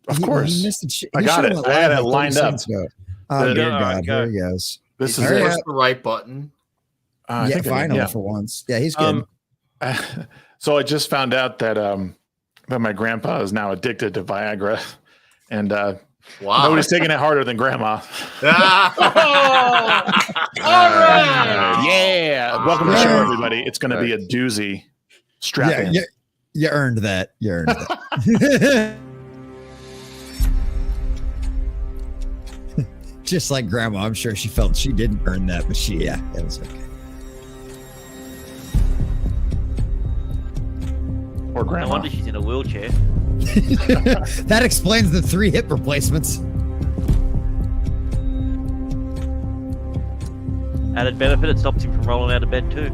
Of course. He missed I got it. I had it lined up. Oh, dear God. Here he goes. This is the right button. Yeah, finally for once. Yeah, he's good. So I just found out that that my grandpa is now addicted to Viagra, and nobody's taking it harder than grandma. All right. Yeah. Welcome to the show, everybody. It's going to be a doozy. Strap in. You earned that. You earned that. Just like grandma, I'm sure she felt she didn't earn that, but it was okay. Or grandma. No wonder she's in a wheelchair. That explains the 3 hip replacements. Added benefit, it stops him from rolling out of bed too.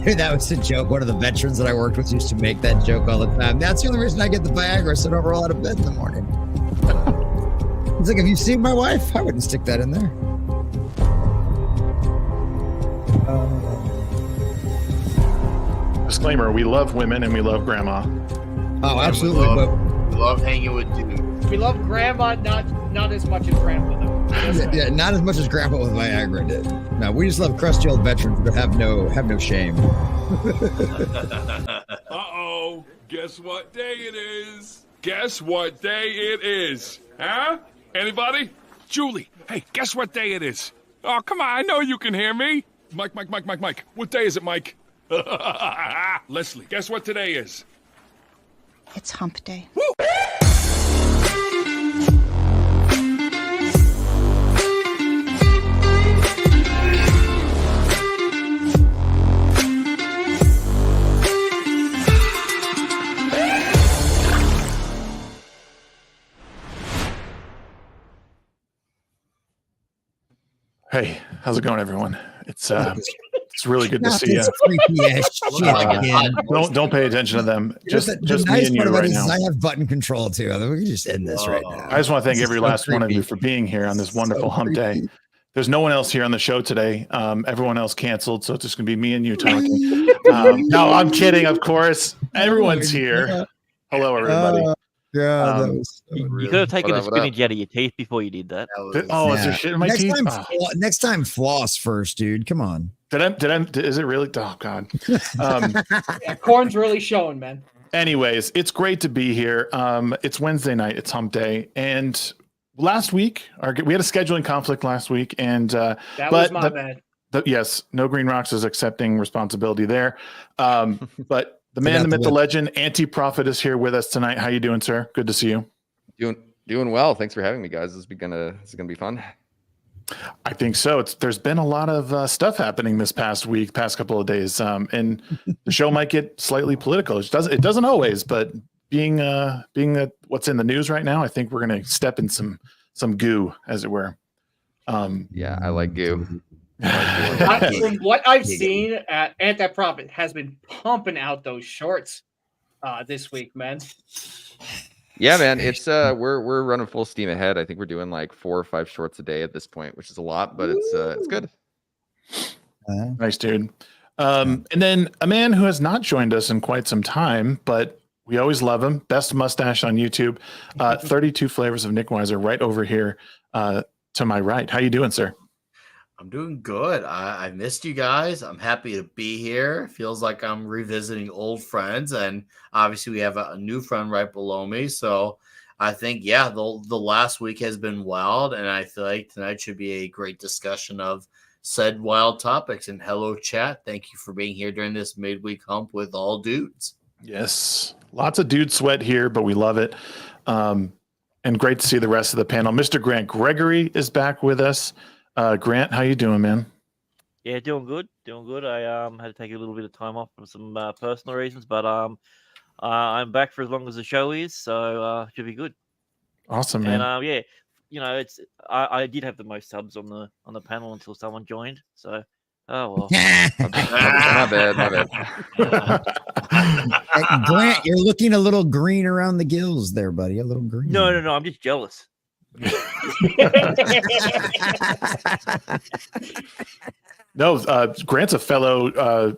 Dude, that was a joke. One of the veterans that I worked with used to make that joke all the time. That's the only reason I get the Viagra, so I don't roll out of bed in the morning. He's like, have you seen my wife? I wouldn't stick that in there. Disclaimer, we love women and we love grandma. Oh, absolutely. We love hanging with dudes. We love grandma, not as much as grandpa, though. Yeah, not as much as grandpa with Viagra did. No, we just love crusty old veterans that have no shame. Uh-oh. Guess what day it is? Guess what day it is? Huh? Anybody? Julie, hey, guess what day it is? Oh, come on, I know you can hear me. Mike. What day is it, Mike? Leslie, guess what today is? It's hump day. Woo! Hey, how's it going, everyone? It's really good to see you. Don't pay attention to them. Just me and you right now. I have button control too. We can just end this right now. I just want to thank every last one of you for being here on this wonderful hump day. There's no one else here on the show today. Everyone else canceled, so it's just gonna be me and you talking. No, I'm kidding. Of course, everyone's here. Hello, everybody. You could have taken the spinach out of your teeth before you did that. Is there shit in my teeth? Next time, floss first, dude. Come on. Is it really? Oh God. Corn's really showing, man. Anyways, it's great to be here. It's Wednesday night. It's hump day. And last week, we had a scheduling conflict last week. And that was my bad. Yes, no Green Rocks is accepting responsibility there. But the man, the myth, the legend, Anti-Prophet is here with us tonight. How you doing, sir? Good to see you. Doing well. Thanks for having me, guys. This is gonna be fun. I think so. There's been a lot of stuff happening this past couple of days, and the show might get slightly political. It doesn't always, but being that what's in the news right now, I think we're gonna step in some goo, as it were. Yeah, I like goo. From what I've seen, Anti-Prophet has been pumping out those shorts this week, man. Yeah, man, it's we're running full steam ahead. I think we're doing like 4 or 5 shorts a day at this point, which is a lot, but it's good. Nice, dude. And then a man who has not joined us in quite some time, but we always love him. Best mustache on YouTube. 32 flavors of Nickweiser right over here to my right. How you doing, sir? I'm doing good. I missed you guys. I'm happy to be here. Feels like I'm revisiting old friends, and obviously we have a new friend right below me. So I think, the last week has been wild, and I feel like tonight should be a great discussion of said wild topics. And hello, chat. Thank you for being here during this midweek hump with all dudes. Yes, lots of dude sweat here, but we love it. And great to see the rest of the panel. Mr. Grant Gregory is back with us. Grant, how you doing, man? Yeah, doing good. I had to take a little bit of time off for some personal reasons, but I'm back for as long as the show is, so should be good. Awesome, man. And it's I did have the most subs on the panel until someone joined, so well. My bad. Grant, you're looking a little green around the gills there, buddy. A little green. No, I'm just jealous. No, Grant's a fellow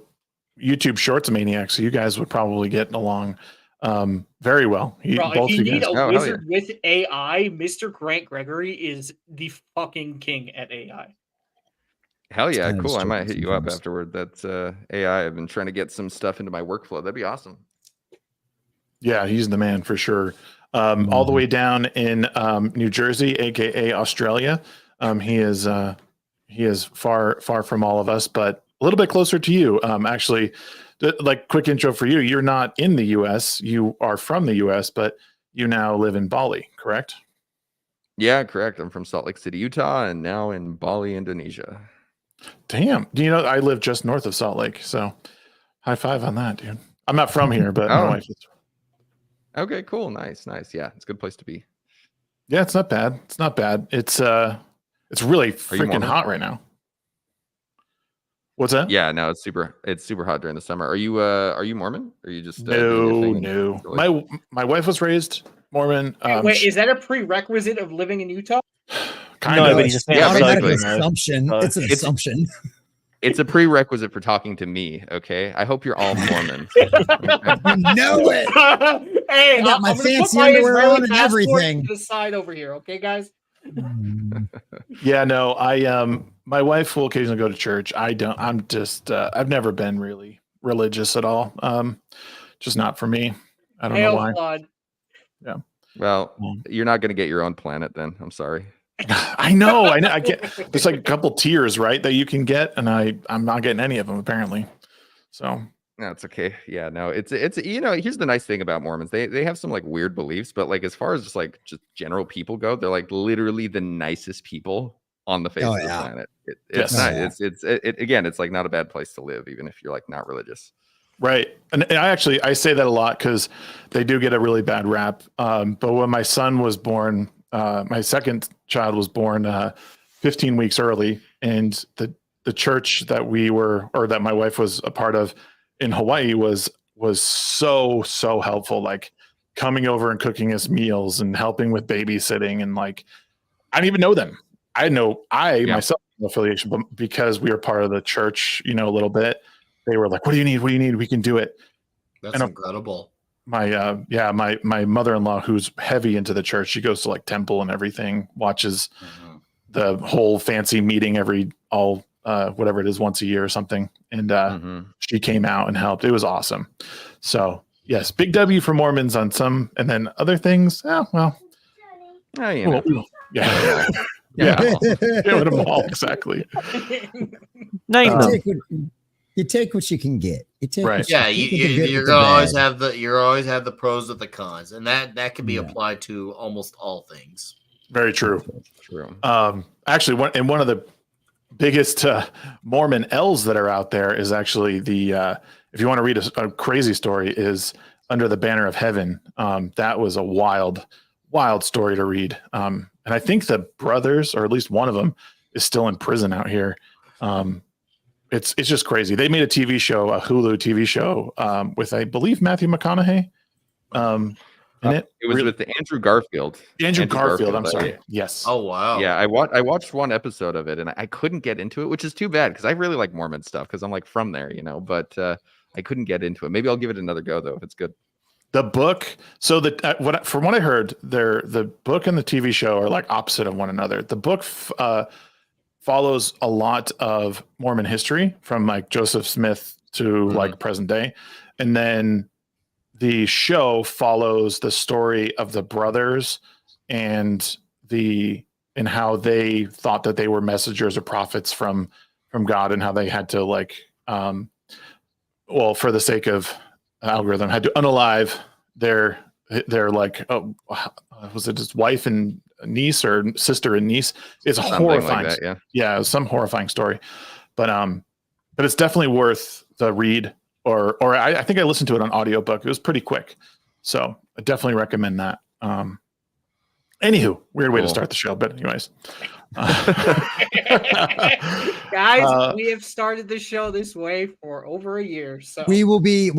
YouTube Shorts maniac, so you guys would probably get along very well. Bro, if Both you you need guys. a Oh, hell wizard with AI, Mr. Grant Gregory is the fucking king at AI. Hell yeah, I was cool. I might joking hit you up sometimes. afterward. That's AI. I've been trying to get some stuff into my workflow. That'd be awesome. Yeah, he's the man for sure. All the way down in New Jersey, aka Australia. He is far from all of us, but a little bit closer to you. Actually, like quick intro for you. You're not in the U.S. You are from the U.S., but you now live in Bali, correct? Yeah, correct. I'm from Salt Lake City, Utah, and now in Bali, Indonesia. Damn. Do you know I live just north of Salt Lake? So high five on that, dude. I'm not from here, but my Oh. wife is. Okay, cool. Nice. Yeah, it's a good place to be. Yeah, it's not bad. It's not bad. It's really freaking Mormon? hot right now. What's that? Yeah, no, it's super hot during the summer. Are you Mormon? Or are you just doing your thing No. My wife was raised Mormon. Wait, is that a prerequisite of living in Utah? Kind No, of. but he's just Yeah, Automatic basically. assumption. It's an It's- assumption. It's a prerequisite for talking to me. Okay, I hope you're all Mormon. You know it. Hey, I got my I'm gonna put fancy my underwear Israeli on and passport everything. to the side over here, okay, guys? Yeah, no, my wife will occasionally go to church. I'm just I've never been really religious at all. Just not for me. I don't know Hail why. flood. Well, you're not going to get your own planet then. I'm sorry. I know. I get there's like a couple tiers, right, that you can get, and I'm not getting any of them apparently. So No, it's okay. Yeah, no, it's here's the nice thing about Mormons. They have some like weird beliefs, but like as far as just general people go, they're like literally the nicest people on the face of the planet. It's nice. Again, it's like not a bad place to live, even if you're like not religious. right. And I say that a lot because they do get a really bad rap. But when my son was born, my second child was born 15 weeks early, and the church that that my wife was a part of in Hawaii was so helpful, like coming over and cooking us meals and helping with babysitting, and like I didn't even know them. I myself have no affiliation, but because we were part of the church, a little bit, they were like, what do you need? We can do it. That's incredible. My mother-in-law, who's heavy into the church, she goes to like temple and everything, watches the whole fancy meeting whatever it is, once a year or something. And she came out and helped. It was awesome. So yes, big W for Mormons on some, and then other things. Yeah. Give them all exactly. Name them. You take what you can get. You take Right. Yeah, you take the good you're with the gonna always bad. have the pros and the cons, and that can be applied to almost all things. Very true. True. Actually, one of the biggest Mormon L's that are out there is actually if you want to read a crazy story, is Under the Banner of Heaven. That was a wild story to read. And I think the brothers, or at least one of them, is still in prison out here. It's just crazy. They made a TV show, a Hulu TV show, with, I believe, Matthew McConaughey in it. It was with Andrew Garfield. Andrew Garfield. I'm sorry. Yes. Oh wow. Yeah, I watched one episode of it, and I couldn't get into it, which is too bad because I really like Mormon stuff because I'm like from there, But I couldn't get into it. Maybe I'll give it another go though if it's good. The book. So from what I heard, the book and the TV show are like opposite of one another. The book follows a lot of Mormon history from like Joseph Smith to like present day, and then the show follows the story of the brothers and how they thought that they were messengers or prophets from God, and how they had to like for the sake of algorithm, had to unalive their like was it his wife and niece or sister and niece? It's a Something horrifying like that, yeah, it was some horrifying story, but it's definitely worth the read, or I think I listened to it on audiobook. It was pretty quick, so I definitely recommend that. Anywho, weird way to start the show, but anyways. Guys, we have started the show this way for over a year. So we will be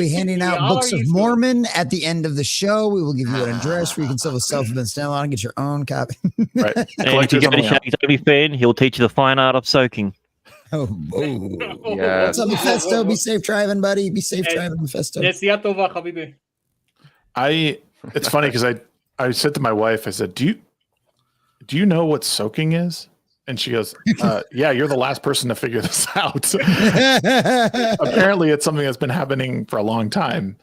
handing out all books are of used to it. Mormon at the end of the show. We will give you an address where you can self-evidence download and get your own copy. Right. And if you go to Shaggy Toby fan, he'll teach you the fine art of soaking. Oh, Yeah. what's up, Mephisto? Be safe driving, buddy. Be safe driving, Mephisto. Nesiya tova, habibi. It's funny because I said to my wife, I said, do you know what soaking is? And she goes, yeah, you're the last person to figure this out. Apparently it's something that's been happening for a long time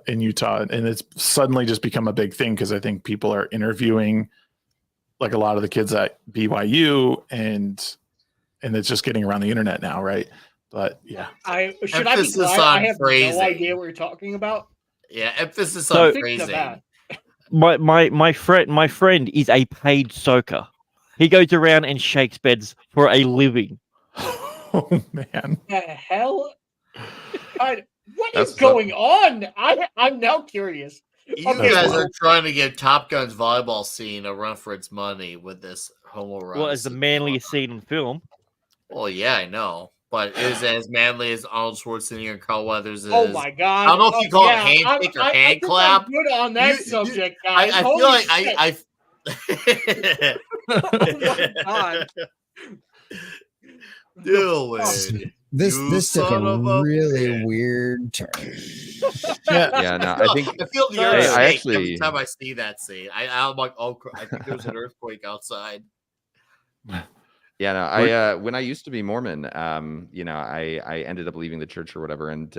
in Utah, and it's suddenly just become a big thing because I think people are interviewing like a lot of the kids at BYU, and it's just getting around the internet now, right? But yeah, I be Emphasis quiet? on I have phrasing. no idea what you're talking about. Yeah, emphasis So- on Think of phrasing. that. My friend is a paid soaker. He goes around and shakes beds for a living. oh man, The hell? God, what That's is going on? I'm now curious. You Okay, guys well- are trying to give Top Gun's volleyball scene a run for its money with this homoerotic. Well, as the manliest scene in film. Well, yeah, I know, but it is as manly as Arnold Schwarzenegger and Carl Weathers is. Oh my god! I don't know if you call it yeah, handshake or I hand think clap. I'm good on that You- subject, I guys. feel Holy like shit. I Oh my god! do it. This You took son of a a really bitch. weird turn. Yeah, no, I think I feel the Hey, earth I shake actually- every time I see that scene. I'm like, oh, I think there's an earthquake outside. Yeah, no, I when I used to be Mormon, I ended up leaving the church or whatever, and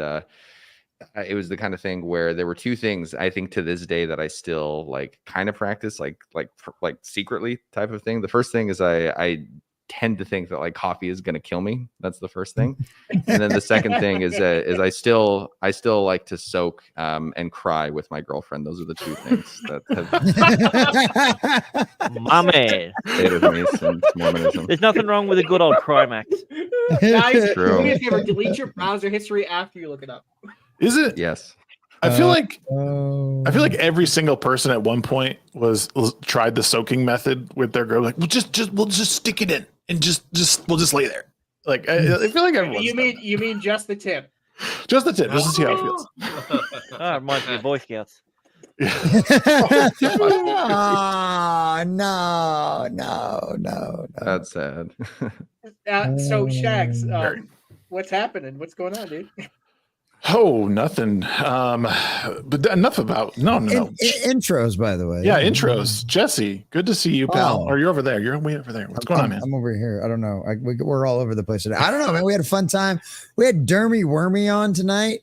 it was the kind of thing where there were two things I think to this day that I still like kind of practice, like secretly type of thing. The first thing is I tend to think that like coffee is going to kill me. That's the first thing, and then the second thing is I still like to soak and cry with my girlfriend. Those are the two things that have My man. stayed with me since Mormonism. There's nothing wrong with a good old Crimax. Guys, True. do me a favor. Delete your browser history after you look it up. is it? Yes. I feel like Oh. every single person at one point tried the soaking method with their girl. Like, we'll just stick it in and we'll just lay there. Like, I feel like everyone's You mean just the tip? just the tip, just to see how it feels. Oh, it reminds me of Boy Scouts. Oh, no. That's sad. So Shags, Very. what's happening? What's going on, dude? Oh, nothing. But enough about no. Intros, by the way. Yeah, intros. Jesse, good to see you, pal. Oh. Or you're over there. You're way over there. What's going on, man? I'm over here. I don't know. We're all over the place today. I don't know, man. We had a fun time. We had Dermy Wormy on tonight.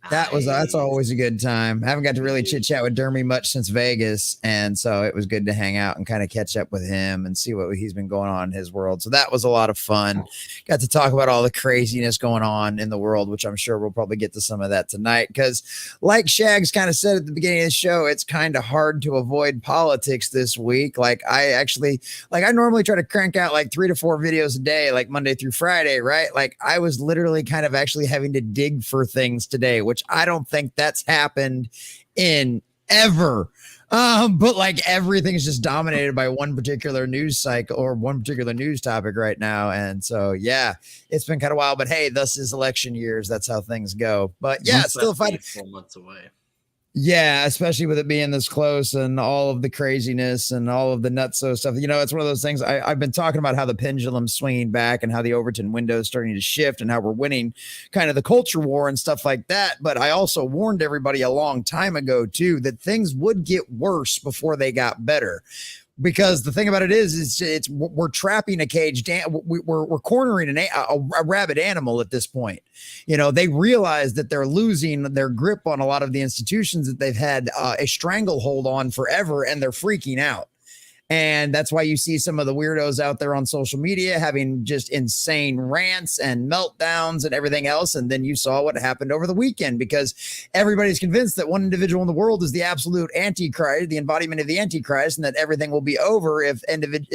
That's always a good time. I haven't got to really chit chat with Dermy much since Vegas, and so it was good to hang out and kind of catch up with him and see what he's been going on in his world. So that was a lot of fun. Got to talk about all the craziness going on in the world, which I'm sure we'll probably get to some of that tonight. Because, like Shags kind of said at the beginning of the show, it's kind of hard to avoid politics this week. I normally try to crank out like 3 to 4 videos a day, like Monday through Friday, right? Like I was literally kind of actually having to dig for things today, which I don't think that's happened in ever. But like everything is just dominated by one particular news cycle or one particular news topic right now. And so, yeah, it's been kind of wild, but hey, this is election years. That's how things go. But yeah, it's still fun. 4 months away. Yeah, especially with it being this close and all of the craziness and all of the nutso stuff. You know, it's one of those things. I've been talking about how the pendulum's swinging back and how the Overton window is starting to shift and how we're winning kind of the culture war and stuff like that. But I also warned everybody a long time ago, too, that things would get worse before they got better. Because the thing about it is we're trapping a caged, we're cornering a rabid animal at this point. You know, they realize that they're losing their grip on a lot of the institutions that they've had a stranglehold on forever, and they're freaking out. And that's why you see some of the weirdos out there on social media having just insane rants and meltdowns and everything else. And then you saw what happened over the weekend, because everybody's convinced that one individual in the world is the absolute antichrist, the embodiment of the antichrist, and that everything will be over if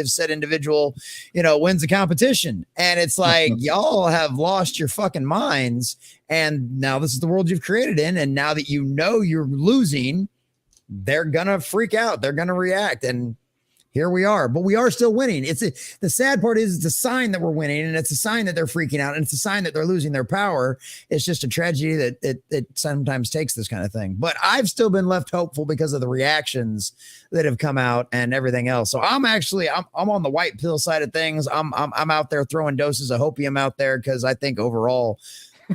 said individual, wins the competition. And it's like, y'all have lost your fucking minds. And now this is the world you've created in. And now that you know you're losing, they're going to freak out. They're going to react. And here we are, but we are still winning. The sad part is it's a sign that we're winning, and it's a sign that they're freaking out, and it's a sign that they're losing their power. It's just a tragedy that it sometimes takes this kind of thing. But I've still been left hopeful because of the reactions that have come out and everything else. So I'm on the white pill side of things. I'm out there throwing doses of hopium out there because I think overall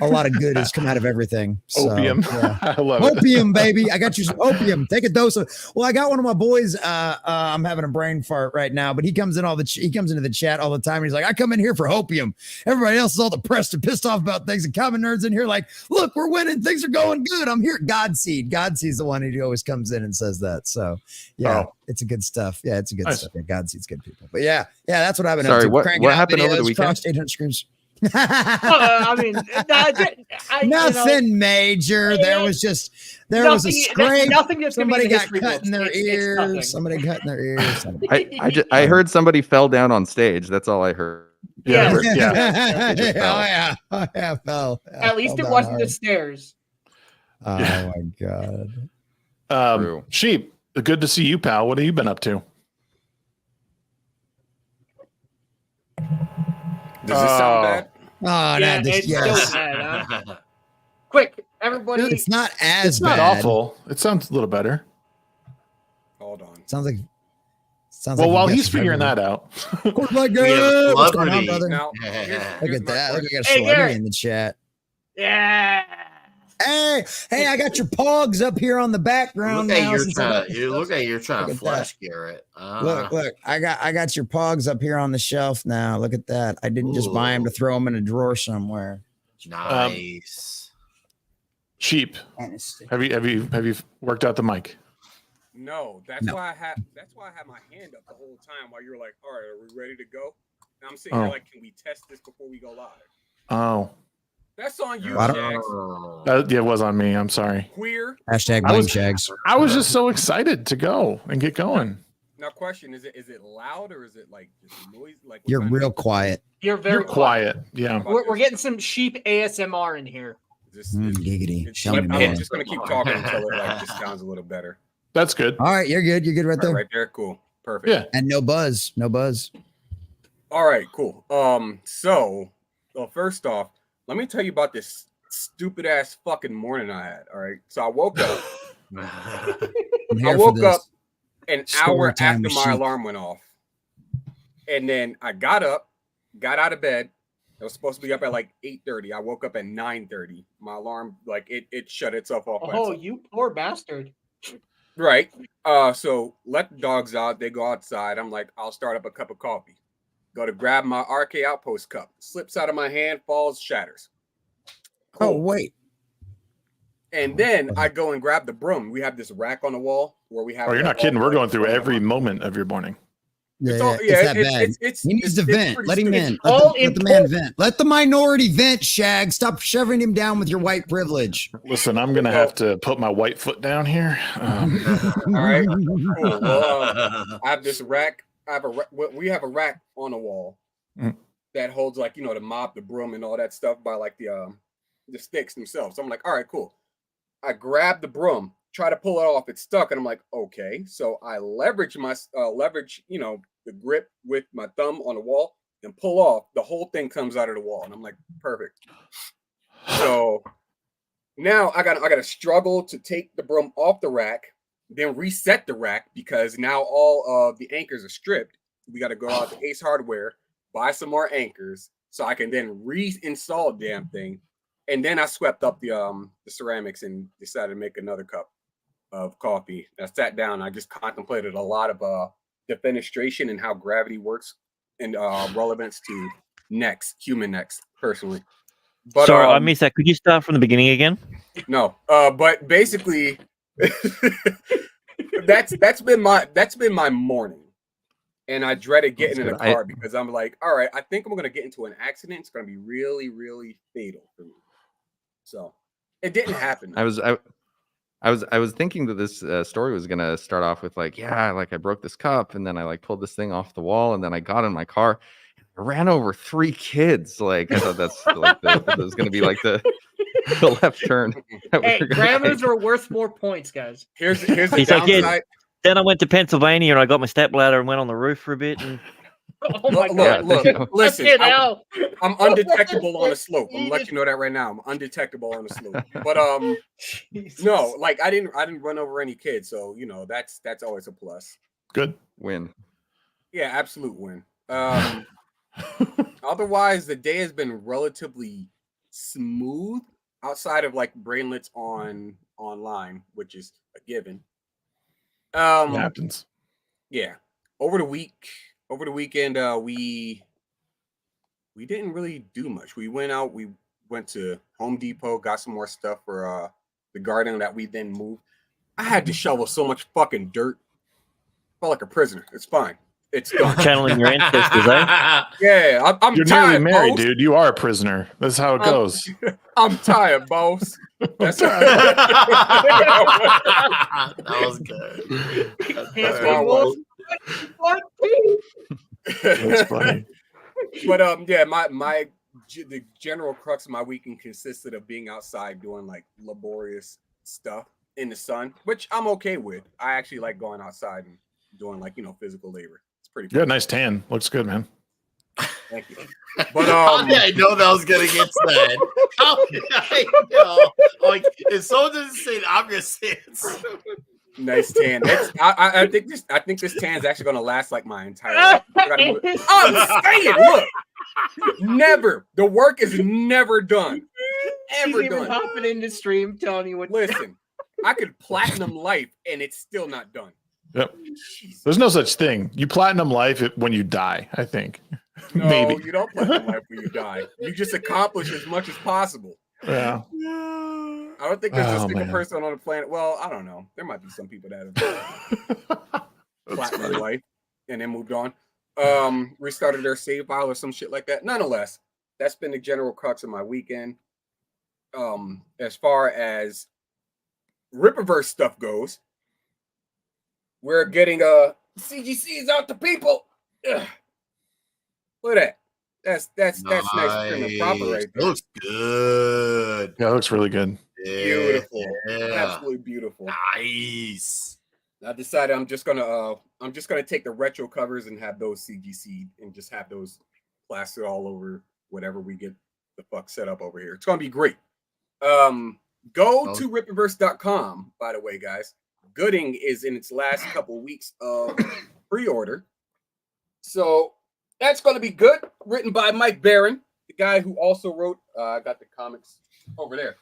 a lot of good has come out of everything. So, Opium. yeah. I love it. Opium, baby. I got you some opium. Take a dose of. Well, I got one of my boys. I'm having a brain fart right now, but he comes into the chat all the time. And he's like, I come in here for opium. Everybody else is all depressed and pissed off about things. And common nerds in here like, look, we're winning. Things are going good. I'm here. Godseed. Godseed's the one who always comes in and says that. So yeah, it's a good stuff. Yeah, it's a good stuff. Yeah, Godseed's good people. But yeah, that's what I've been up to. What happened over the weekend? 800 screams. I mean, nothing major. There was a scrape. Nothing that's somebody got cut in their ears. Somebody cut in their ears. I heard somebody fell down on stage. That's all I heard. Yeah. Fell. At least it wasn't the stairs. Oh my god. Sheep, good to see you, pal. What have you been up to? Does this sound bad? Oh, yeah, yes. So bad, huh? Quick, everybody. It's not as it's bad. not awful. It sounds a little better. Hold on. Sounds like. Well, while he's figuring that out. What's going on, brother? Now, Look at that. Look, I got a celebrity in the chat. Yeah. Hey, I got your pogs up here on the background. Look at you're trying to flash Garrett. Look, I got your pogs up here on the shelf now. Look at that. I didn't just buy them to throw them in a drawer somewhere. Nice. Sheep. Have you worked out the mic? No, that's why I had my hand up the whole time while you're like, all right, are we ready to go? And I'm sitting here like, can we test this before we go live? Oh. That's on you, Shags. It was on me. I'm sorry. Queer. #blame Shags. I was just so excited to go and get going. Now, question: Is it loud or is it like just noise? Like you're real quiet. You're very quiet. Yeah. We're getting some sheep ASMR in here. Giggity. I'm just gonna keep talking until it like just sounds a little better. That's good. All right, you're good. You're good right there. Right there, cool, perfect. Yeah. And no buzz. All right, cool. So first off, let me tell you about this stupid ass fucking morning I had. All right. So I woke up. I woke up an hour after my alarm went off. And then I got up, got out of bed. I was supposed to be up at like 8:30. I woke up at 9:30. My alarm, like it shut itself off. Oh, you poor bastard. Right. So let the dogs out. They go outside. I'm like, I'll start up a cup of coffee. Go to grab my RK Outpost cup. Slips out of my hand, falls, shatters. Cool. Oh, wait. And then I go and grab the broom. We have this rack on the wall where we have. Oh, you're not kidding. We're going through every moment of your morning. It's that bad. He needs to vent. Let him in. Let the man vent. Let the minority vent, Shag. Stop shoving him down with your white privilege. Listen, I'm going to have to put my white foot down here. All right. Cool. Well, I have this rack. We have a rack on the wall that holds like, the mop, the broom and all that stuff by like the sticks themselves. So I'm like, all right, cool. I grab the broom, try to pull it off. It's stuck. And I'm like, okay. So I leverage the grip with my thumb on the wall and pull off. The whole thing comes out of the wall. And I'm like, perfect. So now I gotta struggle to take the broom off the rack, then reset the rack because now all of the anchors are stripped. We got to go out to Ace Hardware, buy some more anchors so I can then reinstall the damn thing. And then I swept up the ceramics and decided to make another cup of coffee. I sat down. I just contemplated a lot of defenestration and how gravity works and relevance to human necks, personally. But, sorry, I missed that. Could you start from the beginning again? No, but basically, that's been my morning, and I dreaded getting in a car because I'm like, all right, I think I'm gonna get into an accident. It's gonna be really, really fatal for me. So it didn't happen. I was thinking that this story was gonna start off with like, I broke this cup and then I pulled this thing off the wall and then I got in my car. I ran over 3 kids. Like I thought that's like it was gonna be like the left turn. Hey, grammars are worth more points, guys. Here's the downside. Then I went to Pennsylvania and I got my stepladder and went on the roof for a bit. And oh my God! Look, listen, I'm undetectable on a slope. I'm letting you know that right now. I'm undetectable on a slope. But no, like I didn't run over any kids, so that's always a plus. Good win. Yeah, absolute win. Otherwise, the day has been relatively smooth outside of like brainlets online, which is a given. It happens. Yeah. Over the weekend, we didn't really do much. We went out, we went to Home Depot, got some more stuff for the garden that we then moved. I had to shovel so much fucking dirt. Felt like a prisoner. It's fine. It's done. Channeling your ancestors, eh? Yeah, I'm You're tired, nearly married, boss. dude. You are a prisoner. That's how it goes. I'm tired, boss. That's That was good. That's why I was. That's funny. But yeah, the general crux of my weekend consisted of being outside doing like laborious stuff in the sun, which I'm okay with. I actually like going outside and doing like, physical labor. It's pretty You got a nice tan. Looks good, man. Thank you. But How did I know that was gonna get said? How did I know? Like, if someone doesn't say it, I'm gonna say it. nice tan. I think this tan is actually gonna last like my entire life. I'm saying, look, never. The work is never done. Ever He's even done. hopping in the stream, telling you what. Listen, I could platinum life and it's still not done. Yep. Jesus. There's no such thing. You platinum life when you die, I think. No, Maybe. you don't platinum life when you die. You just accomplish as much as possible. Yeah. I don't think there's a single man. person on the planet. Well, I don't know. There might be some people that have platinum life and then moved on. Restarted their save file or some shit like that. Nonetheless, that's been the general crux of my weekend. As far as Rippaverse stuff goes, we're getting CGCs out to people. Ugh. Look at that. That's nice trim and proper right there. It looks good. Yeah, it looks really good. Beautiful. Yeah. Absolutely beautiful. Nice. I decided I'm just gonna take the retro covers and have those CGC and just have those plastered all over whatever we get the fuck set up over here. It's gonna be great. Go to rippaverse.com, by the way, guys. Gooding is in its last couple weeks of pre-order. So that's gonna be good. Written by Mike Barron, the guy who also wrote I got the comics over there.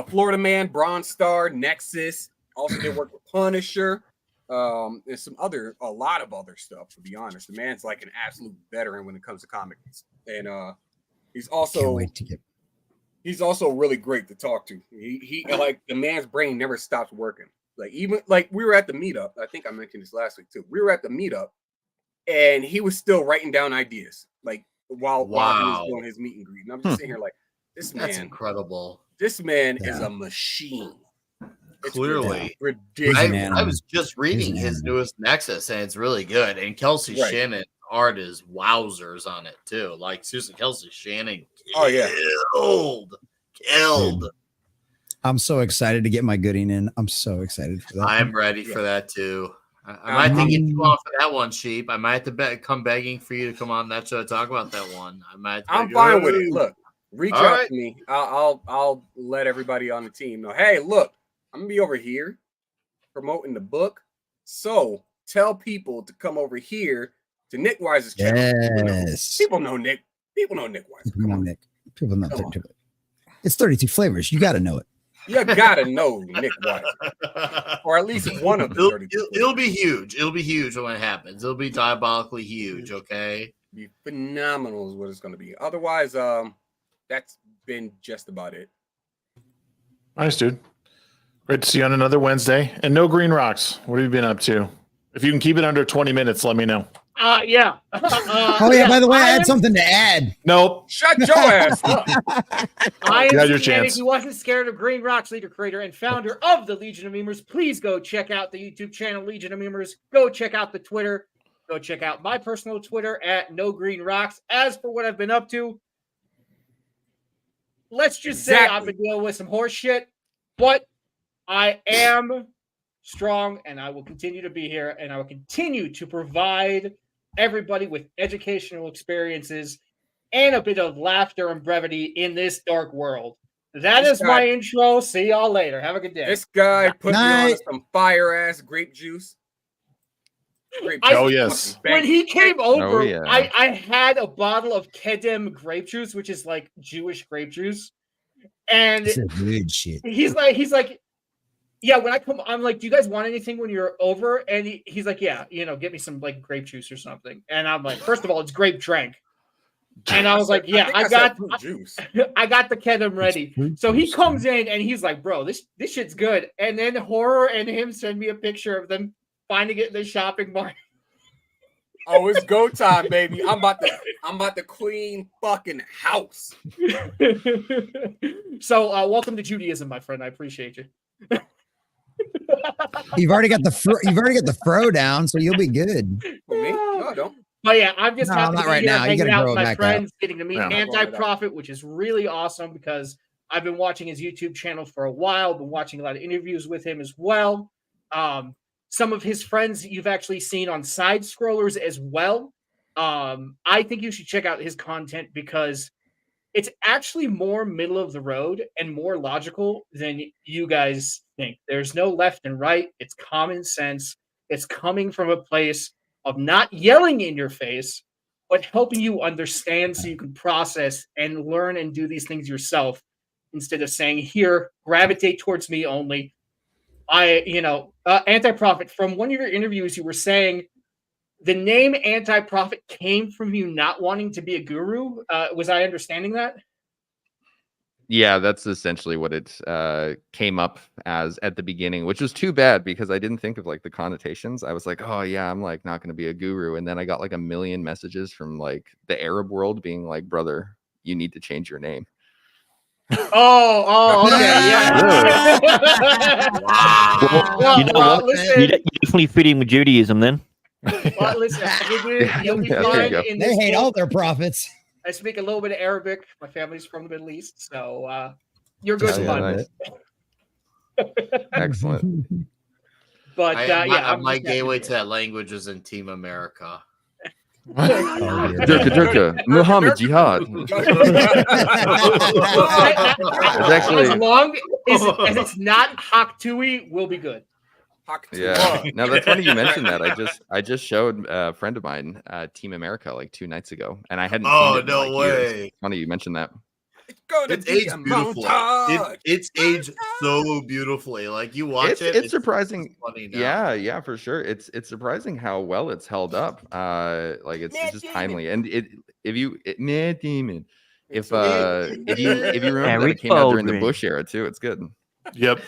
Florida Man, Bronze Star, Nexus, also did work with Punisher. There's a lot of other stuff, to be honest. The man's like an absolute veteran when it comes to comics. And he's also really great to talk to. He like the man's brain never stops working. Like even like we were at the meetup. I think I mentioned this last week too. We were at the meetup and he was still writing down ideas like while he was doing his meet and greet. And I'm just sitting here like, this man, That's incredible. This man is a machine. It's Clearly, ridiculous. I was just reading his newest Nexus, and it's really good. And Kelsey Shannon art is wowzers on it too. Like seriously, Kelsey Shannon, killed. I'm so excited to get my Gooding in. I'm so excited for that. I'm ready for that too. I might have to get you on for that one, Sheep. I might have to come begging for you to come on that show to talk about that one. I'm fine with it. Look, reach out to me. I'll let everybody on the team know. Hey, look, I'm gonna be over here promoting the book. So tell people to come over here to Nickweiser's channel. Yes. People know Nick. People know Nickweiser. People know Nick. People know Nick. It's 32 flavors. You got to know it. You gotta know Nick Weiser, or at least one of the 32. It'll be huge. It'll be huge when it happens. It'll be diabolically huge. Okay, be phenomenal is what it's going to be. Otherwise, that's been just about it. Nice, dude. Great to see you on another Wednesday. And no green rocks. What have you been up to? If you can keep it under 20 minutes, let me know. Yeah. By the way, I had something to add. Nope. Shut your ass up. I You had your am chance. If you wasn't scared of Green Rocks, leader, creator, and founder of the Legion of Memers, please go check out the YouTube channel Legion of Memers. Go check out the Twitter. Go check out my personal Twitter at No Green Rocks. As for what I've been up to, let's just say I've been dealing with some horse shit, but I am strong and I will continue to be here and I will continue to provide everybody with educational experiences and a bit of laughter and brevity in this dark world. That is my intro. See y'all later. Have a good day. This guy put me on some fire ass grape juice. Yes. When he came over, yeah. I had a bottle of Kedem grape juice, which is like Jewish grape juice. And This is good shit. he's like, yeah, when I come, I'm like, do you guys want anything when you're over? And he's like, yeah, get me some like grape juice or something. And I'm like, first of all, it's grape drink. And I was like, yeah, I got juice. I got the Kedem ready. So he comes in and he's like, bro, this shit's good. And then Horror and him send me a picture of them finding it in the shopping mart. Oh, it's go time, baby. I'm about to clean fucking house. So welcome to Judaism, my friend. I appreciate you. You've already got the fro down, so you'll be good. For me? No, I don't. But yeah, I'm just happy not to be right here, now. You hanging gotta out grow with it my back friends, getting to meet Yeah. Anti-Prophet, which is really awesome because I've been watching his YouTube channel for a while, been watching a lot of interviews with him as well. Some of his friends you've actually seen on Side Scrollers as well. I think you should check out his content because it's actually more middle of the road and more logical than you guys think. There's no left and right. It's common sense. It's coming from a place of not yelling in your face, but helping you understand so you can process and learn and do these things yourself instead of saying, here, gravitate towards me only. Anti-Prophet, from one of your interviews, you were saying the name Anti-Prophet came from you not wanting to be a guru. Was I understanding that? Yeah, that's essentially what it came up as at the beginning, which was too bad because I didn't think of like the connotations. I was like, oh yeah, I'm like not going to be a guru. And then I got like a million messages from like the Arab world being like, brother, you need to change your name. Oh, okay, yeah. Well, you know what? Listen, You definitely fit in with Judaism then. well, listen, you'll be Yeah, there fine you go. in They this hate book. all their prophets. I speak a little bit of Arabic. My family's from the Middle East, so you're good Oh, fun. yeah, nice. Excellent. But my just gateway happy to that language is in Team America. Durka, Muhammad Jihad. It's actually- as long as it's not Haktui, we'll be good. Yeah. Now that's funny you mentioned that. I just showed a friend of mine Team America like 2 nights ago, and I hadn't seen it in no like way. years. Funny you mentioned that. It's aged beautifully. It's aged so beautifully. Like you watch It's surprising. funny now. Yeah, for sure. It's surprising how well it's held up. Like it's just timely. And if you remember that it came out during the Bush era too, it's good. Yep.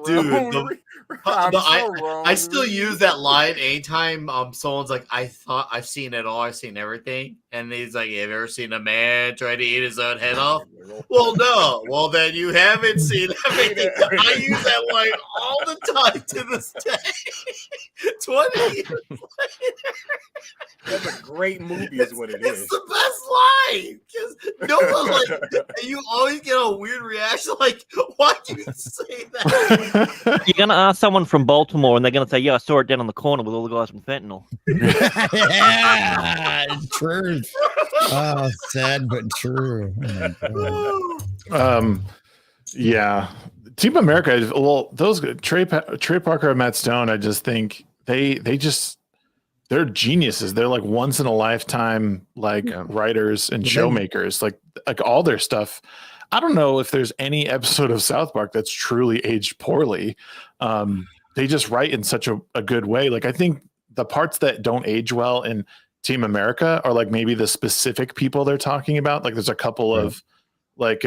Dude, I still use that line anytime someone's like, I thought I've seen it all, I've seen everything, and he's like, have you ever seen a man try to eat his own head off? Well, no. Well, then you haven't seen everything. I use that line all the time to this day. 20 years later. That's a great movie, is what it It's is. the best line because no one like, and you always get a weird reaction. Like, why do you say that? You're gonna ask someone from Baltimore, and they're gonna say, "Yeah, I saw it down on the corner with all the guys from fentanyl." Yeah, it's true. Oh, sad but true. Oh my God. Yeah, Team America. Well, those Trey Parker and Matt Stone, I just think they're geniuses. They're like once in a lifetime writers and showmakers. Like all their stuff. I don't know if there's any episode of South Park that's truly aged poorly. They just write in such a good way. Like I think the parts that don't age well in Team America are like maybe the specific people they're talking about. Like there's a couple of like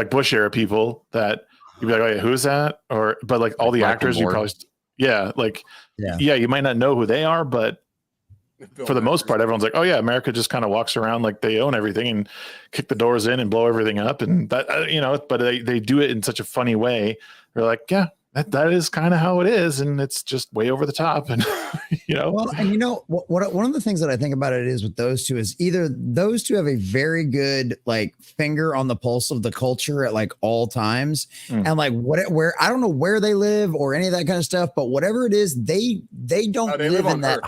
Bush era people that you'd be like, oh, yeah, who's that? But like all the Michael actors, you Moore. probably yeah, you might not know who they are, but for the most part, everyone's like, oh yeah, America just kind of walks around like they own everything and kick the doors in and blow everything up. And that, but they do it in such a funny way. They're like, yeah, that is kind of how it is. And it's just way over the top. And, Well, and what one of the things that I think about it is with those two is either those two have a very good like finger on the pulse of the culture at like all times. And like where I don't know where they live or any of that kind of stuff, but whatever it is, they don't live in that.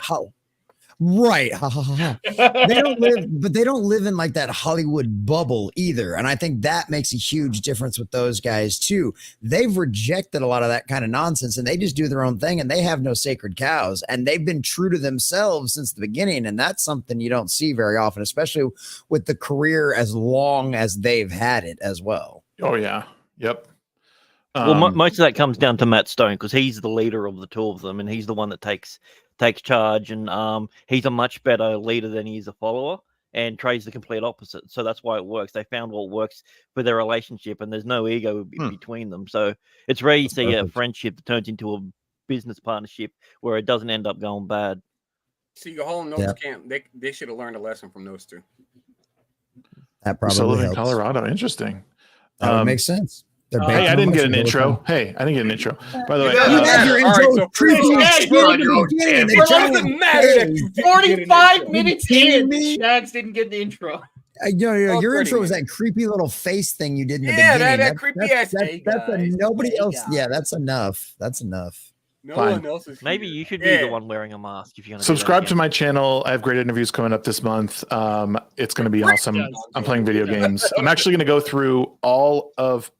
Right. Ha, ha, ha, ha. They don't live in like that Hollywood bubble either. And I think that makes a huge difference with those guys too. They've rejected a lot of that kind of nonsense and they just do their own thing and they have no sacred cows and they've been true to themselves since the beginning. And that's something you don't see very often, especially with the career as long as they've had it as well. Oh yeah. Yep. Well, most of that comes down to Matt Stone because he's the leader of the two of them, and he's the one that takes charge. And he's a much better leader than he is a follower. And Trey's the complete opposite. So that's why it works. They found what works for their relationship, and there's no ego between them. So it's rare you see a friendship that turns into a business partnership where it doesn't end up going bad. See, your whole nose camp, they should have learned a lesson from those two. That probably still live in helps. Colorado. Interesting. That would make sense. Hey, I didn't get an intro. Hey, I didn't get an intro. By the way, you had your intro. It doesn't matter. 45 minutes in, Shags didn't get the intro. Your intro was that creepy little face thing you did in the beginning. Yeah, that creepy ass. That's nobody else. Yeah, that's enough. That's enough. No one else is. Maybe you should be the one wearing a mask if you're going to subscribe to my channel. I have great interviews coming up this month. It's going to be awesome. I'm playing video games. I'm actually going to go through all of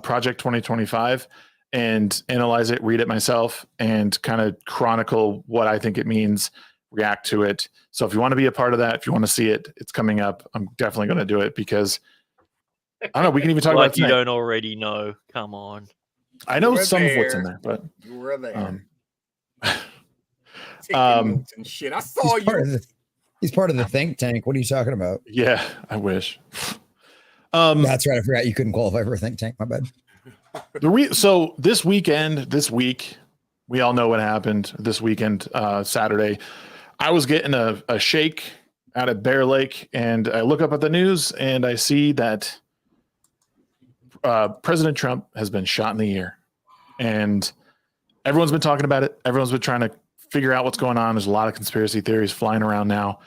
Project 2025 and analyze it, read it myself, and kind of chronicle what I think it means, react to it. So if you want to be a part of that, if you want to see it, it's coming up. I'm definitely going to do it because I don't know. We can even talk about it tonight. You don't already know. Come on. I know some of what's in there, but you were there. Notes and shit. I saw you. He's part of the think tank. What are you talking about? Yeah, I wish. That's right. I forgot you couldn't qualify for a think tank. My bad. So this week, we all know what happened this weekend, Saturday. I was getting a shake out at Bear Lake, and I look up at the news, and I see that President Trump has been shot in the ear, and everyone's been talking about it. Everyone's been trying to figure out what's going on. There's a lot of conspiracy theories flying around now,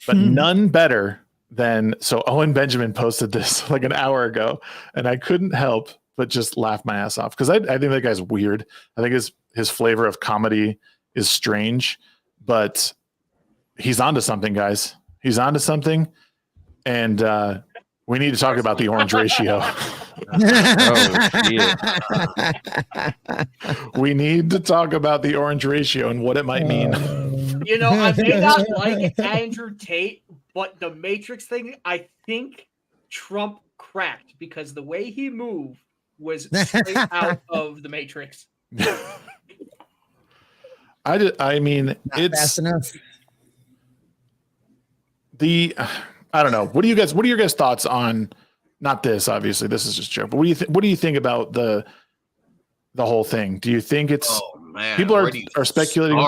but none better than, so Owen Benjamin posted this like an hour ago, and I couldn't help but just laugh my ass off because I think that guy's weird. I think his flavor of comedy is strange, but he's onto something, guys. He's onto something, and we need to talk about the orange ratio. We need to talk about the orange ratio and what it might mean. I may not like Andrew Tate, but the Matrix thing, I think Trump cracked because the way he moved was straight out of the Matrix. I mean, not it's fast enough. I don't know. What are your guys' thoughts on, not this, obviously, this is just a joke, but what do you think about the whole thing? Do you think it's people are speculating?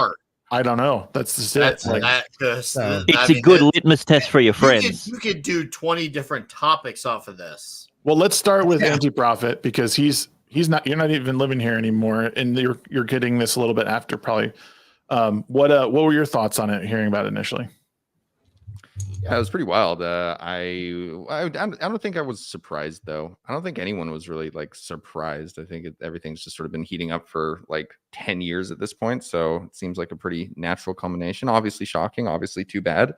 I don't know. That's just it. It's a good litmus test for your friends. You could do 20 different topics off of this. Well, let's start with Anti-Prophet because you're not even living here anymore, and you're getting this a little bit after probably. What were your thoughts on it? Hearing about it initially? Yeah, it was pretty wild. I don't think I was surprised though. I don't think anyone was really like surprised. I think everything's just sort of been heating up for like 10 years at this point. So it seems like a pretty natural combination. Obviously shocking, obviously too bad.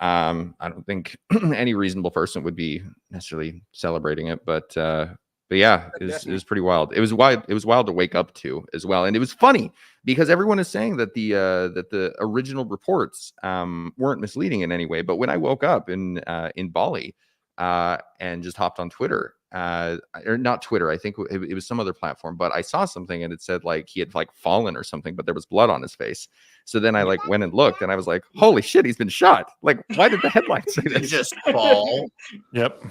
I don't think any reasonable person would be necessarily celebrating it, but yeah, it was pretty wild. It was wild to wake up to as well. And it was funny because everyone is saying that the original reports weren't misleading in any way. But when I woke up in Bali and just hopped on Twitter, or not Twitter, I think it was some other platform, but I saw something and it said like he had like fallen or something, but there was blood on his face. So then I like went and looked and I was like, holy shit, he's been shot. Like, why did the headline say that? Just fall. Yep.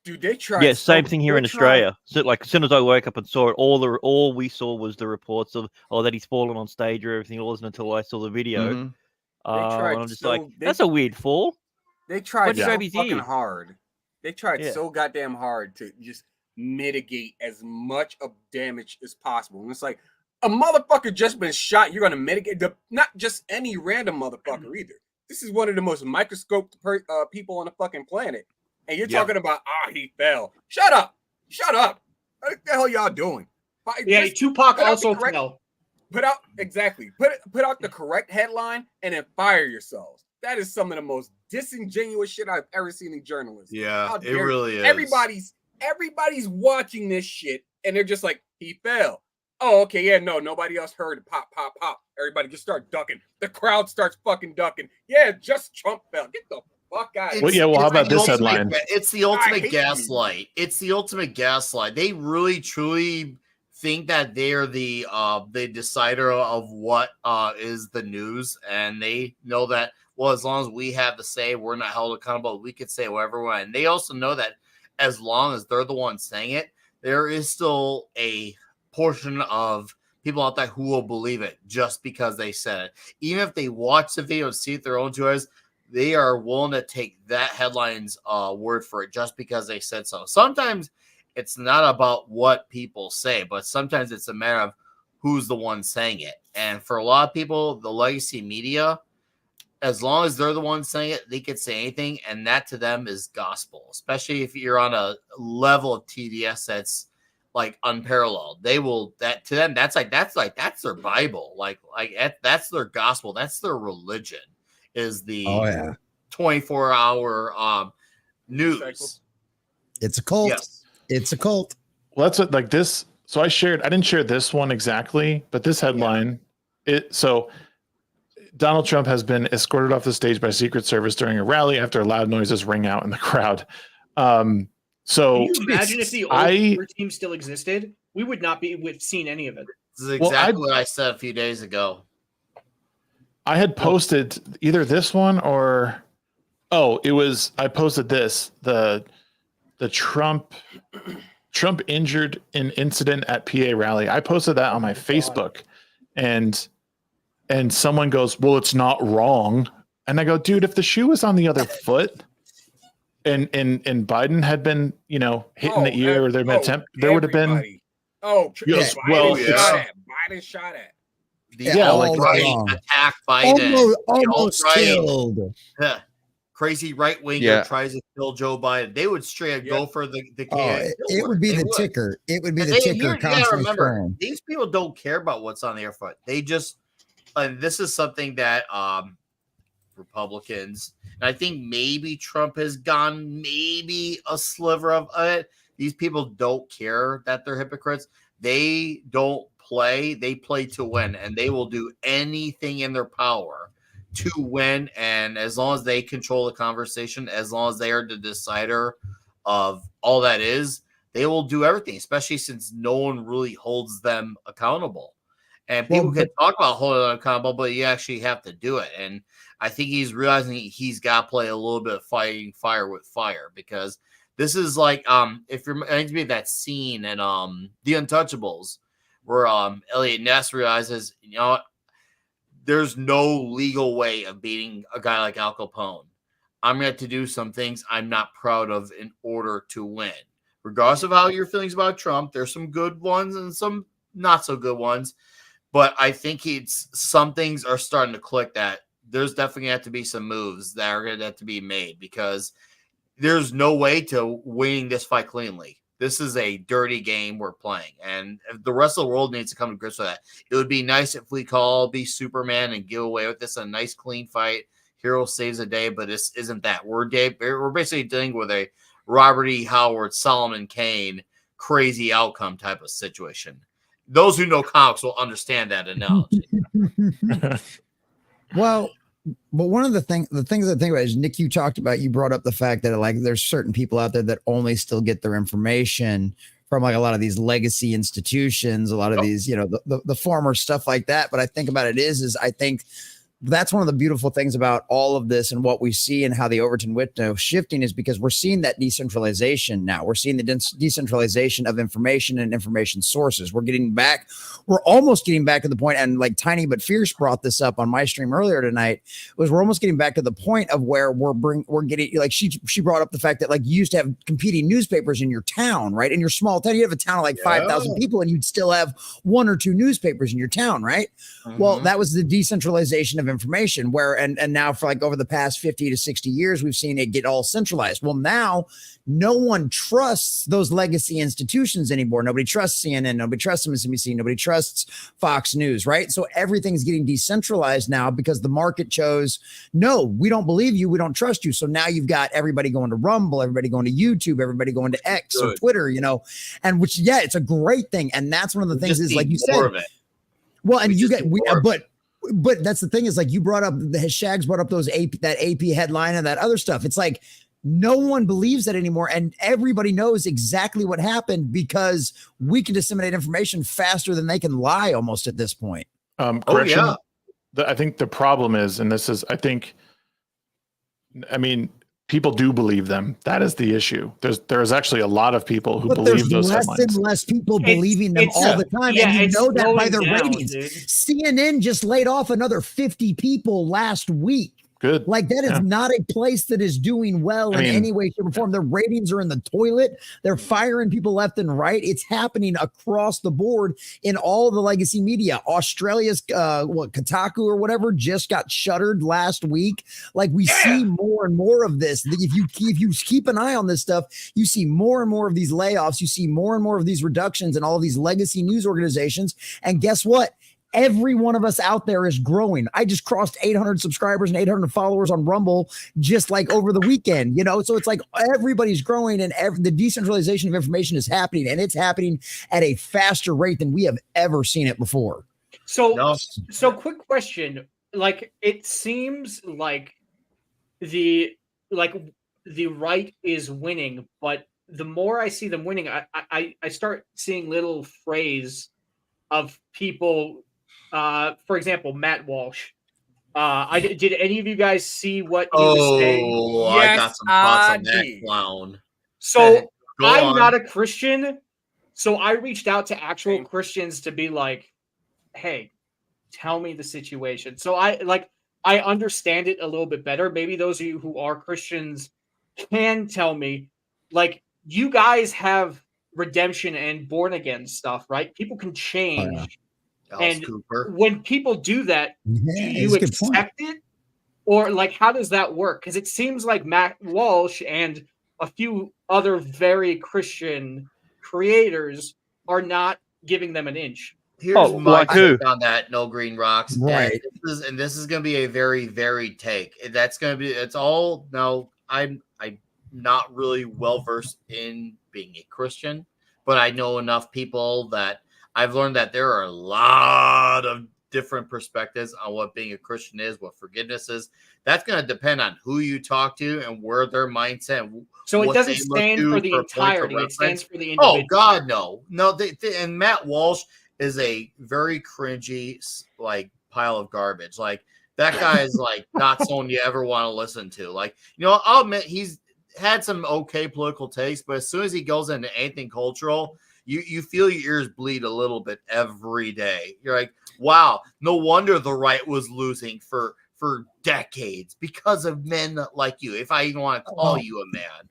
Dude, they tried. Yeah, same thing here in Australia. So, like, as soon as I woke up and saw it, all we saw was the reports of that he's fallen on stage or everything. It wasn't until I saw the video. And I'm just that's a weird fall. They tried so fucking hard. They tried so goddamn hard to just mitigate as much of damage as possible. And it's like a motherfucker just been shot. You're gonna mitigate not just any random motherfucker either. This is one of the most microscoped people on the fucking planet. And you're talking about, he fell. Shut up. What the hell y'all doing? Yeah, Tupac also fell. put out the correct headline and then fire yourselves. That is some of the most disingenuous shit I've ever seen in journalism. Yeah, it really is. Everybody's watching this shit and they're just like, he fell. Oh, okay, yeah, no, nobody else heard it. Pop, pop, pop. Everybody just start ducking. The crowd starts fucking ducking. Yeah, just Trump fell. Get the fuck out. Well, how about this headline? It's the ultimate gaslight. It's the ultimate gaslight. They really, truly think that they're the decider of what is the news, and they know that, well, as long as we have to say, we're not held accountable, we could say whatever we want. And they also know that as long as they're the ones saying it, there is still a portion of people out there who will believe it just because they said it. Even if they watch the video and see it their own two eyes, they are willing to take that headline's word for it just because they said so. Sometimes it's not about what people say, but sometimes it's a matter of who's the one saying it. And for a lot of people, the legacy media, as long as they're the ones saying it, they can say anything, and that to them is gospel, especially if you're on a level of TDS that's like unparalleled. They will, that to them, that's their Bible. Like that's their gospel. That's their religion, is the 24-hour news. It's a cult. Yes. It's a cult. Well, that's what, like this. So I didn't share this one exactly, but this headline, Donald Trump has been escorted off the stage by Secret Service during a rally after loud noises ring out in the crowd. So can you imagine if the old team still existed? We would not be seen any of it. This is exactly what I said a few days ago. I had posted either this one or I posted this, the Trump injured in incident at PA rally. I posted that on my Facebook, and someone goes, well, it's not wrong. And I go, dude, if the shoe was on the other foot and Biden had been, hitting the ear, or there been attempt, there would have been. Biden shot at. Attack Biden. Almost killed. Crazy right winger tries to kill Joe Biden. They would straight go for the it would be the ticker. It would be the ticker. Remember, these people don't care about what's on their foot. They just, and this is something that Republicans, and I think maybe Trump has gone maybe a sliver of it. These people don't care that they're hypocrites. They don't play. They play to win, and they will do anything in their power to win. And as long as they control the conversation, as long as they are the decider of all that is, they will do everything, especially since no one really holds them accountable. And people can talk about holding them accountable, but you actually have to do it. And I think he's realizing he's got to play a little bit of fighting fire with fire, because this is like, if you're maybe that scene in The Untouchables where Elliot Ness realizes, there's no legal way of beating a guy like Al Capone. I'm going to have to do some things I'm not proud of in order to win. Regardless of how your feelings about Trump, there's some good ones and some not so good ones. But I think some things are starting to click that there's definitely going to have to be some moves that are going to have to be made, because there's no way to winning this fight cleanly. This is a dirty game we're playing, and the rest of the world needs to come to grips with that. It would be nice if we could all be Superman and get away with this, a nice clean fight. Hero saves the day, but this isn't that. We're basically dealing with a Robert E. Howard, Solomon Kane, crazy outcome type of situation. Those who know comics will understand that analogy. Well, but one of the things I think about is, Nick, you brought up the fact that like there's certain people out there that only still get their information from like a lot of these legacy institutions, a lot of these, the former stuff like that. But I think about it is I think that's one of the beautiful things about all of this and what we see and how the Overton window shifting is because we're seeing that decentralization now. We're seeing the decentralization of information and information sources. We're almost getting back to the point, and like Tiny but Fierce brought this up on my stream earlier tonight, we're almost getting back to the point of where we're getting, like she brought up the fact that like you used to have competing newspapers in your town, right? In your small town, you have a town of like 5,000 people and you'd still have one or two newspapers in your town, right? Mm-hmm. Well, that was the decentralization of information and now for like over the past 50 to 60 years, we've seen it get all centralized. Well, now no one trusts those legacy institutions anymore. Nobody trusts CNN. Nobody trusts MSNBC. Nobody trusts Fox News, right? So everything's getting decentralized now because the market chose, no, we don't believe you. We don't trust you. So now you've got everybody going to Rumble, everybody going to YouTube, everybody going to X or Twitter, and which, it's a great thing. And that's one of the things is like you said, well, and you get, but that's the thing is like you brought up the Shags brought up that AP headline and that other stuff. It's like, no one believes that anymore. And everybody knows exactly what happened because we can disseminate information faster than they can lie almost at this point. Correction. I think the problem is, and this is, people do believe them. That is the issue. There's actually a lot of people who believe those headlines. There's less and less people believing them all the time. And you know that by their ratings. Dude. CNN just laid off another 50 people last week. Good. Like that is not a place that is doing well in any way, shape, or form. Their ratings are in the toilet. They're firing people left and right. It's happening across the board in all the legacy media. Australia's Kotaku or whatever just got shuttered last week. Like we see more and more of this. If you keep an eye on this stuff, you see more and more of these layoffs. You see more and more of these reductions in all of these legacy news organizations. And guess what? Every one of us out there is growing. I just crossed 800 subscribers and 800 followers on Rumble just like over the weekend, So it's like everybody's growing and the decentralization of information is happening, and it's happening at a faster rate than we have ever seen it before. So quick question. Like, it seems like the right is winning, but the more I see them winning, I start seeing little phrase of people. For example, Matt Walsh. Did any of you guys see what he was saying? Oh, yes, I got some thoughts on that clown. So I'm not a Christian, so I reached out to actual Christians to be like, "Hey, tell me the situation." So I understand it a little bit better. Maybe those of you who are Christians can tell me, like, you guys have redemption and born again stuff, right? People can change. Oh, yeah. And when people do that, do you accept it? Or like, how does that work? Because it seems like Matt Walsh and a few other very Christian creators are not giving them an inch. Here's my take on that, No Green Rocks. Right. And this is going to be a very varied take. That's going to be, it's all, no, I'm not really well-versed in being a Christian, but I know enough people that I've learned that there are a lot of different perspectives on what being a Christian is, what forgiveness is. That's going to depend on who you talk to and where their mindset. So it doesn't stand for the entirety. It stands for the individual. Oh God, no. And Matt Walsh is a very cringy, like, pile of garbage. Like, that guy is like not someone you ever want to listen to. Like, I'll admit he's had some okay political takes, but as soon as he goes into anything cultural, you feel your ears bleed a little bit every day. You're like, wow, no wonder the right was losing for decades because of men like you. If I even want to call you a man,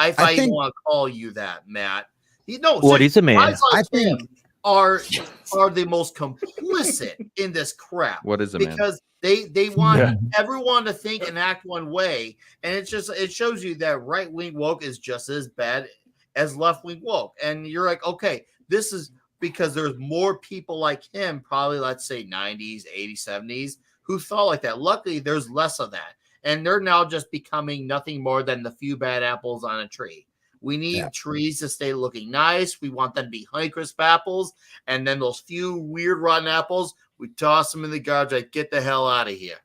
if I even want to call you that, Matt. What is a man? Guys like him are the most complicit in this crap. What is a man? Because they want everyone to think and act one way, and it shows you that right wing woke is just as bad as left wing woke. And you're like, okay, this is because there's more people like him, probably let's say 90s, 80s, 70s, who thought like that. Luckily, there's less of that, and they're now just becoming nothing more than the few bad apples on a tree. We need trees to stay looking nice. We want them to be Honeycrisp apples, and then those few weird rotten apples, we toss them in the garbage. Like, get the hell out of here.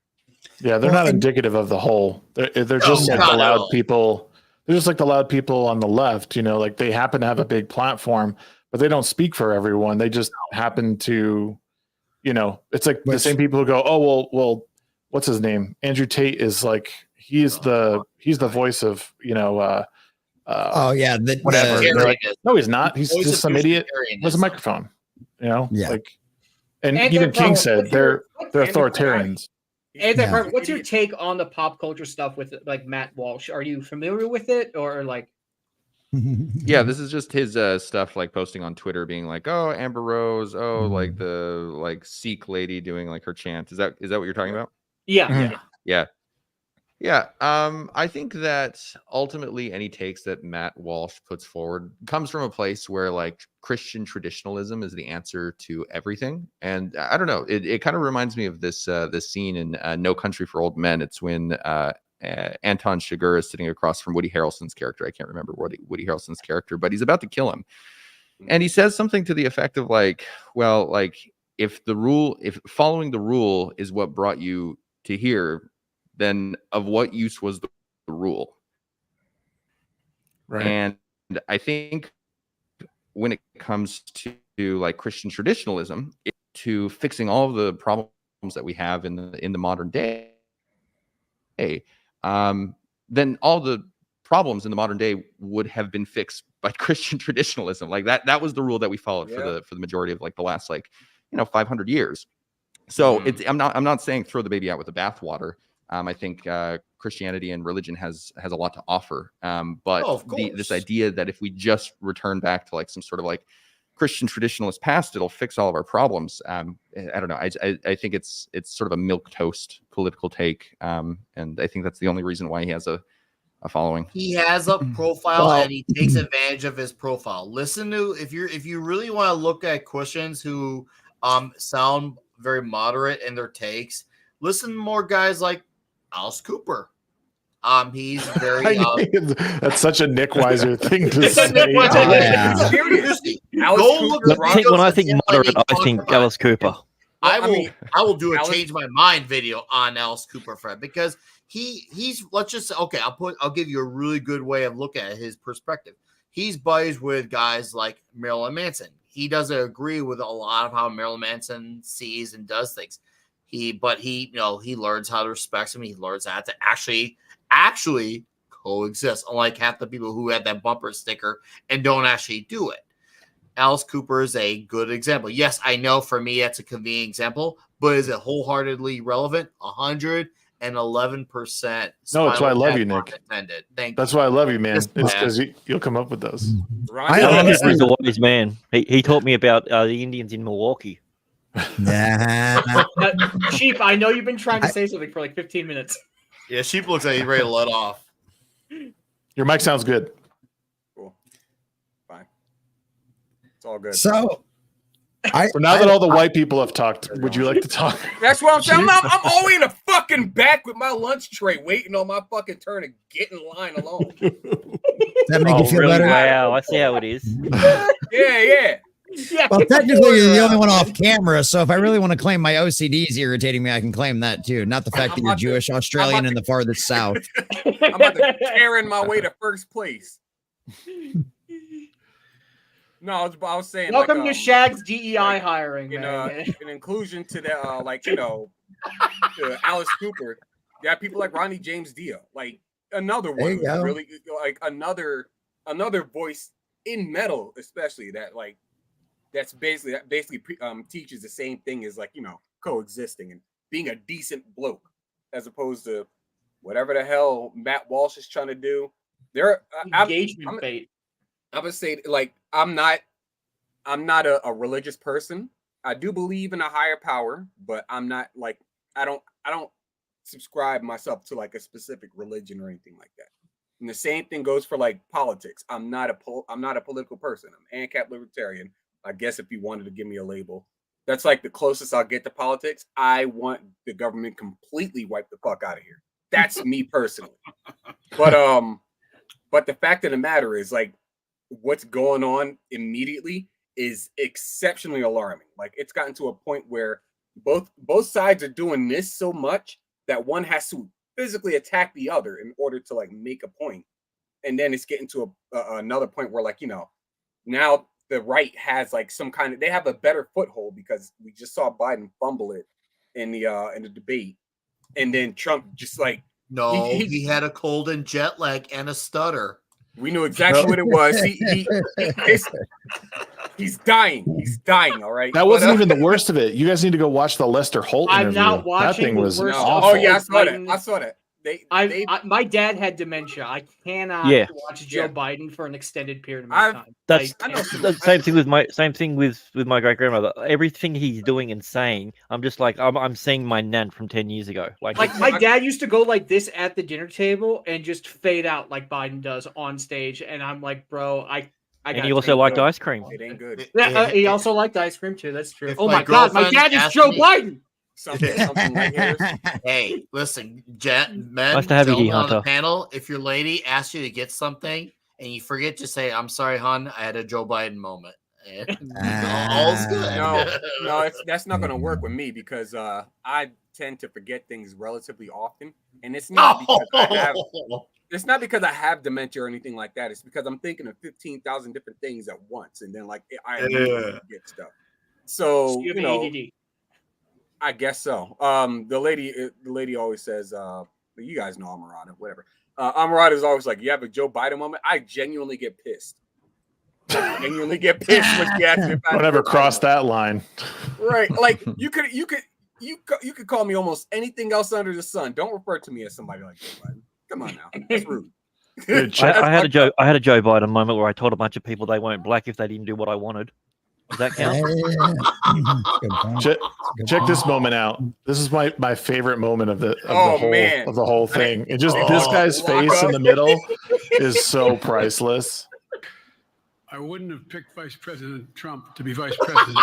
Yeah, they're not indicative of the whole. They're just like the loud people. They're just like the loud people on the left. Like they happen to have a big platform, but they don't speak for everyone. They just happen to, it's like the same people who go, oh well, what's his name? Andrew Tate is like he's the voice of whatever. Like, no, he's not. He's just some idiot with a microphone. Like, and even King said they're authoritarians. What's your take on the pop culture stuff with like Matt Walsh? Are you familiar with it or like? Yeah, this is just his stuff, like posting on Twitter, being like, "Oh, Amber Rose, like the Sikh lady doing like her chant." Is that what you're talking about? Yeah. Yeah. I think that ultimately any takes that Matt Walsh puts forward comes from a place where like Christian traditionalism is the answer to everything. And I don't know, it kind of reminds me of this scene in No Country for Old Men. It's when Anton Chigurh is sitting across from Woody Harrelson's character. I can't remember Woody Harrelson's character, but he's about to kill him. And he says something to the effect of like, well, like if following the rule is what brought you to here, then of what use was the rule? Right. And I think when it comes to like Christian traditionalism, to fixing all of the problems that we have in the modern day, then all the problems in the modern day would have been fixed by Christian traditionalism. Like that was the rule that we followed for the majority of like the last 500 years. So I'm not saying throw the baby out with the bathwater. I think Christianity and religion has a lot to offer. But this idea that if we just return back to like some sort of like Christian traditionalist past, it'll fix all of our problems. I don't know. I think it's sort of a milquetoast political take. And I think that's the only reason why he has a following. He has a profile and he takes advantage of his profile. Listen to if you really want to look at Christians who sound very moderate in their takes, listen to more guys like Alice Cooper. He's very that's such a Nickweiser thing to say. When I think moderate, I think Alice Cooper. I will do a change my mind video on Alice Cooper, Fred, because he's let's just say, okay, I'll give you a really good way of looking at his perspective. He's buddies with guys like Marilyn Manson. He doesn't agree with a lot of how Marilyn Manson sees and does things. He learns how to respect him. He learns how to actually coexist, unlike half the people who had that bumper sticker and don't actually do it. Alice Cooper is a good example. Yes, I know for me that's a convenient example, but is it wholeheartedly relevant? 111%. No, that's why I love you, Nick. That's why I love you, man. It's because you'll come up with those. He's a wise man. He taught me about the Indians in Milwaukee. Sheep, I know you've been trying to say something for like 15 minutes. Yeah, Sheep looks like he's ready to let off. Your mic sounds good. Cool. Fine. It's all good. So now that all the white people have talked, would you like to talk? That's what I'm saying. I'm always in the fucking back with my lunch tray waiting on my fucking turn to get in line alone. Does that make you feel better? Wow, I see how it is. Yeah. Well, technically, you're the only one off camera, so if I really want to claim my OCD is irritating me, I can claim that too. Not the fact that you're Jewish, Australian, in the farthest south. I'm about to carry my way to first place. No, I was saying. Welcome to Shag's DEI hiring, an inclusion to the to Alice Cooper. You have people like Ronnie James Dio, like another one, really like another voice in metal, especially that that's basically teaches the same thing as coexisting and being a decent bloke, as opposed to whatever the hell Matt Walsh is trying to do. Engagement bait. I would say I'm not a religious person. I do believe in a higher power, but I'm not I don't subscribe myself to a specific religion or anything like that. And the same thing goes for politics. I'm not a political person. I'm ANCAP libertarian. I guess if you wanted to give me a label, that's the closest I'll get to politics. I want the government completely wiped the fuck out of here. That's me personally. But the fact of the matter is what's going on immediately is exceptionally alarming. It's gotten to a point where both sides are doing this so much that one has to physically attack the other in order to make a point. And then it's getting to another point where now the right has some kind of, they have a better foothold because we just saw Biden fumble it in the debate. And then Trump just he had a cold and jet lag and a stutter. We knew exactly what it was. He's dying. He's dying. All right. That wasn't even the worst of it. You guys need to go watch the Lester Holt interview. I'm not watching. That thing was awful. Oh yeah, I saw that. My dad had dementia. I cannot watch Joe Biden for an extended period of time. That's the same thing with my great grandmother. Everything he's doing and saying, I'm just like I'm seeing my nan from 10 years ago. Like my dad used to go like this at the dinner table and just fade out like Biden does on stage, and I'm like, bro, and he also liked ice cream. It ain't good. He also liked ice cream too. That's true. Oh my God, my dad is Joe Biden. Something like yours. Hey, listen, men, nice to have you here, on the Hunter. panel. If your lady asks you to get something and you forget to say, "I'm sorry, hon, I had a Joe Biden moment," and all's good. No, that's not going to work with me because I tend to forget things relatively often, and it's not because I have dementia or anything like that. It's because I'm thinking of 15,000 different things at once, and then like I forget stuff. So you know. ADD. I guess so. The lady always says, you guys know Amarada, whatever. Amarada is always like, you have a Joe Biden moment. I genuinely get pissed. When she asks me if I don't ever cross that line. Right. Like you could call me almost anything else under the sun. Don't refer to me as somebody like Joe Biden. Come on now. That's rude. I had a Joe Biden moment where I told a bunch of people they weren't black if they didn't do what I wanted. Does that count? Check this moment out. This is my favorite moment of the whole thing. It just this guy's face in the middle is so priceless. I wouldn't have picked Vice President Trump to be vice president,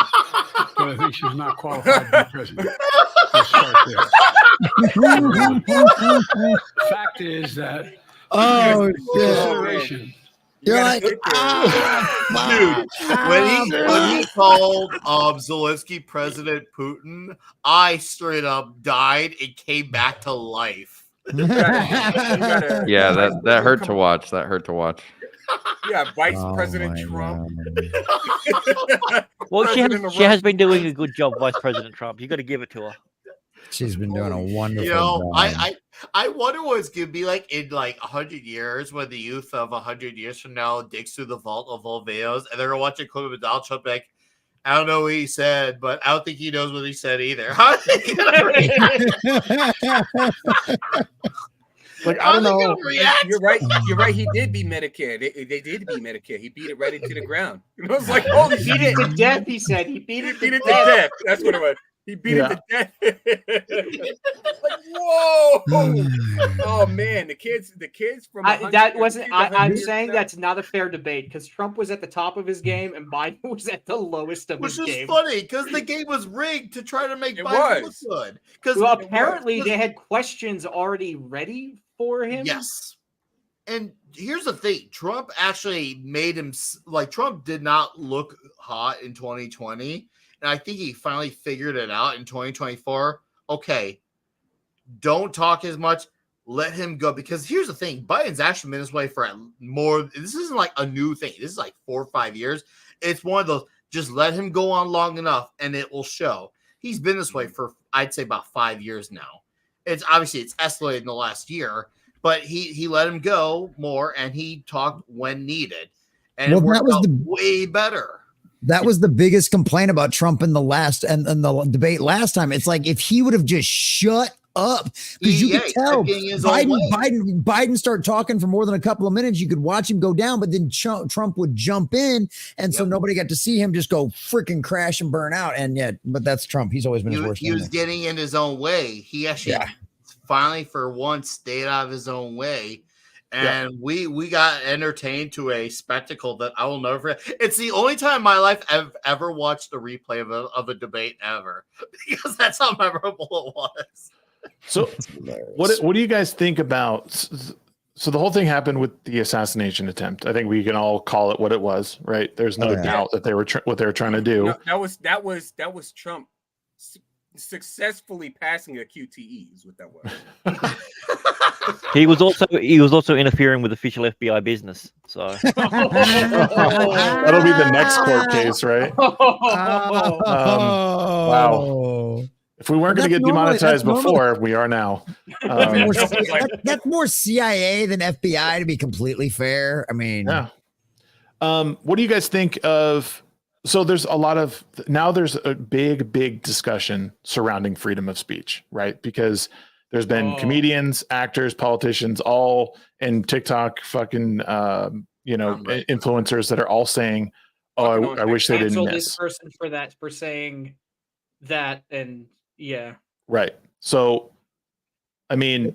but I think she was not qualified to be president. Let's start there. Fact is that consideration. You're like, dude, when he called Zelensky President Putin, I straight up died and came back to life. Yeah, that hurt to watch. Yeah, Vice President Trump. Well, she has been doing a good job, Vice President Trump. You got to give it to her. She's been doing a wonderful job. I wonder what it's going to be like in like 100 years when the youth of 100 years from now digs through the vault of old videos and they're going to watch a clip of Donald Trump like, I don't know what he said, but I don't think he knows what he said either. Like, I don't know. You're right. He did beat Medicare. They did beat Medicare. He beat it right into the ground. It was like, holy shit. Beat it to death, he said. He beat it to death. That's what it was. He beat it to death. Like, whoa! Oh man, the kids from I'm saying that's not a fair debate because Trump was at the top of his game and Biden was at the lowest of his game. Which is funny because the game was rigged to try to make Biden look good. Because apparently they had questions already ready for him. Yes. And here's the thing: Trump actually made him like Trump did not look hot in 2020. And I think he finally figured it out in 2024. Okay, don't talk as much. Let him go. Because here's the thing. Biden's actually been this way for more. This isn't like a new thing. This is like 4 or 5 years. It's one of those, just let him go on long enough and it will show. He's been this way for, I'd say, about 5 years now. It's escalated in the last year. But he let him go more and he talked when needed. And it worked out way better. That was the biggest complaint about Trump in the last and the debate last time. It's like if he would have just shut up, because you could tell Biden start talking for more than a couple of minutes. You could watch him go down, but then Trump would jump in, and so nobody got to see him just go freaking crash and burn out. And yet, but that's Trump. He's always been his worst. He was getting in his own way. He actually finally, for once, stayed out of his own way. And we got entertained to a spectacle that I will never forget. It's the only time in my life I've ever watched a replay of a debate ever, because that's how memorable it was. So what do you guys think about? So the whole thing happened with the assassination attempt. I think we can all call it what it was, right? There's no doubt that they were what they were trying to do. No, that was Trump successfully passing a QTE is what that was. He was also interfering with official FBI business. So that'll be the next court case, right? Wow. If we weren't going to get demonetized before, we are now. That's more CIA than FBI, to be completely fair. I mean, what do you guys think of? So there's a big discussion surrounding freedom of speech, right? Because There's been comedians, actors, politicians, all and TikTok fucking influencers that are all saying, "Oh, I wish they didn't miss." This person for saying that, and yeah, right. So, I mean,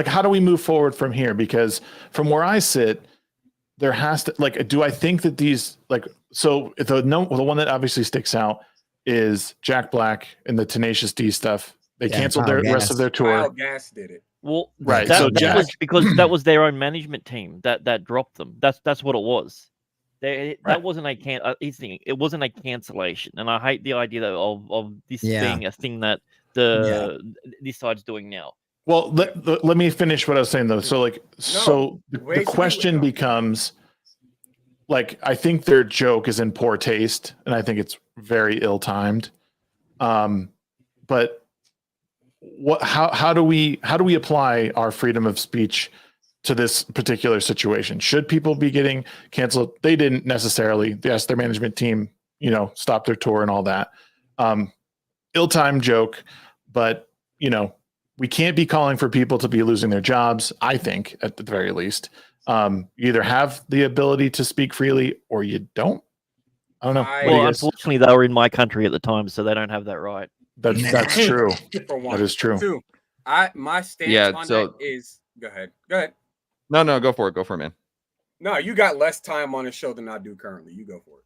how do we move forward from here? Because from where I sit, there has to do I think that these the one that obviously sticks out is Jack Black and the Tenacious D stuff. They canceled the rest of their tour. Kyle Gass did it. Well, right. That was because that was their own management team that dropped them. That's what it was. That wasn't it wasn't a cancellation, and I hate the idea of this being a thing that this side's doing now. Well, let me finish what I was saying though. So the question becomes, I think their joke is in poor taste, and I think it's very ill-timed. But how do we apply our freedom of speech to this particular situation? Should people be getting canceled? They didn't necessarily. Yes, their management team, stopped their tour and all that. Ill-timed joke, but we can't be calling for people to be losing their jobs. I think at the very least, you either have the ability to speak freely or you don't. I don't know. Well, unfortunately, they were in my country at the time, so they don't have that right. That's true. That is true. Two, my stance on that is go ahead. No, go for it, man. No, you got less time on the show than I do currently. You go for it.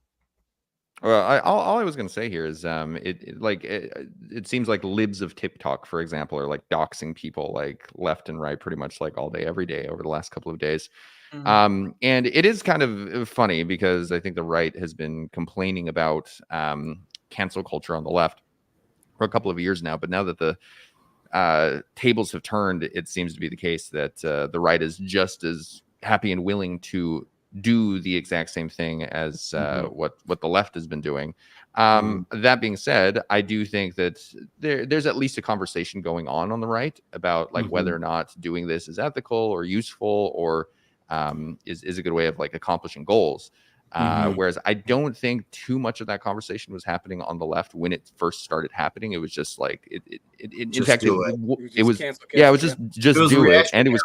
Well, all I was going to say here is it seems like libs of TikTok, for example, are doxing people left and right pretty much all day, every day over the last couple of days. And it is kind of funny because I think the right has been complaining about cancel culture on the left for a couple of years now. But now that the tables have turned, it seems to be the case that the right is just as happy and willing to do the exact same thing as what the left has been doing. That being said, I do think that there's at least a conversation going on the right about whether or not doing this is ethical or useful or is a good way of accomplishing goals. Whereas I don't think too much of that conversation was happening on the left when it first started happening. It was just in fact, it was just do it. And it was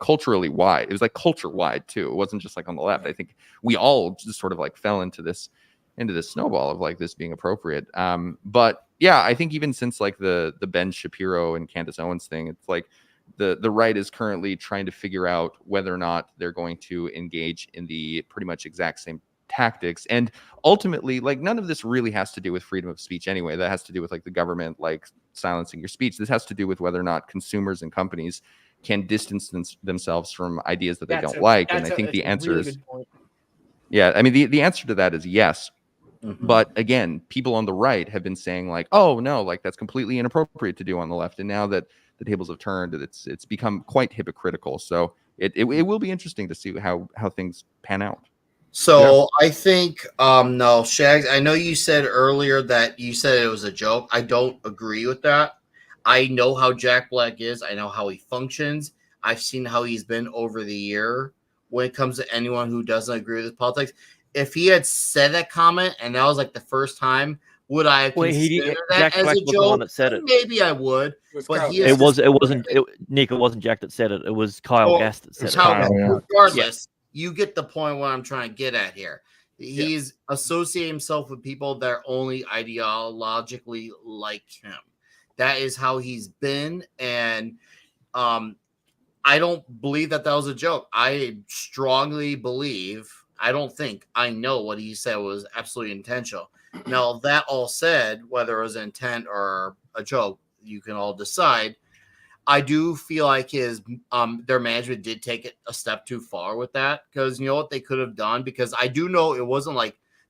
culturally wide. It was culture wide too. It wasn't just on the left. I think we all just sort of fell into this snowball of this being appropriate. But yeah, I think even since the Ben Shapiro and Candace Owens thing, it's the right is currently trying to figure out whether or not they're going to engage in the pretty much exact same tactics. And ultimately, none of this really has to do with freedom of speech anyway. That has to do with the government silencing your speech. This has to do with whether or not consumers and companies can distance themselves from ideas that they don't like. And I think the answer is yeah. I mean, the answer to that is yes. But again, people on the right have been saying oh no, that's completely inappropriate to do on the left. And now that the tables have turned, it's become quite hypocritical. So it will be interesting to see how things pan out. So I think no, Shags, I know you said earlier that you said it was a joke. I don't agree with that. I know how Jack Black is. I know how he functions. I've seen how he's been over the year when it comes to anyone who doesn't agree with his politics. If he had said that comment and that was the first time, would I have considered that Jack as Black a was the joke? one that said it. Maybe I would. But it wasn't Nick. It wasn't Jack that said it. It was Kyle Gass that said it. Regardless, you get the point what I'm trying to get at here. He's associating himself with people that are only ideologically like him. That is how he's been, and I don't believe that was a joke. I strongly believe. I don't think. I know what he said was absolutely intentional. Now, that all said, whether it was intent or a joke, you can all decide. I do feel like their management did take it a step too far with that, because you know what they could have done, because I do know it wasn't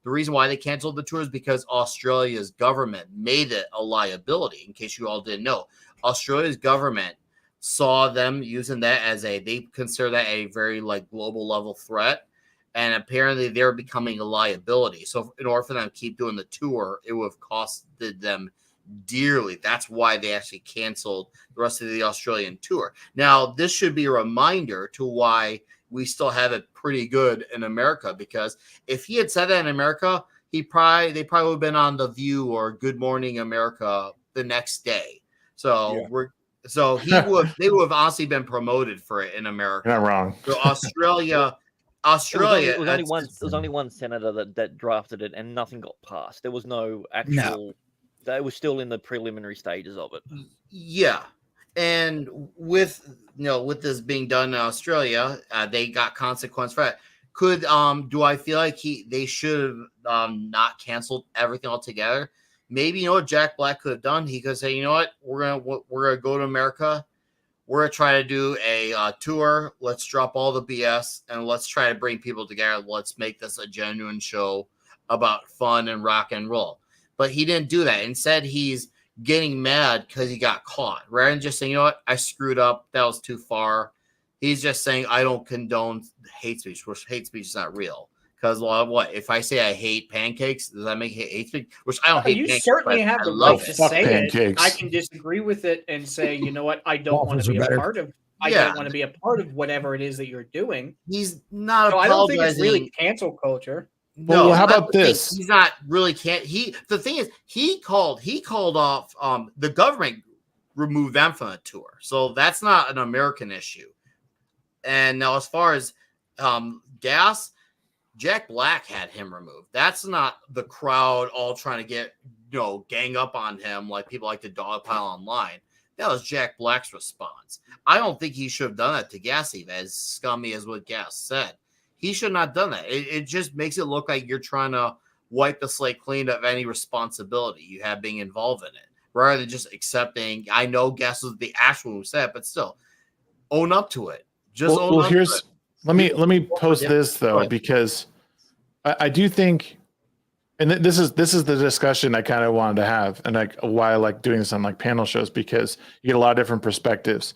the reason why they canceled the tour is because Australia's government made it a liability. In case you all didn't know, Australia's government saw them using that as they consider that a very global level threat. And apparently they're becoming a liability. So in order for them to keep doing the tour, it would have costed them dearly. That's why they actually canceled the rest of the Australian tour. Now, this should be a reminder to why we still have it pretty good in America, because if he had said that in America, they probably would have been on The View or Good Morning America the next day. So So they would have honestly been promoted for it in America. You're not wrong. So Australia, It was only one senator that drafted it, and nothing got passed. There was no actual. No. It was still in the preliminary stages of it. Yeah, and with this being done in Australia, they got consequence for it. Do I feel like they should have not canceled everything altogether? Maybe what Jack Black could have done. He could say, you know what, we're gonna go to America. We're gonna try to do a tour. Let's drop all the BS and let's try to bring people together. Let's make this a genuine show about fun and rock and roll. But he didn't do that. Instead, he's getting mad because he got caught. Rather than just saying, you know what, I screwed up. That was too far. He's just saying, I don't condone hate speech, which hate speech is not real. Because what? If I say I hate pancakes, does that make hate speech? Which I don't hate you pancakes. certainly have the right to say pancakes. it. I can disagree with it and say, you know what, I don't want to be a part of. I don't want to be a part of whatever it is that you're doing. He's not. So I don't think it's really cancel culture. No, well, how about this? He's not really can't. The thing is, he called off. The government removed them from the tour, so that's not an American issue. And now, as far as gas, Jack Black had him removed. That's not the crowd all trying to get gang up on him like people like to dogpile online. That was Jack Black's response. I don't think he should have done that to Gas, even as scummy as what Gas said. He should not have done that. It just makes it look like you're trying to wipe the slate clean of any responsibility you have being involved in it, rather than just accepting. I know Gas was the actual who said it, but still, own up to it. Just own up to it. Let me post this though, because I do think, and this is the discussion I kind of wanted to have, and why I like doing this on like panel shows, because you get a lot of different perspectives.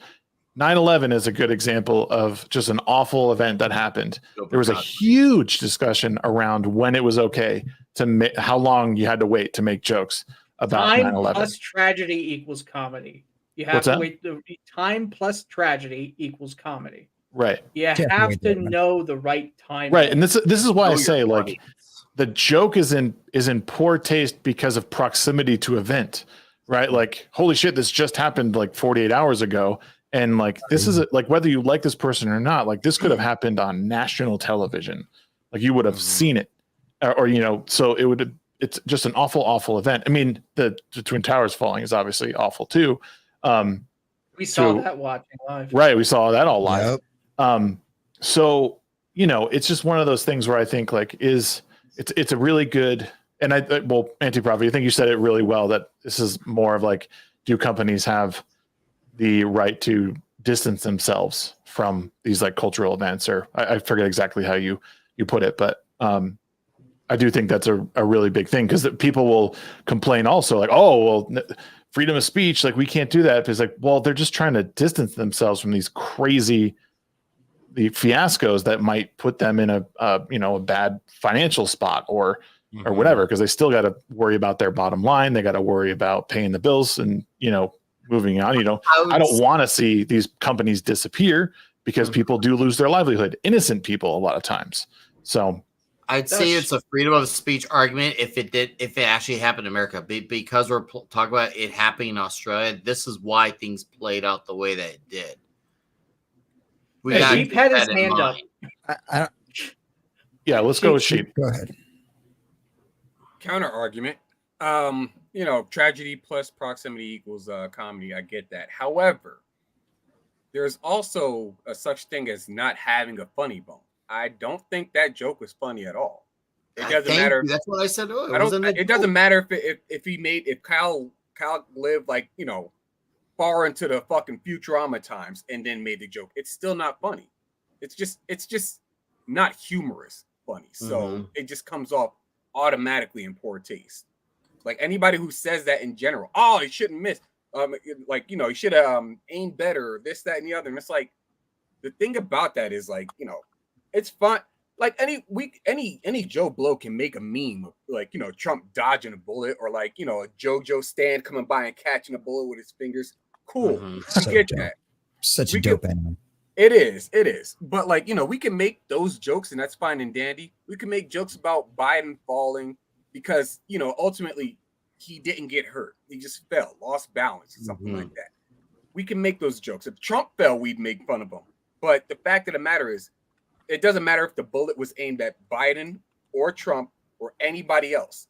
9/11 is a good example of just an awful event that happened. There was a huge discussion around when it was okay to how long you had to wait to make jokes about 9/11. Time plus tragedy equals comedy. You have to wait. The time plus tragedy equals comedy. Right. You have to know the right time. Right, and this is why I say like the joke is in poor taste because of proximity to event, right? Like, holy shit, this just happened like 48 hours ago. And like, this is like, whether you like this person or not, like this could have happened on national television. Like you would have seen it or so it's just an awful, awful event. I mean, the Twin Towers falling is obviously awful too. We saw that watching live. Right. We saw that all live. Yep. So, it's just one of those things where I think like it's a really good, and Anti-Prophet, I think you said it really well, that this is more of like, do companies have the right to distance themselves from these like cultural events, or I forget exactly how you put it, but I do think that's a really big thing, because people will complain also like, oh, well, freedom of speech, like we can't do that, because like, well, they're just trying to distance themselves from these crazy fiascos that might put them in a bad financial spot or whatever, because they still got to worry about their bottom line. They got to worry about paying the bills and moving on. I don't want to see these companies disappear, because people do lose their livelihood, innocent people a lot of times. So I'd say it's a freedom of speech argument if it actually happened in America, because we're talking about it happening in Australia. This is why things played out the way that it did. Sheep had his hand up. Yeah, let's go with Sheep. Go ahead. Counter argument. Tragedy plus proximity equals comedy. I get that. However, there's also a such thing as not having a funny bone. I don't think that joke was funny at all. It doesn't matter. That's what I said earlier. It doesn't matter if Kyle lived like far into the fucking Futurama times and then made the joke. It's still not funny. It's just not humorous funny. So it just comes off automatically in poor taste. Like anybody who says that in general, oh, he shouldn't miss. He should have aimed better, this, that, and the other. And it's like, the thing about that is like, it's fun. Like any Joe Blow can make a meme of like, Trump dodging a bullet, or like, a JoJo Stan coming by and catching a bullet with his fingers. Cool. I get that. Such a dope anime. It is. But like, we can make those jokes and that's fine and dandy. We can make jokes about Biden falling because, ultimately he didn't get hurt. He just fell, lost balance or something like that. we can make those jokes. If Trump fell, we'd make fun of him. But the fact of the matter is, it doesn't matter if the bullet was aimed at Biden or Trump or anybody else.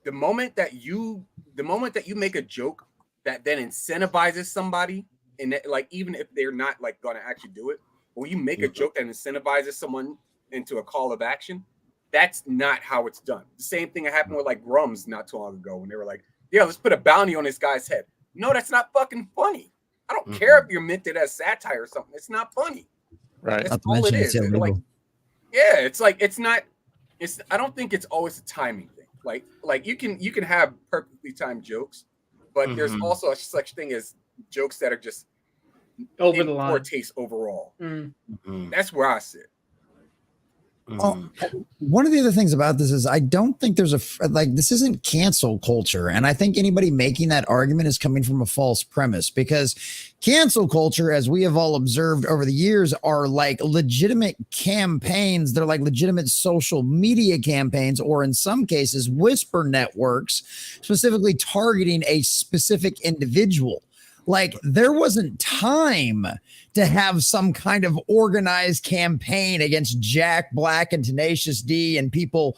The moment that you make a joke that then incentivizes somebody, and that, like, even if they're not like going to actually do it, when you make a joke that incentivizes someone into a call of action, that's not how it's done. The same thing that happened with like Grums not too long ago when they were like, yeah, let's put a bounty on this guy's head. No, that's not fucking funny. I don't care if you're meant it as satire or something. It's not funny. Right. That's all it is. Like, yeah, it's like I don't think it's always a timing thing. Like you can have perfectly timed jokes, but there's also such thing as jokes that are just over the line, poor taste overall. That's where I sit. One of the other things about this is I don't think there's this isn't cancel culture. And I think anybody making that argument is coming from a false premise, because cancel culture, as we have all observed over the years, are like legitimate campaigns. They're like legitimate social media campaigns, or in some cases, whisper networks, specifically targeting a specific individual. Like, there wasn't time to have some kind of organized campaign against Jack Black and Tenacious D and people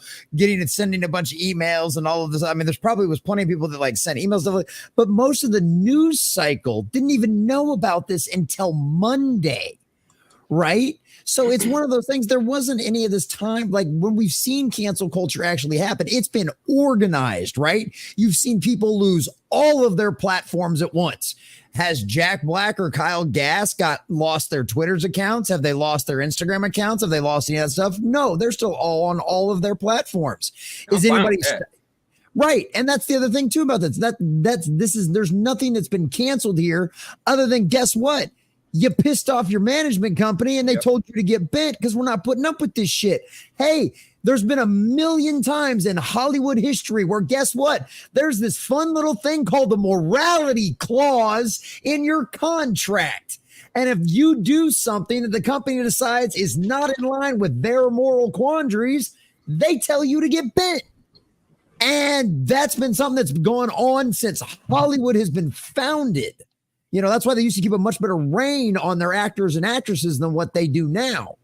sending a bunch of emails and all of this. I mean, there's probably was plenty of people that like sent emails, but most of the news cycle didn't even know about this until Monday, right? So it's one of those things. There wasn't any of this time. Like, when we've seen cancel culture actually happen, it's been organized, right? You've seen people lose all of their platforms at once. Has Jack Black or Kyle Gass lost their Twitter's accounts? Have they lost their Instagram accounts? Have they lost any of that stuff? No, they're still all on all of their platforms. Is anybody right? And that's the other thing too about this. There's nothing that's been canceled here other than, guess what? You pissed off your management company and they told you to get bent because we're not putting up with this shit. Hey, there's been a million times in Hollywood history where, guess what? There's this fun little thing called the morality clause in your contract. And if you do something that the company decides is not in line with their moral quandaries, they tell you to get bent. And that's been something that's going on since Hollywood has been founded. You know, that's why they used to keep a much better rein on their actors and actresses than what they do now.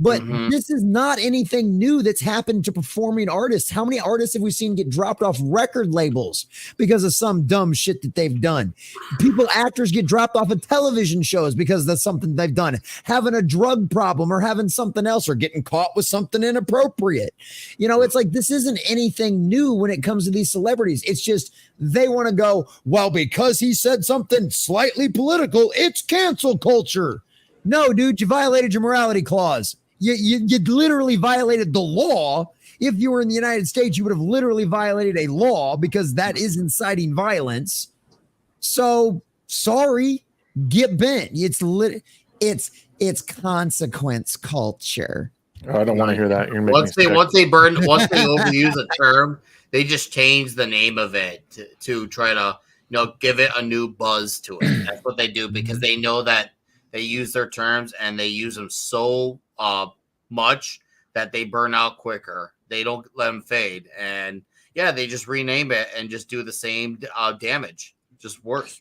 But this is not anything new that's happened to performing artists. How many artists have we seen get dropped off record labels because of some dumb shit that they've done? Actors get dropped off of television shows because that's something they've done. Having a drug problem or having something else or getting caught with something inappropriate. You know, it's like, this isn't anything new when it comes to these celebrities. It's just they want to go, well, because he said something slightly political, it's cancel culture. No, dude, you violated your morality clause. You literally violated the law. If you were in the United States, you would have literally violated a law because that is inciting violence. So sorry, get bent. It's consequence culture. Oh, I don't want to hear that. Once they overuse a term, they just change the name of it to try to give it a new buzz to it. That's what they do because they know that they use their terms and they use them so much that they burn out quicker. They don't let them fade, and they just rename it and just do the same damage, just worse.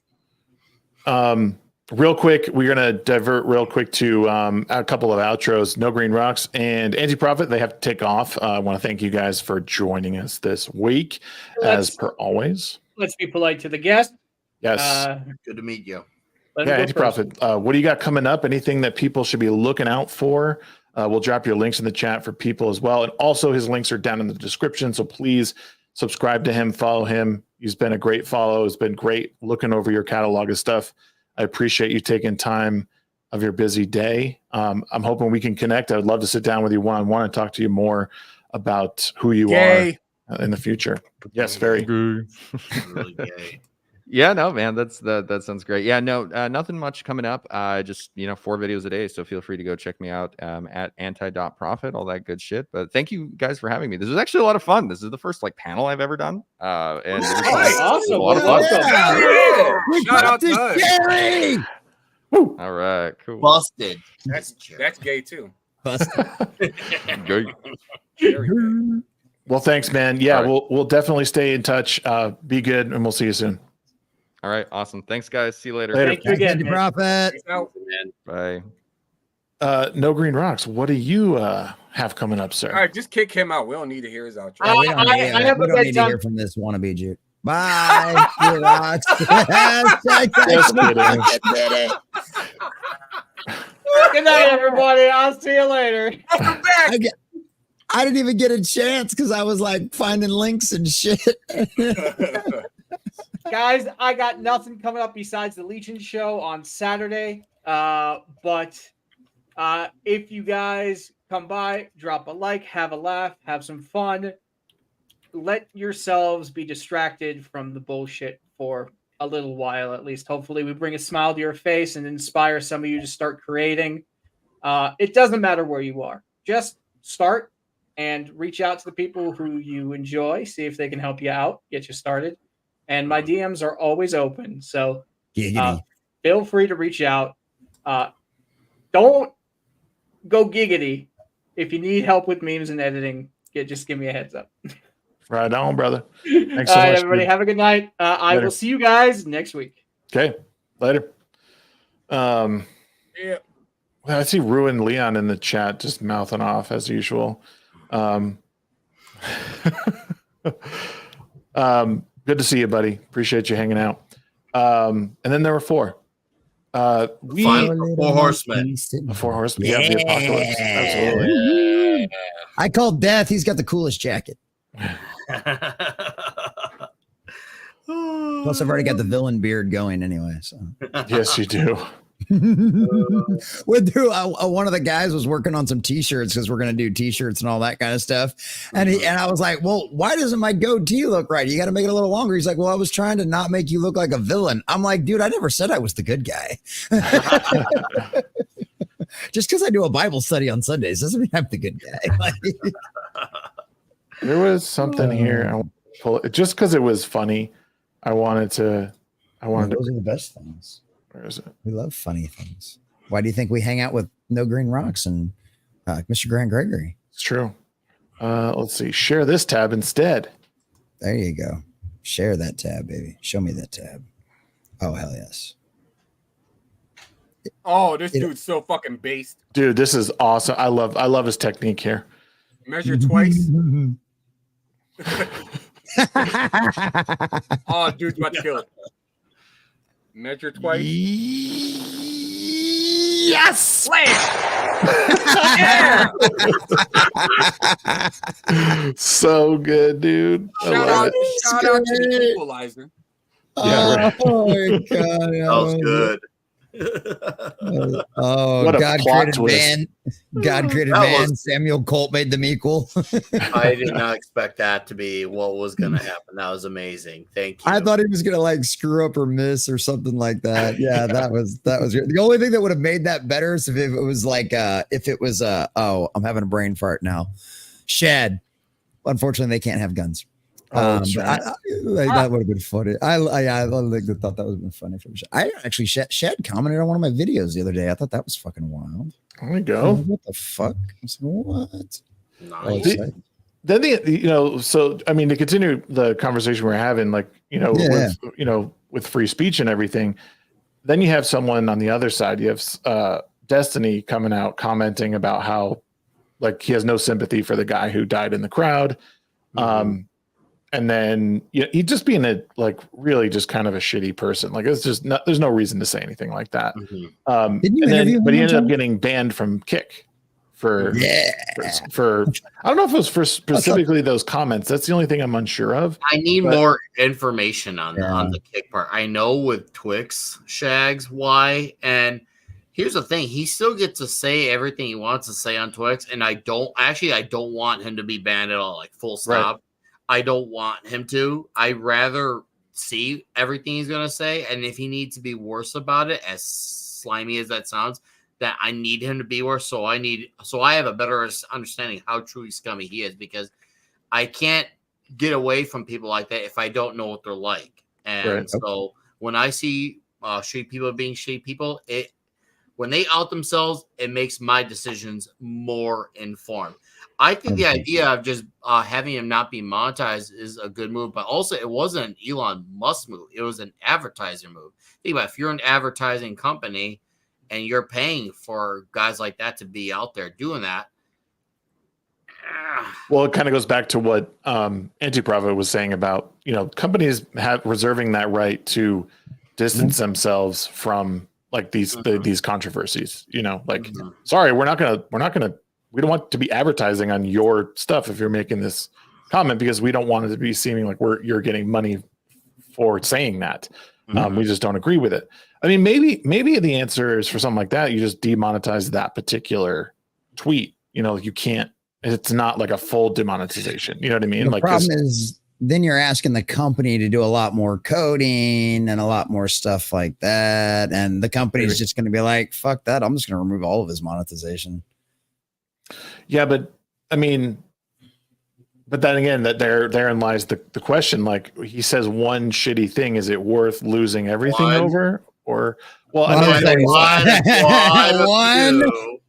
Real quick, we're gonna divert real quick to a couple of outros. No Green Rocks and Anti-Prophet, they have to take off. I want to thank you guys for joining us this week, as per always. Let's be polite to the guest. Yes, good to meet you. Anti-Prophet, what do you got coming up? Anything that people should be looking out for? We'll drop your links in the chat for people as well. And also his links are down in the description. So please subscribe to him, follow him. He's been a great follow. It's been great looking over your catalog of stuff. I appreciate you taking time of your busy day. I'm hoping we can connect. I would love to sit down with you one-on-one and talk to you more about who you are in the future. Yes, very good. Really gay. Yeah, no, man, that sounds great. Yeah, no, nothing much coming up. Just 4 videos a day. So feel free to go check me out at anti.prophet, all that good shit. But thank you guys for having me. This was actually a lot of fun. This is the first panel I've ever done. And it was awesome. A lot of fun. Shout out to Jerry. All right, cool. Busted. That's gay too. Busted. Gay. Well, thanks, man. Yeah, right. We'll definitely stay in touch. Be good, and we'll see you soon. All right, awesome. Thanks, guys. See you later. Thank you again. man. Prophet. Peace out. Bye. No Green Rocks. What do you have coming up, sir? All right, just kick him out. We don't need to hear his outro. Yeah, we don't, I have we a don't good need to time. hear from this wannabe Juke. Bye. You rocks. Just kidding. Good night, everybody. I'll see you later. I didn't even get a chance because I was like finding links and shit. Guys, I got nothing coming up besides the Legion show on Saturday. But if you guys come by, drop a like, have a laugh, have some fun. Let yourselves be distracted from the bullshit for a little while, at least. Hopefully we bring a smile to your face and inspire some of you to start creating. It doesn't matter where you are. Just start and reach out to the people who you enjoy. See if they can help you out, get you started. And my DMs are always open. So feel free to reach out. Don't go giggity. If you need help with memes and editing, just give me a heads up. Right on, brother. Thanks so All right, much, everybody. dude. Have a good night. I will see you guys next week. Okay. Later. Yeah. I see Ruin Leon in the chat just mouthing off as usual. Good to see you, buddy. Appreciate you hanging out. And then there were four. Four horsemen. The four horsemen. Yeah, the apocalypse. Absolutely. I called Death. He's got the coolest jacket. Plus, I've already got the villain beard going anyway. So Yes, you do. Went through. One of the guys was working on some T-shirts because we're gonna do T-shirts and all that kind of stuff. And I was like, "Well, why doesn't my goatee look right? You got to make it a little longer." He's like, "Well, I was trying to not make you look like a villain." I'm like, "Dude, I never said I was the good guy. Just because I do a Bible study on Sundays doesn't mean I'm the good guy." There was something here. I want to pull it just because it was funny. I wanted to. Those are the best things. Where is it? We love funny things. Why do you think we hang out with No Green Rocks and Mr. Grant Gregory? It's true. Let's see. Share this tab instead. There you go. Share that tab, baby. Show me that tab. Oh, hell yes. Oh, this dude's so fucking based. Dude, this is awesome. I love his technique here. Measure twice. Oh, dude's about to kill it. Measure twice. Yes. Slam. Yeah. So good, dude. Shout out to the Equalizer. Yeah, right. Oh my God. That was good. Oh, What a God plot created twist. man. God created That man. was- Samuel Colt made them equal. I did not expect that to be what was going to happen. That was amazing. Thank you. I thought he was gonna like screw up or miss or something like that. Yeah, that was great. The only thing that would have made that better is if it was like I'm having a brain fart now. Shad. Unfortunately, they can't have guns. That's right. That would have been funny. I thought that would have been funny for Shad. I actually Shad commented on one of my videos the other day. I thought that was fucking wild. There we go. What the fuck? I was like, what? Nice. Then so I mean, to continue the conversation we're having, like, with free speech and everything, then you have someone on the other side. You have Destiny coming out commenting about how, like, he has no sympathy for the guy who died in the crowd. And then he's just being really just kind of a shitty person. Like, it's just not, there's no reason to say anything like that. But he ended up getting banned from Kick for I don't know if it was for specifically those comments. That's the only thing I'm unsure of. I need more information on the Kick part. I know with Twix Shags why, and here's the thing: he still gets to say everything he wants to say on Twix, and I don't want him to be banned at all. Like, full stop. Right. I don't want him to. I'd rather see everything he's going to say. And if he needs to be worse about it, as slimy as that sounds, that I need him to be worse. So I have a better understanding how truly scummy he is, because I can't get away from people like that if I don't know what they're like. And so when I see shitty people being shitty people, when they out themselves, it makes my decisions more informed. I think the idea of just having him not be monetized is a good move, but also it wasn't an Elon Musk move. It was an advertising move. Think about it, if you're an advertising company and you're paying for guys like that to be out there doing that. Well, it kind of goes back to what Anti-Prophet was saying about, companies reserving that right to distance themselves from like these controversies, sorry, we don't want to be advertising on your stuff if you're making this comment, because we don't want it to be seeming like you're getting money for saying that. We just don't agree with it. I mean, maybe the answer is for something like that, you just demonetize that particular tweet. You can't, it's not like a full demonetization. You know what I mean? The problem is then you're asking the company to do a lot more coding and a lot more stuff like that. And the company is just going to be like, fuck that. I'm just going to remove all of his monetization. Yeah, but I mean, but then again, that therein lies the question. Like he says, one shitty thing, is it worth losing everything over? Or one.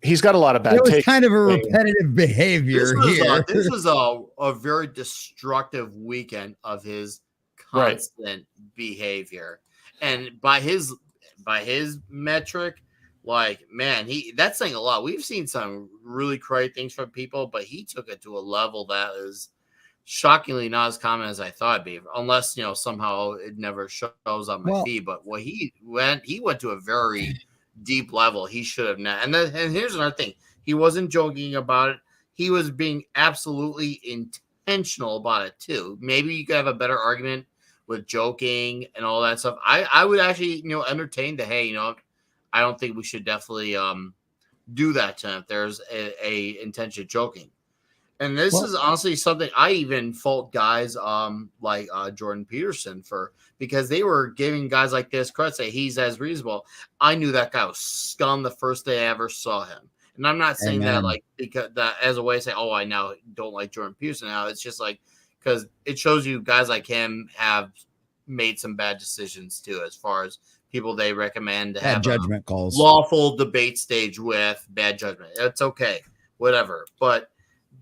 He's got a lot of bad. It was kind of a repetitive behavior here. This was a very destructive weekend of his constant behavior, and by his metric. Like, man, that's saying a lot. We've seen some really crazy things from people, but he took it to a level that is shockingly not as common as I thought it'd be, unless, somehow it never shows on my feed. But what he went to a very deep level. He should have not. And here's another thing. He wasn't joking about it. He was being absolutely intentional about it too. Maybe you could have a better argument with joking and all that stuff. I would actually, entertain the, hey, I don't think we should definitely do that to him if there's a intention joking. And this is honestly something I even fault guys like Jordan Peterson for, because they were giving guys like this credit, say he's as reasonable. I knew that guy was scum the first day I ever saw him. And I'm not saying that like because that as a way to say, oh, I now don't like Jordan Peterson now. It's just like because it shows you guys like him have made some bad decisions too, as far as people they recommend to have judgment calls, lawful debate stage with bad judgment. It's okay, whatever. But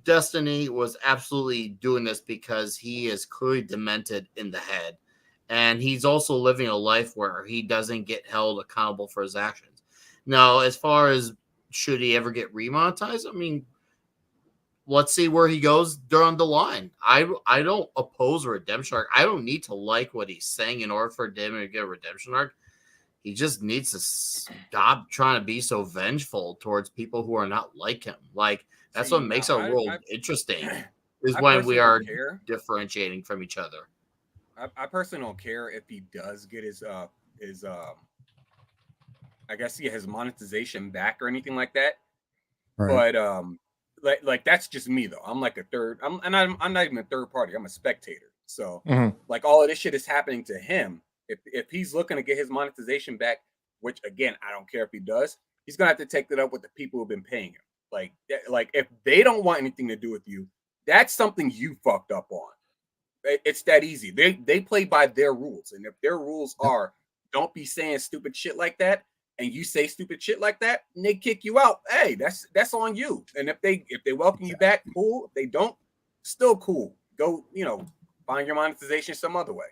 Destiny was absolutely doing this because he is clearly demented in the head. And he's also living a life where he doesn't get held accountable for his actions. Now, as far as should he ever get remonetized, I mean, let's see where he goes down the line. I don't oppose a redemption arc. I don't need to like what he's saying in order for him to get a redemption arc. He just needs to stop trying to be so vengeful towards people who are not like him. Like, that's what makes our world interesting, is when we are differentiating from each other. I personally don't care if he does get his I guess his monetization back or anything like that. Right. But like that's just me though. I'm like a third. I'm not even a third party. I'm a spectator. So like all of this shit is happening to him. If he's looking to get his monetization back, which again I don't care if he does, he's gonna have to take that up with the people who've been paying him. Like if they don't want anything to do with you, that's something you fucked up on. It's that easy. They play by their rules, and if their rules are don't be saying stupid shit like that, and you say stupid shit like that, and they kick you out, hey, that's on you. And if they welcome you back, cool. If they don't, still cool. Go, find your monetization some other way.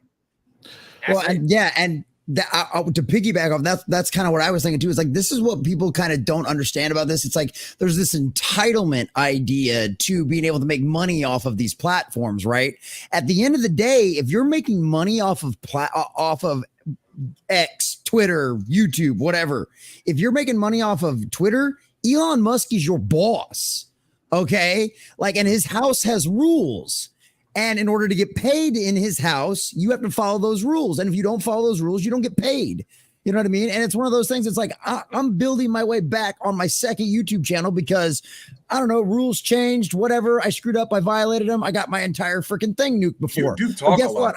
To piggyback off that's kind of what I was thinking too. Is like this is what people kind of don't understand about this. It's like there's this entitlement idea to being able to make money off of these platforms, right? At the end of the day, if you're making money off of X, Twitter, YouTube, whatever, if you're making money off of Twitter, Elon Musk is your boss, okay? Like, and his house has rules. And in order to get paid in his house, you have to follow those rules. And if you don't follow those rules, you don't get paid. You know what I mean? And it's one of those things. It's like, I'm building my way back on my second YouTube channel because, I don't know, rules changed, whatever. I screwed up. I violated them. I got my entire freaking thing nuked before. You do talk a lot,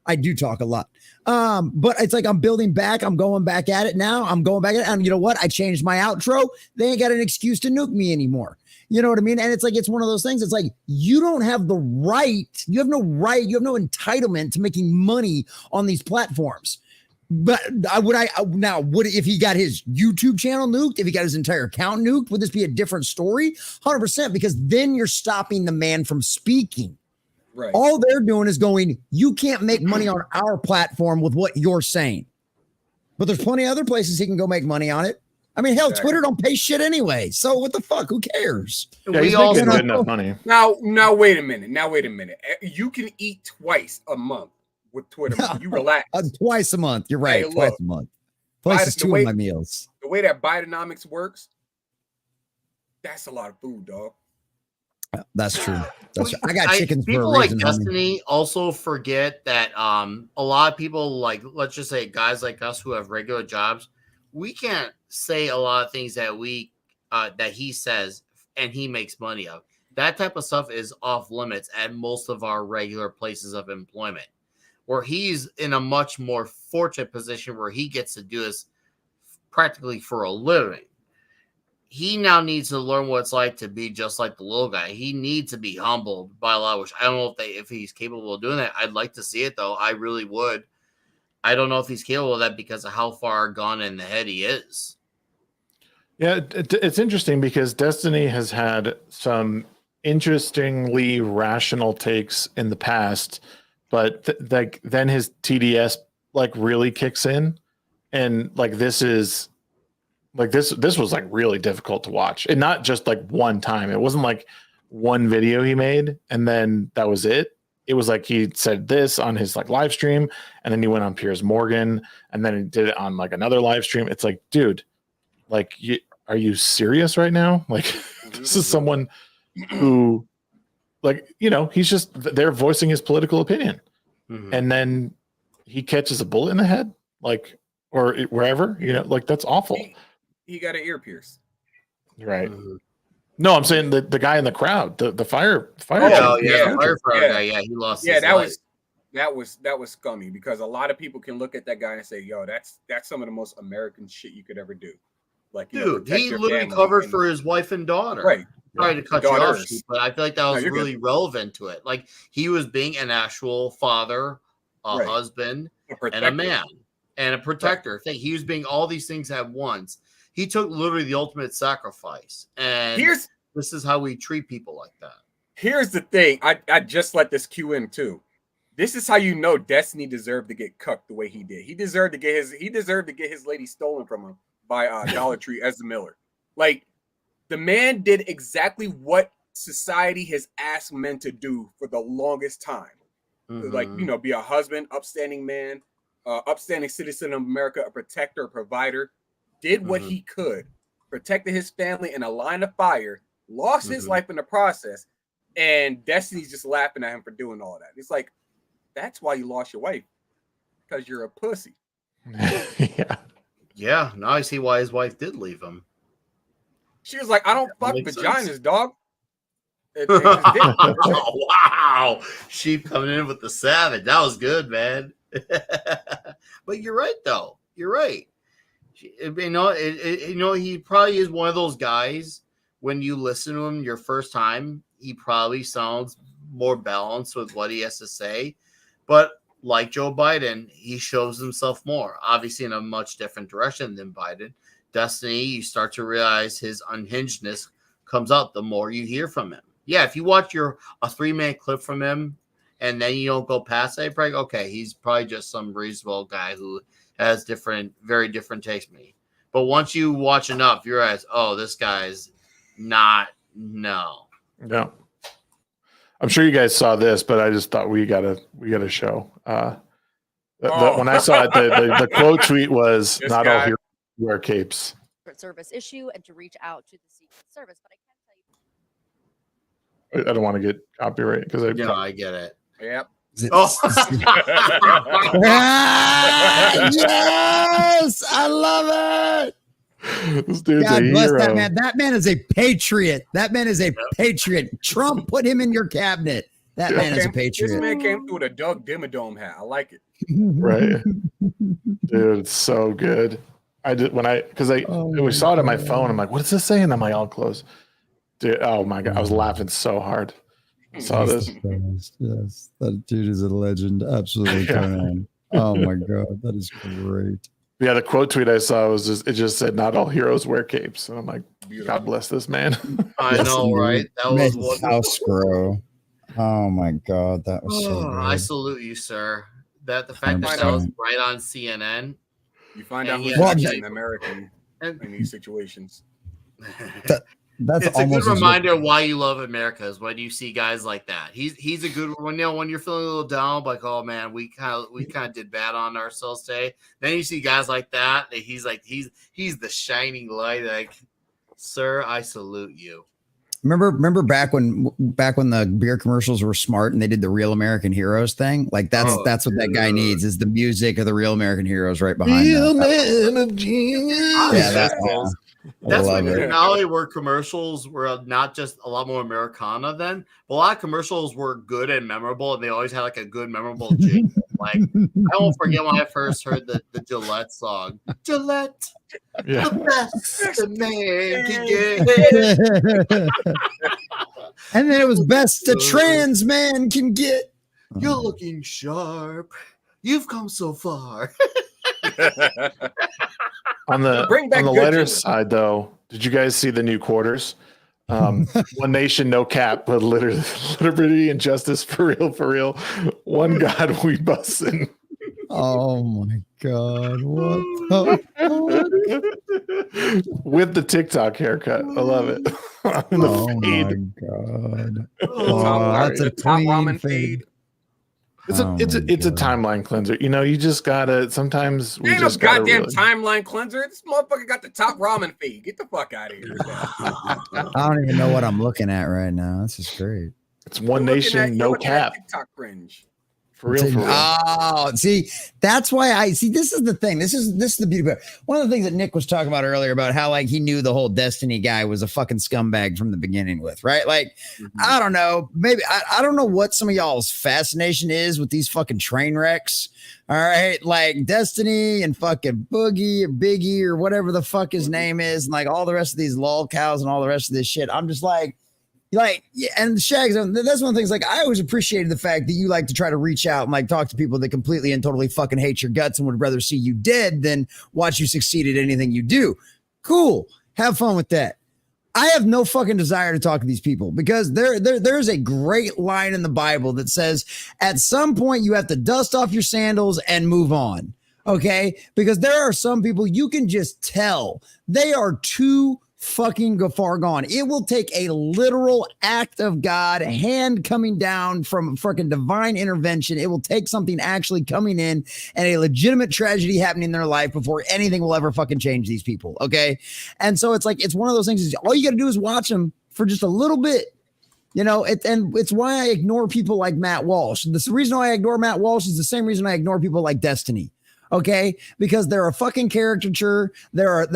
I do talk a lot. But it's like I'm building back. I'm going back at it now. I'm going back at it. And you know what? I changed my outro. They ain't got an excuse to nuke me anymore. You know what I mean? And it's like, it's one of those things. It's like, you don't have the right. You have no right. You have no entitlement to making money on these platforms. But would if he got his YouTube channel nuked, if he got his entire account nuked, would this be a different story? 100%, because then you're stopping the man from speaking. Right. All they're doing is going, you can't make money on our platform with what you're saying. But there's plenty of other places he can go make money on it. I mean, hell, Twitter don't pay shit anyway. So what the fuck? Who cares? Yeah, he's making good enough money. Now, wait a minute. You can eat twice a month with Twitter. You relax. Twice a month. You're right. Hey, twice look, a month. Twice is two of my meals. The way that Bidenomics works, that's a lot of food, dog. That's true. That's true. I got chickens for a people reason. like Destiny also forget that a lot of people, like, let's just say guys like us who have regular jobs, we can't say a lot of things that that he says and he makes money of. That type of stuff is off limits at most of our regular places of employment, where he's in a much more fortunate position where he gets to do this practically for a living. He now needs to learn what it's like to be just like the little guy. He needs to be humbled by a lot, which I don't know if he's capable of doing that. I'd like to see it, though. I really would. I don't know if he's capable of that because of how far gone in the head he is. Yeah, it's interesting because Destiny has had some interestingly rational takes in the past, but then his TDS like really kicks in, and like this was like really difficult to watch, and not just like one time. It wasn't like one video he made and then that was it. It was like he said this on his like live stream, and then he went on Piers Morgan, and then he did it on like another live stream. It's like, dude, like, are you serious right now? Like, this is someone who, like, you know, he's just they're voicing his political opinion, and then he catches a bullet in the head, like, or wherever, you know, like that's awful. He got an ear pierce. Right. No, I'm saying the guy in the crowd, the fire. Oh yeah, the firefighter guy. Yeah, he lost. Yeah, his life. that was scummy because a lot of people can look at that guy and say, "Yo, that's some of the most American shit you could ever do." Like, dude, he literally covered for his wife and daughter. Right. Sorry to cut you off, but I feel like that was really relevant to it. Like, he was being an actual father, a husband, and a man, and a protector. He was being all these things at once. He took literally the ultimate sacrifice. And this is how we treat people like that. Here's the thing. I just let this cue in too. This is how you know Destiny deserved to get cucked the way he did. He deserved to get his lady stolen from him by Dollar Tree as the Miller. Like, the man did exactly what society has asked men to do for the longest time. Like, you know, be a husband, upstanding man, upstanding citizen of America, a protector, a provider. Did what he could, protected his family in a line of fire, lost his life in the process, and Destiny's just laughing at him for doing all that. It's like, that's why you lost your wife, because you're a pussy. Yeah, now I see why his wife did leave him. She was like, I don't fuck vaginas, sense. Dog. Oh, wow. Sheep coming in with the savage. That was good, man. But you're right, though. You're right. You know, he probably is one of those guys, when you listen to him your first time, he probably sounds more balanced with what he has to say. But like Joe Biden, he shows himself more, obviously in a much different direction than Biden. Destiny, you start to realize his unhingedness comes out the more you hear from him. Yeah, if you watch a 3-minute clip from him and then you don't go past that, you're probably, okay, he's probably just some reasonable guy who has very different takes from me. But once you watch enough, you realize, oh, this guy's not. No. I'm sure you guys saw this, but I just thought we gotta show. When I saw it, the quote tweet was, this "Not all heroes wear capes." Service issue and to reach out to the Secret Service, but I can tell you, I don't want to get copyright because I get it. Yep. Yes, I love it. This dude's God a bless hero. that man. That man is a patriot. That man is a patriot. Trump put him in your cabinet. That man is a patriot. This man came through with a Doug Dimmadome hat. I like it. Right, dude, it's so good. I did we saw it on my phone. I'm like, what does this say? And I'm like, all close. Dude, oh my god, I was laughing so hard. I saw this. Yes, that dude is a legend. Absolutely. Oh my god, that is great. Yeah, the quote tweet I saw was it just said, "Not all heroes wear capes," and I'm like, God bless this man. I know, right? That was Made what. his house grow. Oh my god, that was so good. I salute you, sir. That the fact that was right on CNN. You find out who's an American in these situations. That's it's a good reminder of why you love America is when you see guys like that. He's a good one. When you're feeling a little down, like, oh man, we kind of did bad on ourselves today. Then you see guys like that. He's the shining light. Like, sir, I salute you. Remember back when the beer commercials were smart and they did the Real American Heroes thing? Like that's what that guy needs is the music of the Real American Heroes right behind Real that. man of genius. Yeah, that's when not only were commercials were not just a lot more Americana then, but a lot of commercials were good and memorable, and they always had like a good memorable jingle. Like I won't forget when I first heard the Gillette song. Gillette, the best a man can get. And then it was best a trans man can get. You're looking sharp. You've come so far. On the lighter side, though, did you guys see the new quarters? One nation, no cap, but liberty and justice for real. One God we bussin'. Oh my god! What? With the TikTok haircut, I love it. Oh my god! That's a top clean ramen fade. It's a timeline cleanser. You know, you just gotta. Sometimes we ain't just no gotta goddamn really... timeline cleanser. This motherfucker got the top ramen feed. Get the fuck out of here. I don't even know what I'm looking at right now. This is great. It's one nation, no cap. TikTok cringe. For real. Oh, see, that's why I see. This is the thing. This is the beauty of it. One of the things that Nick was talking about earlier about how like he knew the whole Destiny guy was a fucking scumbag from the beginning with, right? Like, I don't know. Maybe I don't know what some of y'all's fascination is with these fucking train wrecks. All right, like Destiny and fucking Boogie or Biggie or whatever the fuck his name is, and like all the rest of these lol cows and all the rest of this shit. I'm just like, yeah, and Shags, that's one of the things, like, I always appreciated the fact that you like to try to reach out and like talk to people that completely and totally fucking hate your guts and would rather see you dead than watch you succeed at anything you do. Cool. Have fun with that. I have no fucking desire to talk to these people because there's a great line in the Bible that says at some point you have to dust off your sandals and move on. Okay. Because there are some people you can just tell they are too fucking far gone. It will take a literal act of God, hand coming down from fucking divine intervention. It will take something actually coming in and a legitimate tragedy happening in their life before anything will ever fucking change these people. Okay. And so it's like, it's one of those things is all you got to do is watch them for just a little bit. You know, and it's why I ignore people like Matt Walsh. The reason why I ignore Matt Walsh is the same reason I ignore people like Destiny. Okay, because they're a fucking caricature. They're a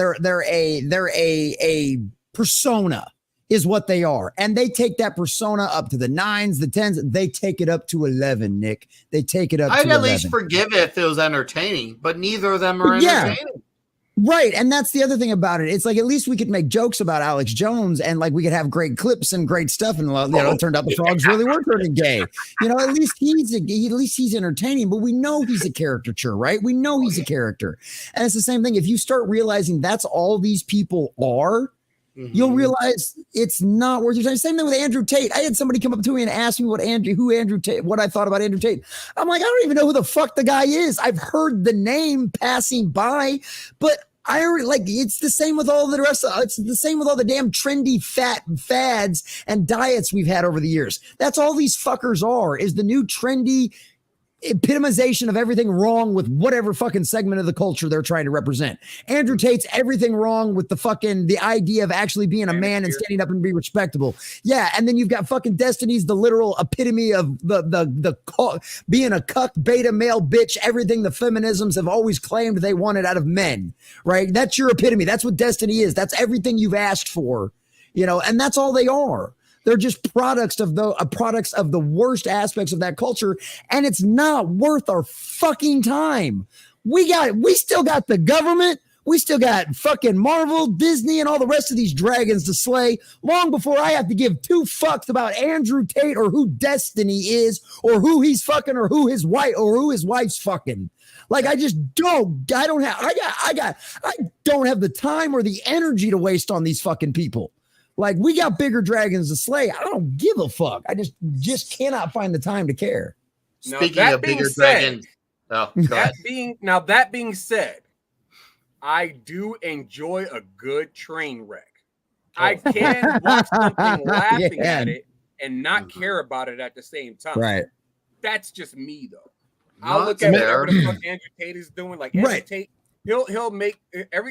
persona is what they are, and they take that persona up to the 9s, the 10s. They take it up to 11. Nick, they take it up. I'd to at 11. least forgive it if it was entertaining, but neither of them are entertaining. Right. And that's the other thing about it. It's like, at least we could make jokes about Alex Jones and like we could have great clips and great stuff. And, it turned out the frogs really were turning gay. You know, at least he's entertaining, but we know he's a caricature, right? We know he's a character. And it's the same thing. If you start realizing that's all these people are, you'll realize it's not worth your time. Same thing with Andrew Tate. I had somebody come up to me and ask me what I thought about Andrew Tate. I'm like, I don't even know who the fuck the guy is. I've heard the name passing by, but I already it's the same with all the rest of it's the same with all the damn trendy fat fads and diets we've had over the years. That's all these fuckers are, is the new trendy epitomization of everything wrong with whatever fucking segment of the culture they're trying to represent. Andrew Tate's everything wrong with the idea of actually being a man and standing up and be respectable. Yeah, and then you've got fucking Destiny's the literal epitome of the being a cuck beta male bitch, everything the feminisms have always claimed they wanted out of men, right? That's your epitome. That's what Destiny is. That's everything you've asked for, you know, and that's all they are. They're just products of the worst aspects of that culture, and it's not worth our fucking time. We still got the government, we still got fucking Marvel, Disney, and all the rest of these dragons to slay long before I have to give two fucks about Andrew Tate or who Destiny is or who he's fucking or who his wife's fucking. Like I don't have the time or the energy to waste on these fucking people. Like we got bigger dragons to slay. I don't give a fuck. I just cannot find the time to care. Speaking of bigger dragons, that being said, I do enjoy a good train wreck. I can watch something laughing at it and not care about it at the same time. Right. That's just me though. I'll look at whatever the fuck Andrew Tate is doing. Like Andrew Tate, he'll make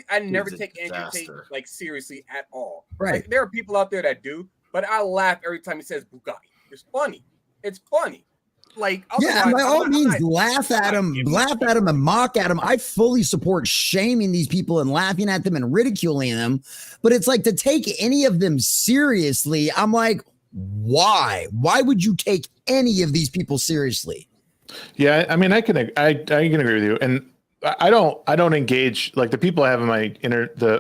I never take Andrew Tate like seriously at all. Right. Like, there are people out there that do, but I laugh every time he says Bugatti. It's funny. It's funny. Like by all means, laugh at him and mock at him. I fully support shaming these people and laughing at them and ridiculing them. But it's like to take any of them seriously. I'm like, why? Why would you take any of these people seriously? Yeah, I mean, I can agree with you, and I don't engage like the people I have in my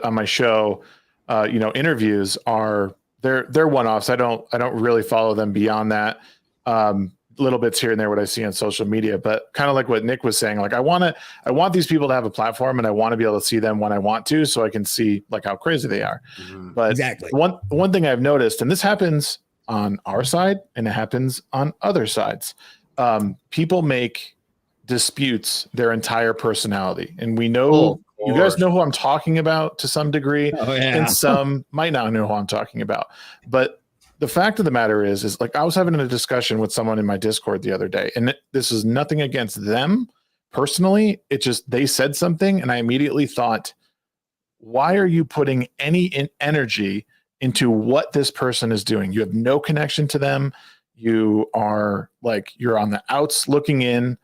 on my show. Interviews are they're one-offs. I don't really follow them beyond that. Little bits here and there what I see on social media, but kind of like what Nick was saying, like I want these people to have a platform and I want to be able to see them when I want to, so I can see like how crazy they are. But exactly one thing I've noticed, and this happens on our side and it happens on other sides, people make disputes their entire personality, and we know you guys know who I'm talking about to some degree, and some might not know who I'm talking about, but the fact of the matter is like I was having a discussion with someone in my Discord the other day, and this is nothing against them personally. It just, they said something and I immediately thought, why are you putting any energy into what this person is doing? You have no connection to them. You are like, you're on the outs looking in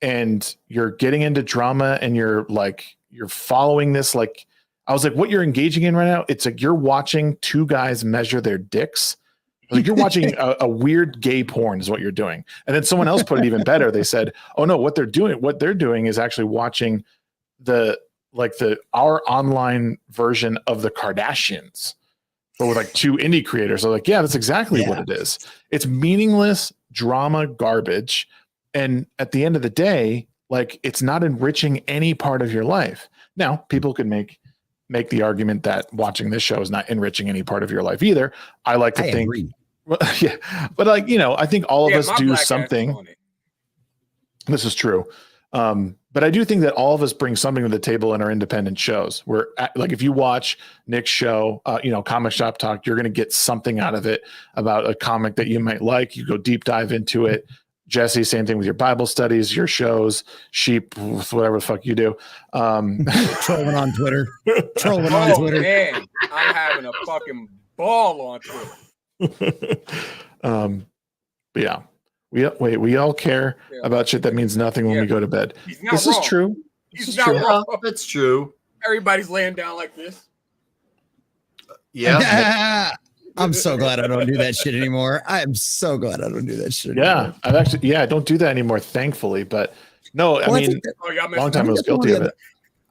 and you're getting into drama and you're following this. Like, I was like, what you're engaging in right now, it's like you're watching two guys measure their dicks. Like you're watching a weird gay porn is what you're doing. And then someone else put it even better. They said, oh no, what they're doing is actually watching our online version of the Kardashians, but with like two indie creators. So like, yeah, that's exactly what it is. It's meaningless drama garbage. And at the end of the day, like it's not enriching any part of your life. Now people could make the argument that watching this show is not enriching any part of your life either. I like to think, well, yeah, but like, I think all of us do something. This is true. But I do think that all of us bring something to the table in our independent shows. Where like, if you watch Nick's show, Comic Shop Talk, you're going to get something out of it about a comic that you might like. You go deep dive into it. Jesse, same thing with your Bible studies, your shows, sheep, whatever the fuck you do. Trolling on Twitter. Man, I'm having a fucking ball on Twitter. But yeah, we all care about shit that means nothing when we go to bed. This is true. He's not wrong. That's true. Everybody's laying down like this. Yeah. I'm so glad I don't do that shit anymore. I'm so glad I don't do that shit anymore. Yeah, I don't do that anymore, thankfully. But no, I mean, long time I was guilty of it.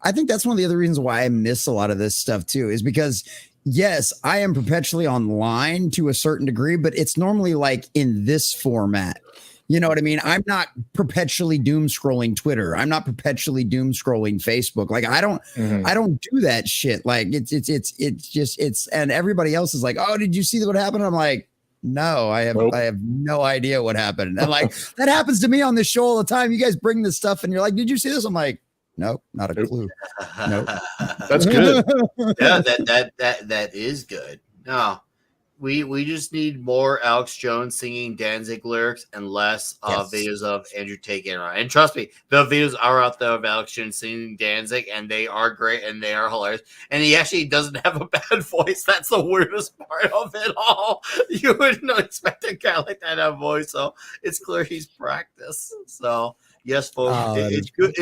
I think that's one of the other reasons why I miss a lot of this stuff too, is because yes, I am perpetually online to a certain degree, but it's normally like in this format. You know what I mean? I'm not perpetually doom scrolling Twitter. I'm not perpetually doom scrolling Facebook. Like I don't do that shit. Like it's and everybody else is like, oh, did you see what happened? I'm like, no, I have no idea what happened. And like that happens to me on this show all the time. You guys bring this stuff and you're like, did you see this? I'm like, nope, not a clue. Nope. That's good. Yeah, that is good. No. We just need more Alex Jones singing Danzig lyrics and less videos of Andrew Tate getting around. And trust me, the videos are out there of Alex Jones singing Danzig, and they are great and they are hilarious. And he actually doesn't have a bad voice. That's the weirdest part of it all. You wouldn't expect a guy like that to have a voice, so it's clear he's practiced. So yes, folks, it's good.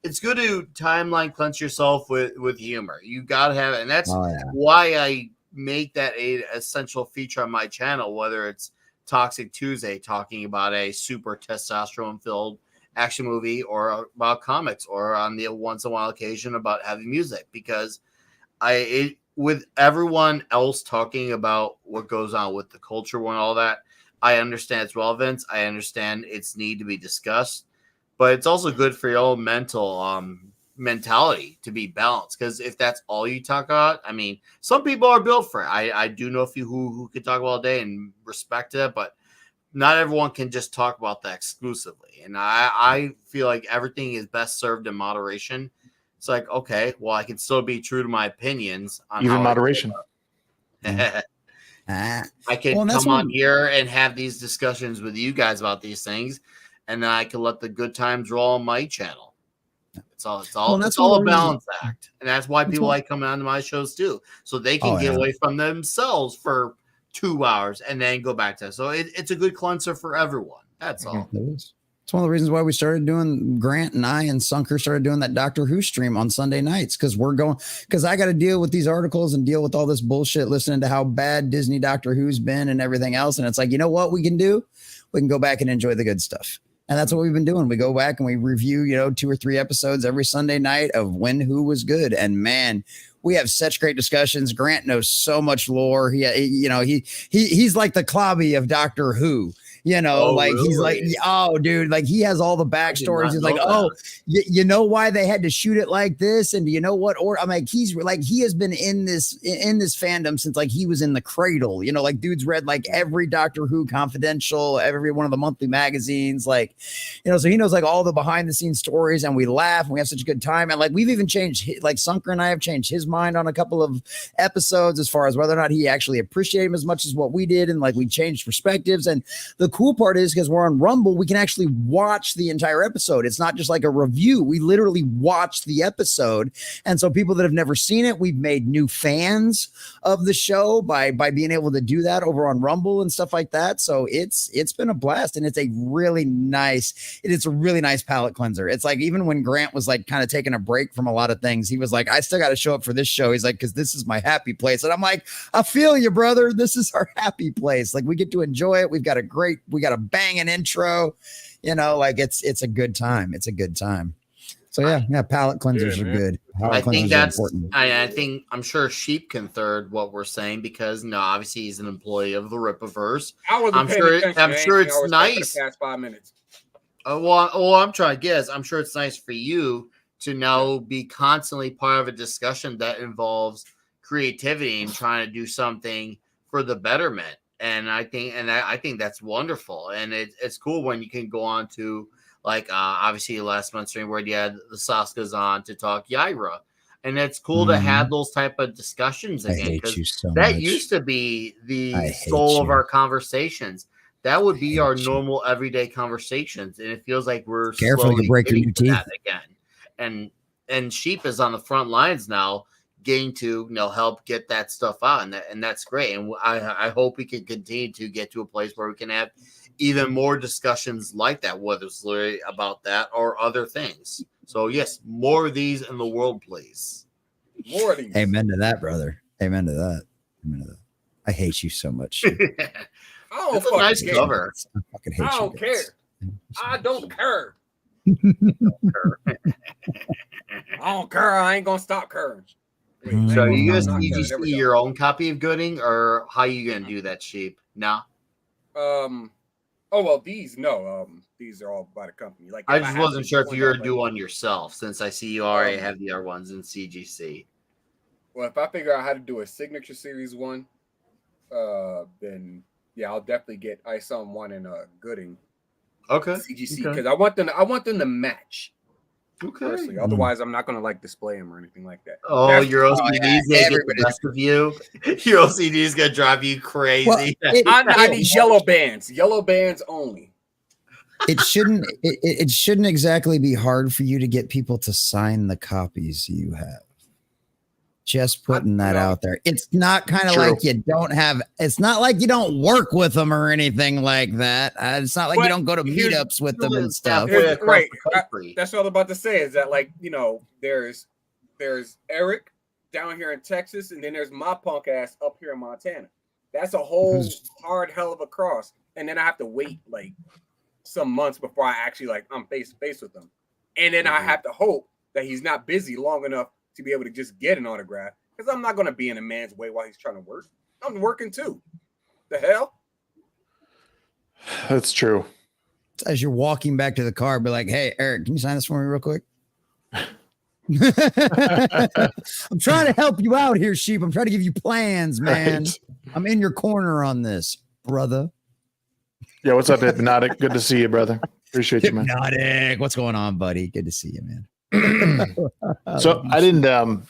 It's good to timeline cleanse yourself with humor. You gotta have it, and that's why I make that a essential feature on my channel, whether it's Toxic Tuesday talking about a super testosterone filled action movie or about comics, or on the once in a while occasion about heavy music, because with everyone else talking about what goes on with the culture and all that, I understand its relevance. I understand its need to be discussed, but it's also good for your own mental mentality to be balanced. Because if that's all you talk about, I mean, some people are built for it. I do know a few who can talk about all day and respect it, but not everyone can just talk about that exclusively. And I feel like everything is best served in moderation. It's like, okay, well, I can still be true to my opinions on Even how moderation. I could come on here and have these discussions with you guys about these things, and then I can let the good times roll on my channel. It's all a balance act, and that's why people like coming on to my shows too, so they can get away from themselves for 2 hours and then go back to it. So it's a good cleanser for everyone. That's all. It's one of the reasons why we started doing Grant and I and Sunker started doing that Doctor Who stream on Sunday nights, because I got to deal with these articles and deal with all this bullshit, listening to how bad Disney Doctor Who's been and everything else. And it's like, you know what we can do? We can go back and enjoy the good stuff. And that's what we've been doing. We go back and we review, 2 or 3 episodes every Sunday night of when who was good. And man, we have such great discussions. Grant knows so much lore. He's like the Clobby of Doctor Who. Really? He's like, oh, dude, like he has all the backstories. He's like, you know why they had to shoot it like this, and do you know what? Or I'm like, he has been in this fandom since like he was in the cradle. Like dude's read like every Doctor Who Confidential, every one of the monthly magazines, so he knows like all the behind the scenes stories, and we laugh and we have such a good time. And like we've even changed, like Sunker and I have changed his mind on a couple of episodes as far as whether or not he actually appreciated him as much as what we did, and like we changed perspectives. And the cool part is, because we're on Rumble, we can actually watch the entire episode. It's not just like a review. We literally watch the episode. And so people that have never seen it, we've made new fans of the show by being able to do that over on Rumble and stuff like that. So it's been a blast, and it's a really nice palate cleanser. It's like, even when Grant was like kind of taking a break from a lot of things, he was like, I still got to show up for this show. He's like, because this is my happy place. And I'm like, I feel you, brother. This is our happy place. Like, we get to enjoy it. We got a banging intro, it's a good time. It's a good time. So yeah, palate cleansers are good. I think that's important. I'm sure Sheep can third what we're saying, because obviously he's an employee of the Rippaverse. I'm sure it's nice. Past 5 minutes. I'm trying to guess. I'm sure it's nice for you to now be constantly part of a discussion that involves creativity and trying to do something for the betterment. And I think that's wonderful. And it's cool when you can go on to, like, obviously last month's stream where you had the Saskas on to talk Yaira. And it's cool to have those type of discussions again, because that used to be the soul of our conversations. That would be our normal everyday conversations. And it feels like we're careful to break your teeth again. And Sheep is on the front lines now, getting to help get that stuff out, and that's great. And I hope we can continue to get to a place where we can have even more discussions like that, whether it's literally about that or other things. So yes, more of these in the world, please. More of these. Amen to that, brother. Amen to that. I hate you so much. That's a nice cover. I fucking hate you. I don't care. I don't care. I don't care. I ain't gonna stop caring. So you guys need to see your own copy of Gooding, or how you gonna do that, Sheep? No. These are all by the company. Like, I just wasn't sure if you were to do one yourself, since I see you already have the other ones in CGC. Well, if I figure out how to do a signature series one, then yeah, I'll definitely get ISOM one and Gooding. Okay. CGC, because I want them to match. Okay. Personally. Otherwise, I'm not going to like display them or anything like that. Oh, your OCD is going to get the best of you. Your OCD is going to drive you crazy. Well, I need yellow bands. Yellow bands only. It shouldn't exactly be hard for you to get people to sign the copies you have. Just putting that out there. It's not kind of like you don't have. It's not like you don't work with them or anything like that. It's not like you don't go to meetups with them and stuff. Right. That's what I was about to say. Is that, like, there's Eric down here in Texas, and then there's my punk ass up here in Montana. That's a whole hard hell of a cross. And then I have to wait like some months before I actually I'm face to face with them. And then I have to hope that he's not busy long enough to be able to just get an autograph, because I'm not going to be in a man's way while he's trying to work. I'm working too. The hell? That's true. As you're walking back to the car, be like, hey, Eric, can you sign this for me real quick? I'm trying to help you out here, Sheep. I'm trying to give you plans, man. Right. I'm in your corner on this, brother. Yeah, what's up, Hypnotic? Good to see you, brother. Appreciate you, man. Hypnotic, what's going on, buddy? Good to see you, man. So I didn't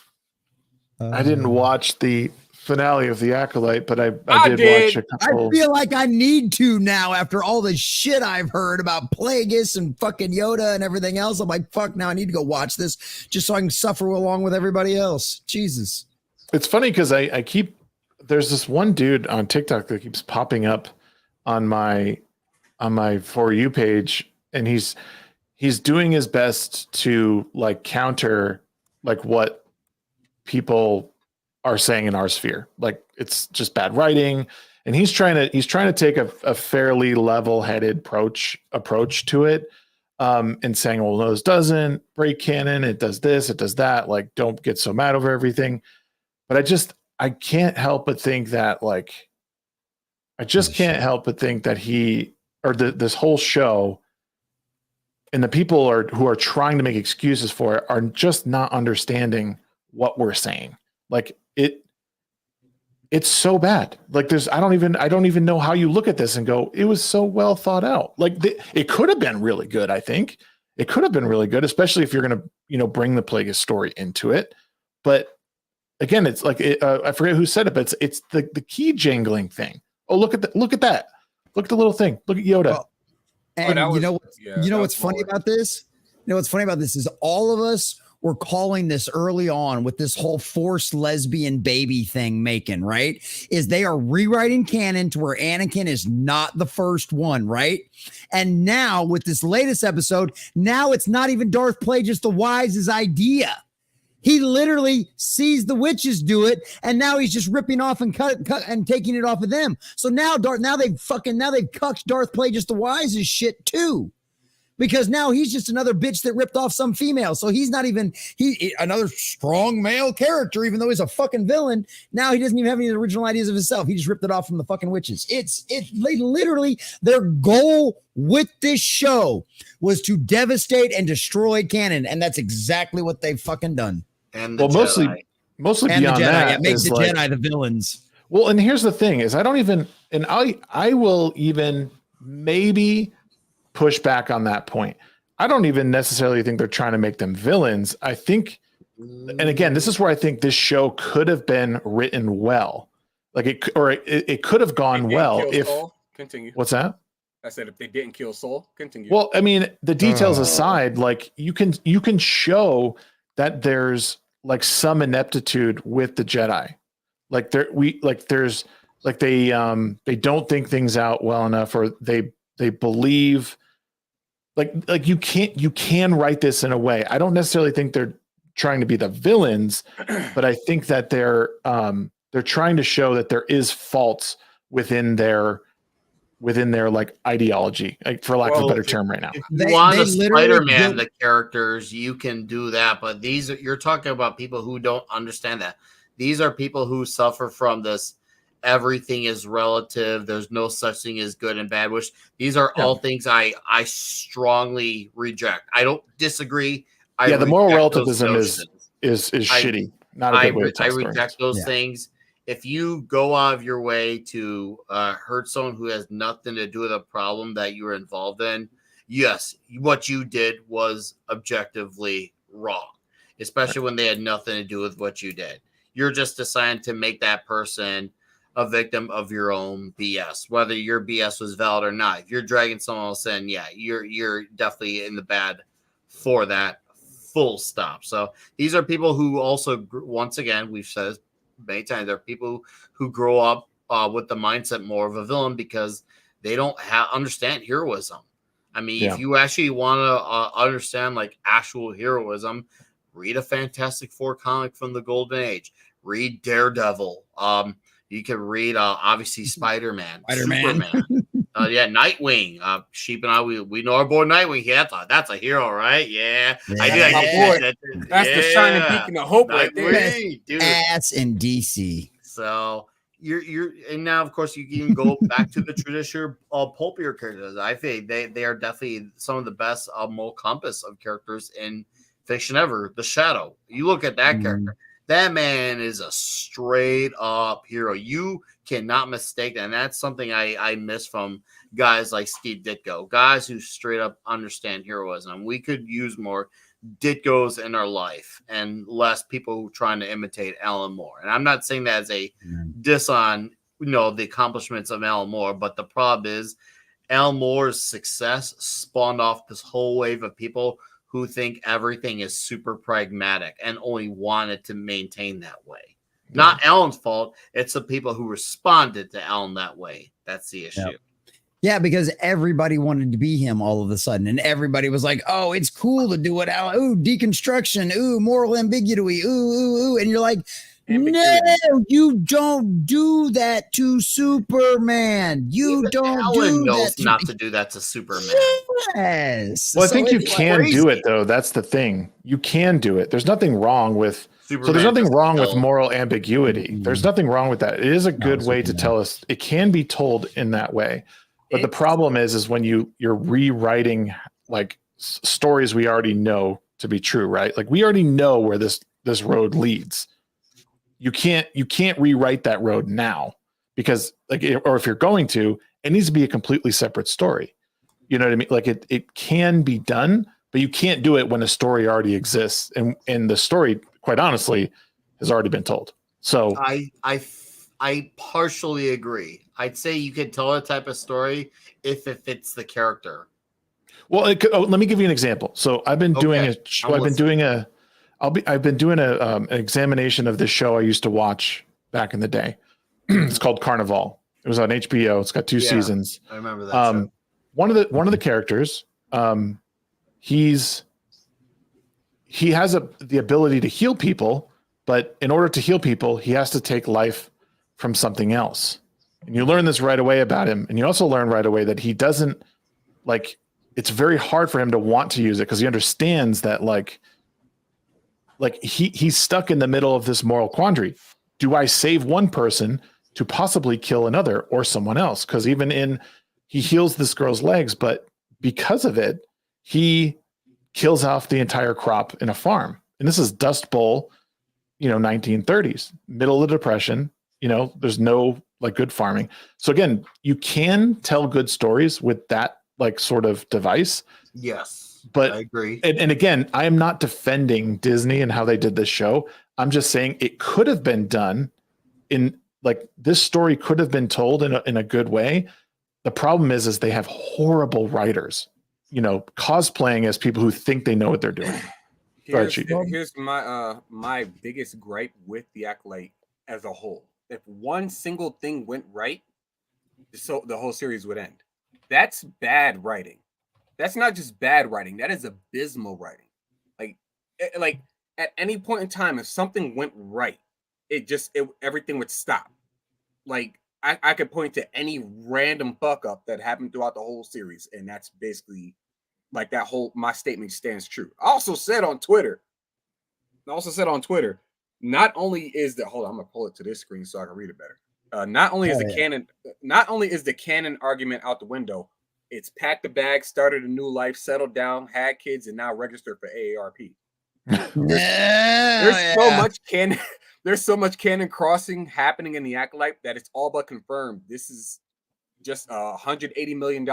watch the finale of The Acolyte, but I did watch a couple. I feel like I need to now after all the shit I've heard about Plagueis and fucking Yoda and everything else. I'm like, fuck, now I need to go watch this just so I can suffer along with everybody else. Jesus. It's funny because there's this one dude on TikTok that keeps popping up on my For You page, and he's doing his best to like counter like what people are saying in our sphere. Like it's just bad writing, and he's trying to take a fairly level-headed approach to it, and saying, well, no, this doesn't break canon, it does this, it does that, like don't get so mad over everything. But I can't help but think that he or this whole show and the people who are trying to make excuses for it are just not understanding what we're saying. Like it's so bad. Like I don't even know how you look at this and go, it was so well thought out. Like it could have been really good. I think it could have been really good, especially if you're going to, bring the Plagueis story into it. But again, it's like, I forget who said it, but it's the key jangling thing. Oh, look at that. Look at the little thing. Look at Yoda. Well, and what's funny about this? You know, what's funny about this is all of us were calling this early on with this whole forced lesbian baby thing making, right? Is they are rewriting canon to where Anakin is not the first one, right? And now with this latest episode, now it's not even Darth Plagueis the Wise's idea. He literally sees the witches do it, and now he's just ripping off and cut and taking it off of them. So now they've cucked Darth Plagueis the Wise's shit too. Because now he's just another bitch that ripped off some female. So he's not even another strong male character, even though he's a fucking villain. Now he doesn't even have any original ideas of himself. He just ripped it off from the fucking witches. They literally, their goal with this show was to devastate and destroy canon. And that's exactly what they've fucking done. And mostly and beyond that. Yeah, make the Jedi the villains. Well, and here's the thing is I will even maybe push back on that point. I don't even necessarily think they're trying to make them villains. I think, and again, this is where I think this show could have been written well. Like it could have gone well if Saul. Continue. What's that? I said if they didn't kill Saul, continue. Well, I mean, the details aside, like you can show that there's like some ineptitude with the Jedi. Like they don't think things out well enough, or they believe like you can write this in a way. I don't necessarily think they're trying to be the villains, but I think that they're trying to show that there is faults within their like ideology, like, for lack of a better term right now. If you want a Spider-Man, the characters, you can do that, but you're talking about people who don't understand that. These are people who suffer from this everything is relative, there's no such thing as good and bad, which these are all things I strongly reject. I don't disagree. The moral relativism is shitty. Not a good way to tell I reject those things. If you go out of your way to hurt someone who has nothing to do with a problem that you were involved in, yes, what you did was objectively wrong, especially when they had nothing to do with what you did. You're just assigned to make that person a victim of your own BS, whether your BS was valid or not. If you're dragging someone else in, you're definitely in the bad for that, full stop. So these are people who also, once again, we've said this many times, they're people who grow up with the mindset more of a villain because they don't understand heroism. I mean, if you actually want to understand like actual heroism, read a Fantastic Four comic from the Golden Age, read Daredevil. You can read obviously Spider-Man. Superman. Nightwing. Sheep and I, we know our boy Nightwing. Yeah, that's a hero, right? Yeah. I do. That's the shining beacon of hope right there. Ass in DC. So and now of course you can go back to the traditional pulpier characters. I think they are definitely some of the best moral compass of characters in fiction ever. The Shadow. You look at that character. That man is a straight up hero. You cannot mistake that. And that's something I miss from guys like Steve Ditko, guys who straight up understand heroism. We could use more Ditkos in our life and less people trying to imitate Alan Moore. And I'm not saying that as a diss on, the accomplishments of Alan Moore, but the problem is Alan Moore's success spawned off this whole wave of people who think everything is super pragmatic and only wanted to maintain that way. Yeah. Not Alan's fault. It's the people who responded to Alan that way. That's the issue. Yep. Yeah, because everybody wanted to be him all of a sudden. And everybody was like, oh, it's cool to do what Alan, ooh, deconstruction, ooh, moral ambiguity, ooh. And you're like, no, you don't do that to Superman. You Even don't Alan do knows that not to do that to Superman. Yes. Well, I think you can do it, though. That's the thing. You can do it. There's nothing wrong with Superman. So there's nothing wrong with moral ambiguity. There's nothing wrong with that. It is a good way to tell us. It can be told in that way. But the problem is when you're rewriting like stories we already know to be true, right? Like we already know where this road leads. You can't rewrite that road now because or if you're going to, it needs to be a completely separate story. You know what I mean? Like it can be done, but you can't do it when a story already exists. And the story, quite honestly, has already been told. So I partially agree. I'd say you could tell a type of story if it fits the character. Well, let me give you an example. So I've been doing an examination of this show I used to watch back in the day. It's called Carnival. It was on HBO. It's got 2 seasons. I remember that show. One of the characters, he has the ability to heal people, but in order to heal people, he has to take life from something else. And you learn this right away about him. And you also learn right away that he doesn't it's very hard for him to want to use it because he understands that he's stuck in the middle of this moral quandary. Do I save one person to possibly kill another or someone else? Because he heals this girl's legs, but because of it, he kills off the entire crop in a farm. And this is Dust Bowl, 1930s, middle of the Depression. There's no good farming. So again, you can tell good stories with that sort of device. Yes, but I agree. And again, I am not defending Disney and how they did this show. I'm just saying it could have been done in this story could have been told in a good way. The problem is they have horrible writers, cosplaying as people who think they know what they're doing. Here's my biggest gripe with the Acolyte as a whole. If one single thing went right, so the whole series would end. That's bad writing. That's not just bad writing. That is abysmal writing. Like at any point in time, if something went right, everything would stop. I could point to any random fuck up that happened throughout the whole series, and that's basically my statement stands true. I also said on Twitter, not only is hold on, I'm gonna pull it to this screen so I can read it better. Not only is the canon argument out the window, it's packed the bag, started a new life, settled down, had kids, and now registered for AARP. There's so much canon crossing happening in the Acolyte that it's all but confirmed. This is just a $180 million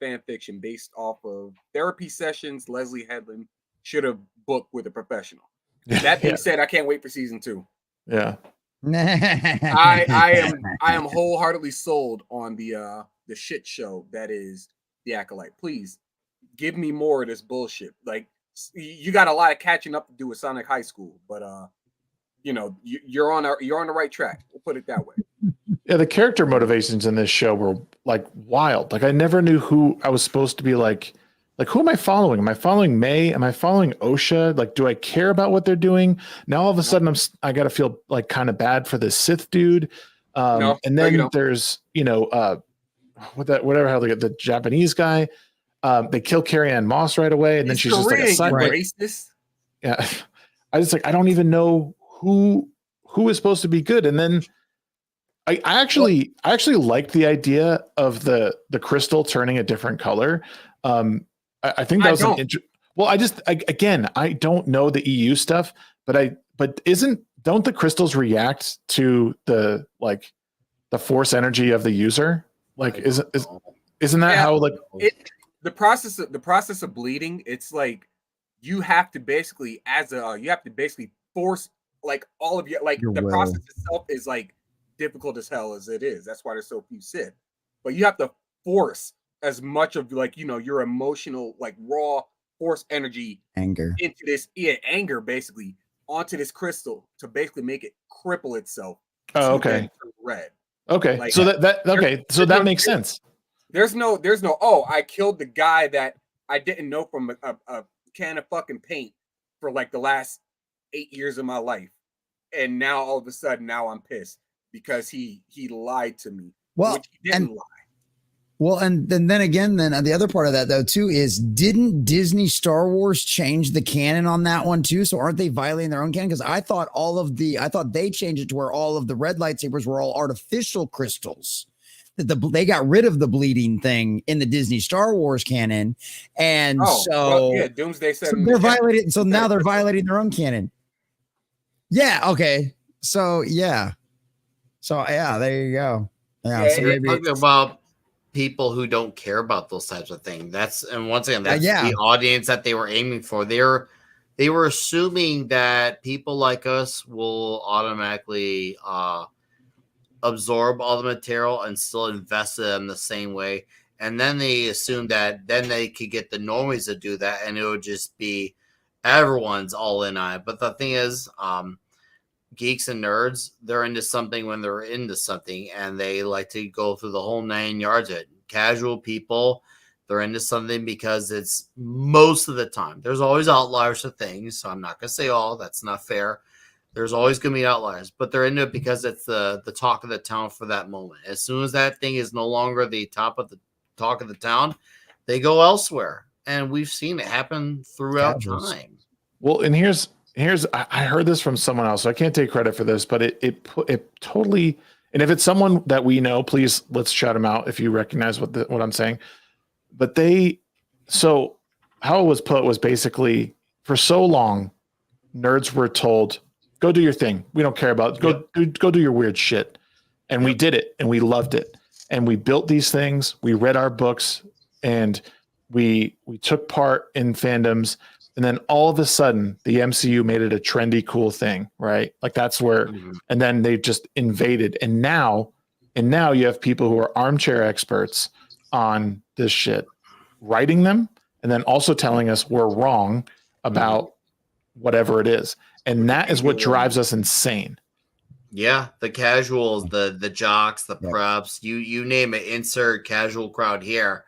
fan fiction based off of therapy sessions Leslie Headland should have booked with a professional. That being said, I can't wait for season 2. Yeah. I am wholeheartedly sold on the shit show that is the Acolyte. Please give me more of this bullshit. You got a lot of catching up to do with Sonic High School, but you're on the right track. We'll put it that way. Yeah, the character motivations in this show were wild. I never knew who I was supposed to be who am I following? Am I following May? Am I following OSHA? Do I care about what they're doing? Now all of a sudden I got to feel kind of bad for this Sith dude. And then there's whatever how they get the Japanese guy. They kill Carrie-Ann Moss right away, and then she's just a side racist. Yeah, I just I don't even know who is supposed to be good, and then I actually liked the idea of the crystal turning a different color. I think that was an well, I don't know the EU stuff, but don't the crystals react to the force energy of the user? Like, isn't that how the process of bleeding? It's like you have to basically force like all of your the will. process itself is like difficult as hell as it is. That's why there's so few Sith. But you have to force as much of your emotional raw force energy anger into this anger basically onto this crystal to basically make it cripple itself. Oh, okay. Red. Okay. So that makes sense. There's no I killed the guy that I didn't know from a can of fucking paint for the last 8 years of my life. And now all of a sudden now I'm pissed because he lied to me. Well, which he didn't lie. Well, and then again, the other part of that though too is, didn't Disney Star Wars change the canon on that one too? So aren't they violating their own canon? Because I thought they changed it to where all of the red lightsabers were all artificial crystals. They got rid of the bleeding thing in the Disney Star Wars canon, and Doomsday said they're violating. So now they're violating their own canon. Yeah. Okay. So yeah. There you go. Yeah. So maybe talking about people who don't care about those types of things. And once again, that's the audience that they were aiming for. They were assuming that people like us will automatically absorb all the material and still invest it in the same way. And then they assumed that then they could get the normies to do that, and it would just be everyone's all in on it. But the thing is, geeks and nerds, they're into something when they're into something, and they like to go through the whole 9 yards of it. Casual people, they're into something because it's most of the time. There's always outliers to things, so I'm not going to say all. That's not fair. There's always going to be outliers, but they're into it because it's the talk of the town for that moment. As soon as that thing is no longer the top of the talk of the town, they go elsewhere, and we've seen it happen throughout time. Well, and here's I heard this from someone else, so I can't take credit for this, but it totally. And if it's someone that we know, please let's shout them out if you recognize what I'm saying. But so how it was put was basically, for so long, nerds were told, go do your thing. We don't care about go do your weird shit. And we did it, and we loved it. And we built these things. We read our books, and we took part in fandoms. And then all of a sudden, the MCU made it a trendy, cool thing, right? Like that's where, and then they just invaded. And now you have people who are armchair experts on this shit, writing them, and then also telling us we're wrong about whatever it is. And that is what drives us insane. Yeah, the casuals, the jocks, the preps, you name it, insert casual crowd here.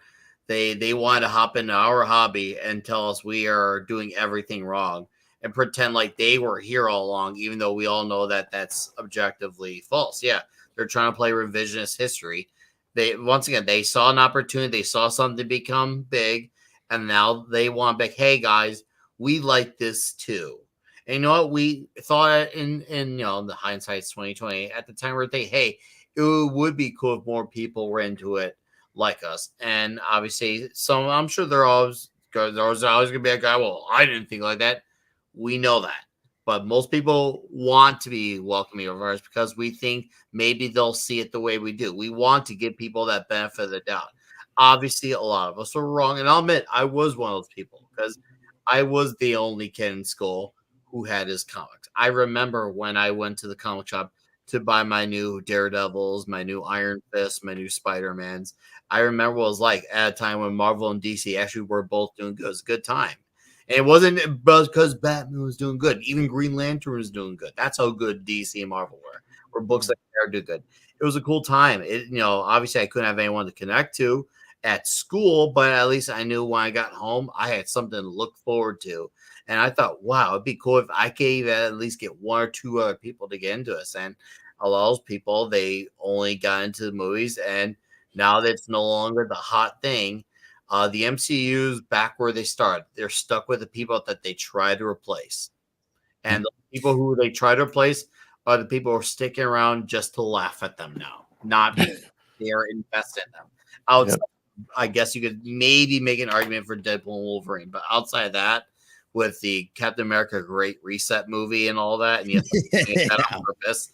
They want to hop into our hobby and tell us we are doing everything wrong and pretend like they were here all along, even though we all know that that's objectively false. Yeah, they're trying to play revisionist history. They saw an opportunity, they saw something become big, and now they want to be, hey guys, we like this too. And you know what? We thought in the hindsight's 2020 at the time, we were thinking, hey, it would be cool if more people were into it like us. And obviously, I'm sure there's always going to be a guy, well, I didn't think like that. We know that. But most people want to be welcoming of ours because we think maybe they'll see it the way we do. We want to give people that benefit of the doubt. Obviously, a lot of us are wrong. And I'll admit, I was one of those people because I was the only kid in school who had his comics. I remember when I went to the comic shop to buy my new Daredevils, my new Iron Fist, my new Spider-Mans. I remember what it was like at a time when Marvel and DC actually were both doing good. It was a good time. And it wasn't because Batman was doing good. Even Green Lantern was doing good. That's how good DC and Marvel were books like that do good. It was a cool time. Obviously I couldn't have anyone to connect to at school, but at least I knew when I got home, I had something to look forward to. And I thought, wow, it'd be cool if I could even at least get one or two other people to get into this. And a lot of those people, they only got into the movies, and now that it's no longer the hot thing, the MCU's back where they started. They're stuck with the people that they try to replace. And the people who they try to replace are the people who are sticking around just to laugh at them now, not because they are invested in them. Outside, I guess you could maybe make an argument for Deadpool and Wolverine, but outside of that, with the Captain America Great Reset movie and all that, and you have to make that on purpose.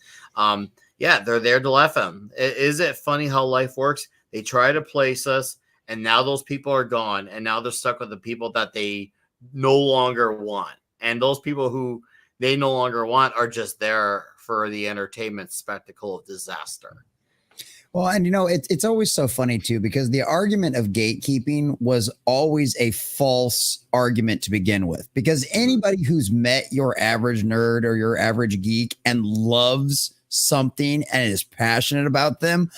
They're there to laugh at them. Is it funny how life works? They try to place us, and now those people are gone, and now they're stuck with the people that they no longer want. And those people who they no longer want are just there for the entertainment spectacle of disaster. Well, and it's always so funny too, because the argument of gatekeeping was always a false argument to begin with, because anybody who's met your average nerd or your average geek and loves something and is passionate about the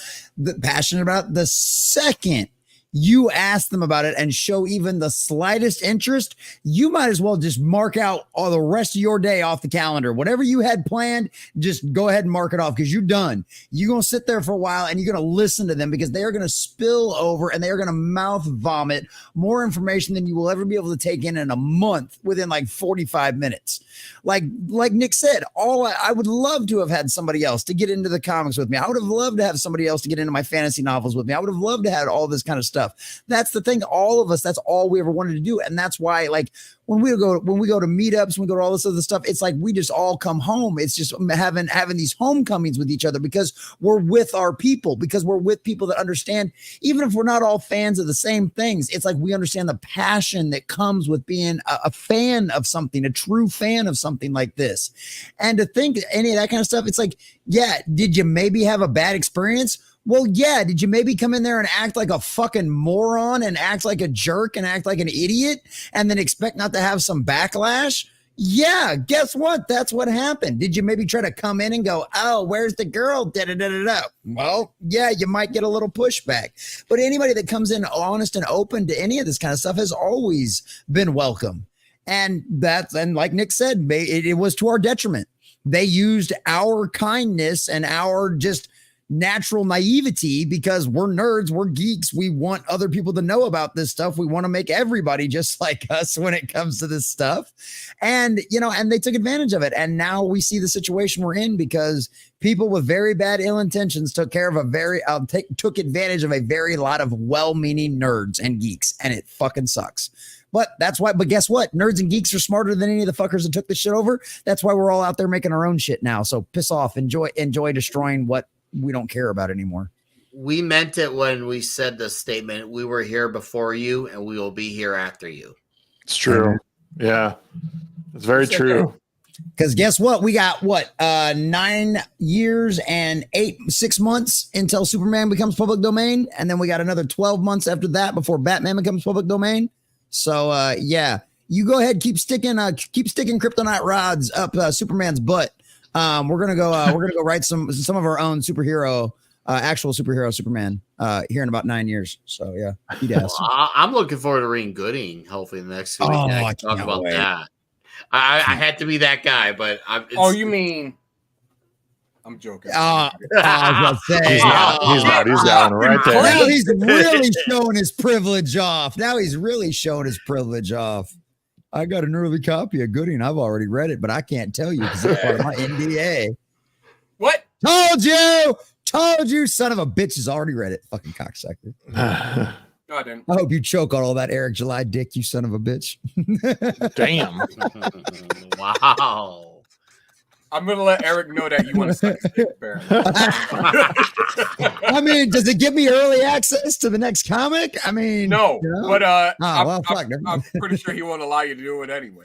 second you ask them about it and show even the slightest interest, you might as well just mark out all the rest of your day off the calendar. Whatever you had planned, just go ahead and mark it off, because you're done. You're going to sit there for a while and you're going to listen to them, because they are going to spill over and they are going to mouth vomit more information than you will ever be able to take in a month within like 45 minutes. Like Nick said, I would love to have had somebody else to get into the comics with me. I would have loved to have somebody else to get into my fantasy novels with me. I would have loved to have all this kind of stuff. That's the thing. All of us, that's all we ever wanted to do. And that's why, like, when we go to meetups, when we go to all this other stuff, it's like we just all come home. It's just having these homecomings with each other, because we're with our people, because we're with people that understand, even if we're not all fans of the same things, it's like we understand the passion that comes with being a fan of something, a true fan of something like this. And to think any of that kind of stuff, it's like, yeah, did you maybe have a bad experience? Well, yeah. Did you maybe come in there and act like a fucking moron and act like a jerk and act like an idiot and then expect not to have some backlash? Yeah. Guess what? That's what happened. Did you maybe try to come in and go, oh, where's the girl? Da-da-da-da-da. Well, yeah, you might get a little pushback. But anybody that comes in honest and open to any of this kind of stuff has always been welcome. And like Nick said, it was to our detriment. They used our kindness and our just natural naivety, because we're nerds, we're geeks, we want other people to know about this stuff, we want to make everybody just like us when it comes to this stuff, and they took advantage of it. And now we see the situation we're in, because people with very bad ill intentions took advantage of a very lot of well-meaning nerds and geeks, and it fucking sucks. But guess what? Nerds and geeks are smarter than any of the fuckers that took this shit over. That's why we're all out there making our own shit now. So piss off, enjoy destroying what we don't care about anymore. We meant it when we said the statement, we were here before you and we will be here after you. It's true. Yeah, it's very true. Because guess what? We got 9 years and 6 months until Superman becomes public domain. And then we got another 12 months after that before Batman becomes public domain. So you go ahead, keep sticking kryptonite rods up Superman's butt. We're gonna go write some of our own actual superhero Superman here in about 9 years. So yeah, he does. I'm looking forward to reading Gooding hopefully in the next 2 weeks. I can talk about that. I had to be that guy, but you mean? I'm joking. I was gonna say, he's not. He's down right there. Now he's really showing his privilege off. I got an early copy of Gooding. I've already read it, but I can't tell you because it's part of my NDA. What? Told you, son of a bitch has already read it. Fucking cocksucker. No, I didn't. I hope you choke on all that Eric July dick, you son of a bitch. Damn. Wow. I'm going to let Eric know that you want to suck his dick, apparently. I mean, does it give me early access to the next comic? I mean, no, but I'm pretty sure he won't allow you to do it anyway.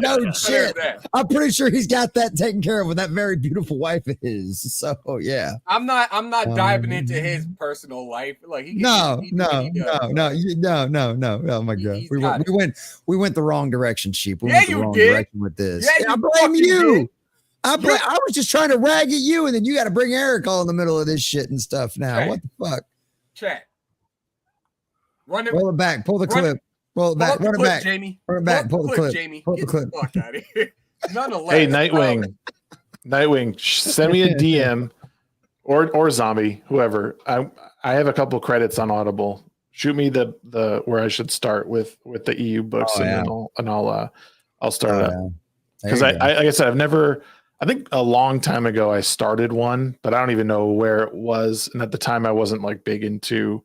No shit. I'm pretty sure he's got that taken care of with that very beautiful wife of his. So yeah. I'm not diving into his personal life. Like no. Oh my God. We went the wrong direction, Sheep. We went the wrong direction with this. Yeah, I blame you. I was just trying to rag at you, and then you got to bring Eric all in the middle of this shit and stuff now. Chat. What the fuck? Chat. Roll it back. Pull the clip. Roll it back. Run it back. Jamie. Run it back. Pull the clip. Jamie. Pull the clip. Fuck out of here. Nonetheless. Hey, Nightwing, send me a DM or Zombie, whoever. I have a couple credits on Audible. Shoot me the where I should start with the EU books, and I'll start up. Because like I said, I've I think a long time ago I started one, but I don't even know where it was. And at the time I wasn't like big into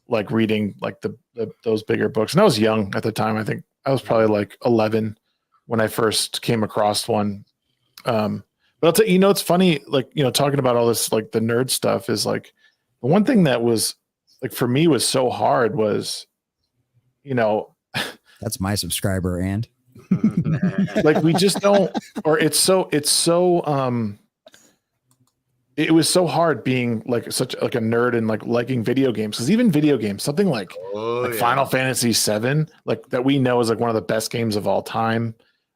like reading like those bigger books. And I was young at the time. I think I was probably like 11 when I first came across one. But I'll tell you, it's funny, like, talking about all this, like the nerd stuff is like the one thing that was like, for me was so hard was, that's my subscriber. And like, we just don't, or it was so hard being like such like a nerd and like liking video games. Cause even video games, something like Final Fantasy VII, like that we know is like one of the best games of all time.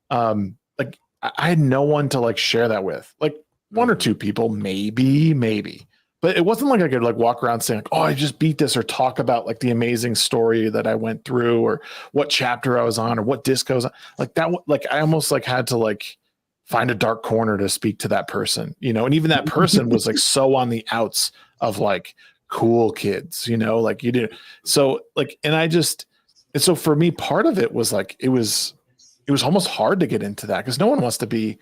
Like I had no one to like share that with, like one or two people, maybe, but it wasn't like I could like walk around saying like, oh, I just beat this, or talk about like the amazing story that I went through, or what chapter I was on, or what disc I was on. Like that. Like I almost like had to like find a dark corner to speak to that person, and even that person was like so on the outs of like cool kids, like you do. So like, and so for me, part of it was like, it was almost hard to get into that because no one wants to be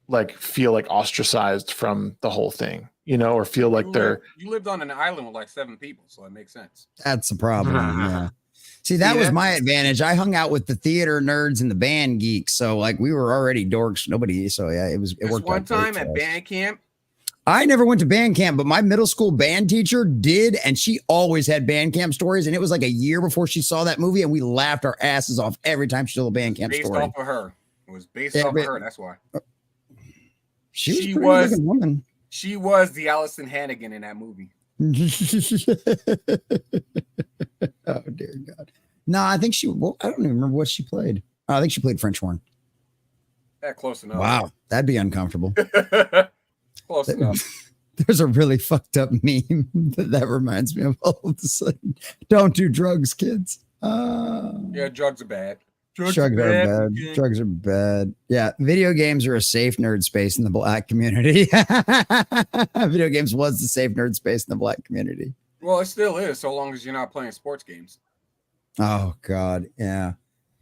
like, feel like ostracized from the whole thing, or feel like you lived on an island with like 7 people. So it makes sense. That's the problem. Yeah. See, that was my advantage. I hung out with the theater nerds and the band geeks. So like we were already dorks. Nobody. So yeah, it worked. One time at band camp. I never went to band camp, but my middle school band teacher did. And she always had band camp stories. And it was like a year before she saw that movie. And we laughed our asses off every time she told a band camp story. Based off of her. It was based off of her. That's why. She was a good woman. She was the Allison Hannigan in that movie. Oh dear God. No, I think I don't even remember what she played. I think she played French horn. Yeah, close enough. Wow, that'd be uncomfortable. Close enough. There's a really fucked up meme that reminds me of all of a sudden. Don't do drugs, kids. Yeah, drugs are bad. Drugs are bad. Drugs are bad. Yeah, video games are a safe nerd space in the Black community. Video games was the safe nerd space in the Black community. Well, it still is, so long as you're not playing sports games. Oh God, yeah.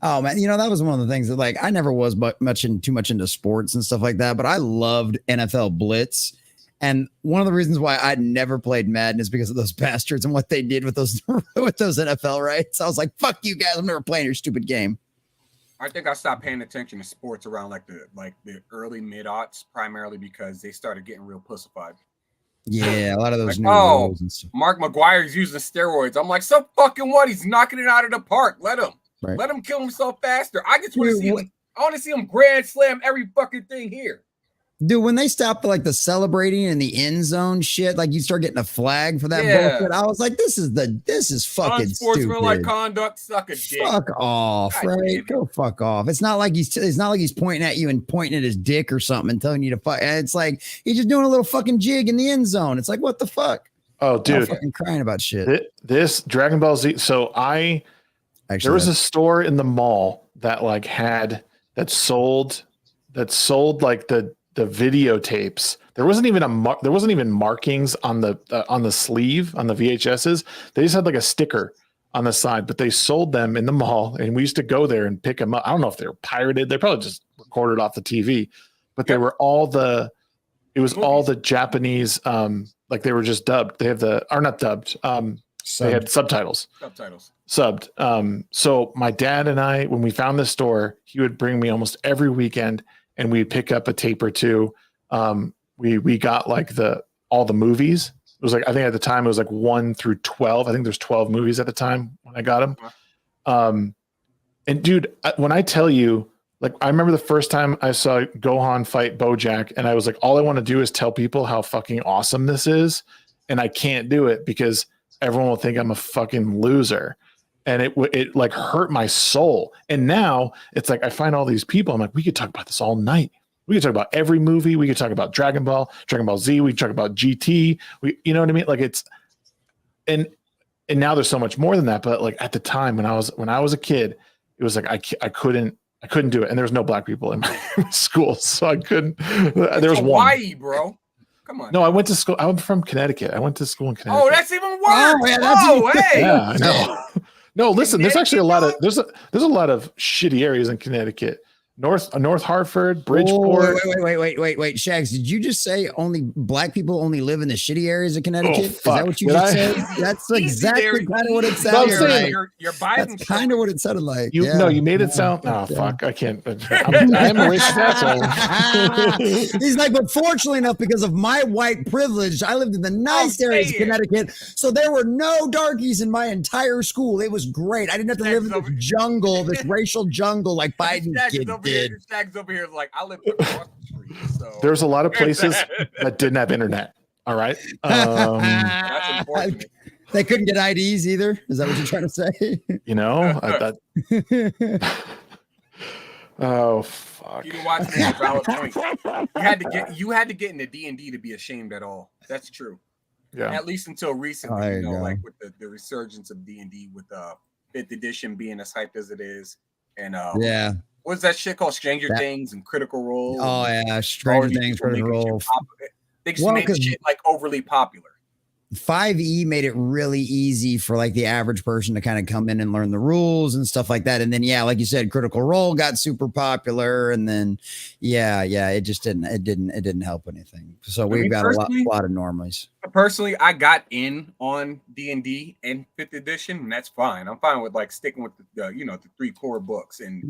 Oh man, that was one of the things that like I never was too much into sports and stuff like that, but I loved NFL Blitz. And one of the reasons why I never played Madden is because of those bastards and what they did with those NFL rights. I was like, fuck you guys, I'm never playing your stupid game. I think I stopped paying attention to sports around like the early mid-aughts, primarily because they started getting real pussified. Yeah, a lot of those new rules and stuff. Mark McGuire's using steroids. I'm like, so fucking what? He's knocking it out of the park. Let him. Right. Let him kill himself faster. I just want to see him. I want to see him grand slam every fucking thing here. Dude, when they stopped like the celebrating in the end zone shit, like you start getting a flag for that bullshit. I was like, this is fucking unsportsmanlike conduct, suck a dick. Fuck off, God, right? Go fuck off. It's not like he's pointing at you and pointing at his dick or something and telling you to fuck. It's like he's just doing a little fucking jig in the end zone. It's like, what the fuck? Oh, dude, I'm fucking crying about shit. This Dragon Ball Z. So there was a store in the mall that like that sold like the videotapes. There wasn't even markings on the sleeve on the VHSs. They just had like a sticker on the side, but they sold them in the mall, and we used to go there and pick them up. I don't know if they were pirated. They probably just recorded off the TV, but they were all the Japanese, like they were just dubbed. They have not dubbed. They had subtitles. Subbed. So my dad and I, when we found this store, he would bring me almost every weekend, and we'd pick up a tape or two. We got like all the movies. It was like, I think at the time it was like 1 through 12. I think there's 12 movies at the time when I got them. And dude, when I tell you, like, I remember the first time I saw Gohan fight Bojack, and I was like, all I want to do is tell people how fucking awesome this is. And I can't do it because everyone will think I'm a fucking loser. And it like hurt my soul. And now it's like, I find all these people, I'm like, we could talk about this all night. We could talk about every movie. We could talk about Dragon Ball Z. We could talk about GT. You know what I mean? Like and now there's so much more than that. But like at the time when I was a kid, it was like, I couldn't do it. And there was no black people in my school. So I couldn't, there was Hawaii, one. bro. Come on. No, I went to school. I'm from Connecticut. I went to school in Connecticut. Oh, that's even worse. Hey. Yeah, I know. No, listen, there's actually there's a lot of shitty areas in Connecticut. North Hartford, Bridgeport. Wait, Shags, did you just say only black people only live in the shitty areas of Connecticut? Is fuck. that what you Did just I? said? That's exactly kind of what it No, I'm sounded saying like. You're Biden. That's kind of what it sounded like. You no, you made it sound. Oh fuck! I can't. I'm a racist asshole. He's like, but fortunately enough, because of my white privilege, I lived in the nice areas of Connecticut, so there were no darkies in my entire school. It was great. I didn't have to live in this jungle, this racial jungle, like Biden's kid did. Shags over here is like, I live across the street. So There's a lot of places that didn't have internet. All right. That's unfortunate. They couldn't get IDs either. Is that what you're trying to say? You know, oh fuck! You watch this valid point. You had to get into D&D to be ashamed at all. That's true. Yeah. At least until recently, Oh, you know, yeah. like with the resurgence of D&D, with 5th edition being as hyped as it is, and Yeah. what's that shit called? Stranger Things and Critical Role. Oh yeah, Stranger Things, Critical Role. They just made shit like overly popular. 5e made it really easy for like the average person to kind of come in and learn the rules and stuff like that. And then, yeah, like you said, Critical Role got super popular. And then, yeah, it just didn't help anything. So we've got a lot of normies. Personally, I got in on D&D and 5th edition, and that's fine. I'm fine with like sticking with the 3 core books and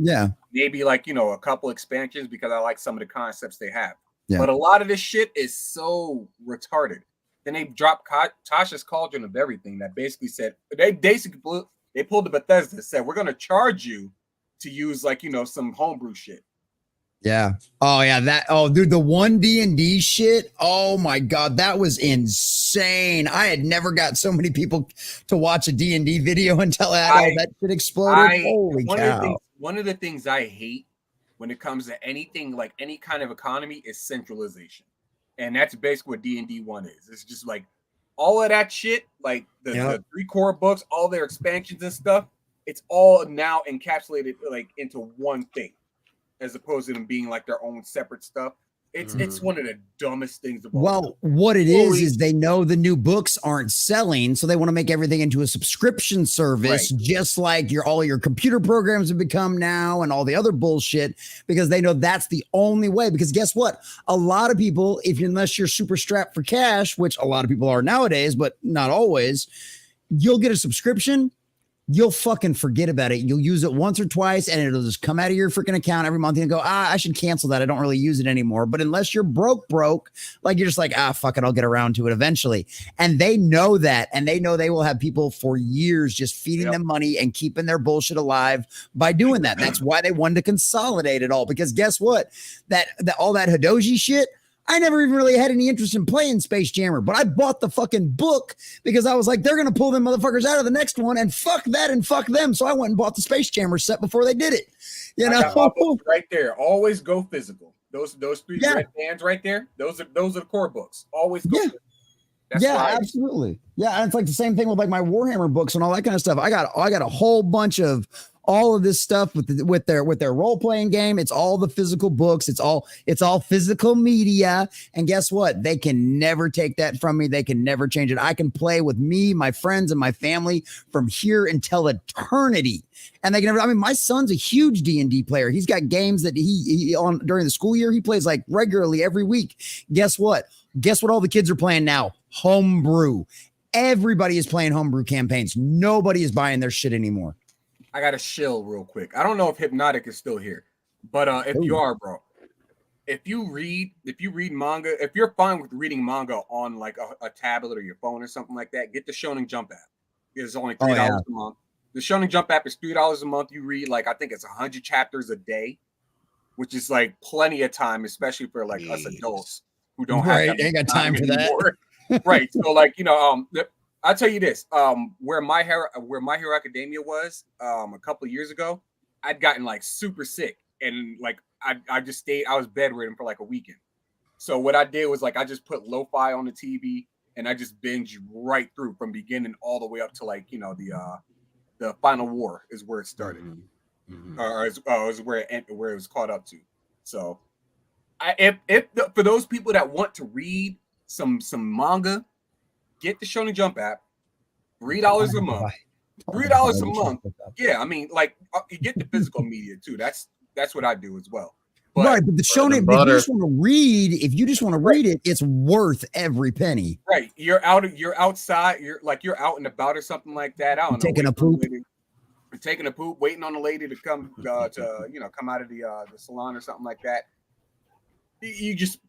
maybe like, a couple expansions because I like some of the concepts they have. Yeah. But a lot of this shit is so retarded. Then they dropped Tasha's Cauldron of Everything that basically said they pulled the Bethesda, said we're gonna charge you to use like some homebrew shit. Yeah. Oh yeah. Dude, the one D&D shit. Oh my god, that was insane. I had never got so many people to watch a D&D video until all that shit exploded. Holy cow! One of the things I hate when it comes to anything like any kind of economy is centralization. And that's basically what D&D 1 is. It's just like all of that shit, like the 3 core books, all their expansions and stuff. It's all now encapsulated like into one thing, as opposed to them being like their own separate stuff. It's one of the dumbest things of all. Well, what it is they know the new books aren't selling, so they want to make everything into a subscription service, just like all your computer programs have become now and all the other bullshit, because they know that's the only way. Because guess what? A lot of people, unless you're super strapped for cash, which a lot of people are nowadays, but not always, you'll get a subscription. You'll fucking forget about it. You'll use it once or twice and it'll just come out of your freaking account every month and go, I should cancel that. I don't really use it anymore. But unless you're broke, like you're just like, fuck it, I'll get around to it eventually. And they know that. And they know they will have people for years just feeding them money and keeping their bullshit alive by doing that. That's why they wanted to consolidate it all. Because guess what? That all that Hadoji shit, I never even really had any interest in playing Space Jammer, but I bought the fucking book because I was like, they're going to pull them motherfuckers out of the next one and fuck that and fuck them. So I went and bought the Space Jammer set before they did it. I got right there. Always go physical. Those 3 red bands right there. Those are the core books. Always go physical. That's absolutely. Yeah. And it's like the same thing with like my Warhammer books and all that kind of stuff. I got a whole bunch of all of this stuff with their role-playing game. It's all the physical books. It's all physical media. And guess what? They can never take that from me. They can never change it. I can play with me, my friends, and my family from here until eternity. And they can never, my son's a huge D&D player. He's got games that he on during the school year, he plays like regularly every week. Guess what? Guess what all the kids are playing now? Homebrew. Everybody is playing homebrew campaigns. Nobody is buying their shit anymore. I got to shill real quick. I don't know if Hypnotic is still here, but if you are, bro, if you read manga, if you're fine with reading manga on like a tablet or your phone or something like that, get the Shonen Jump app. It's only $3 a month. The Shonen Jump app is $3 a month. You read like I think it's 100 chapters a day, which is like plenty of time, especially for like us adults who don't have ain't got time for that. Right. So like I'll tell you this, where My Hero Academia was a couple of years ago, I'd gotten like super sick and like I just stayed, I was bedridden for like a weekend. So what I did was like I just put lo-fi on the TV and I just binged right through from beginning all the way up to like the Final War is where it started, or is where it was caught up to. So for those people that want to read some manga, get the Shonen Jump app, $3 a month. $3 a month. Yeah, I mean, like you get the physical media too. That's That's what I do as well. But, right, but the shonen, if you just want to read, it, it's worth every penny. Right, you're outside, you're out and about or something like that. I don't know, taking a poop, waiting on a lady to come come out of the salon or something like that. You just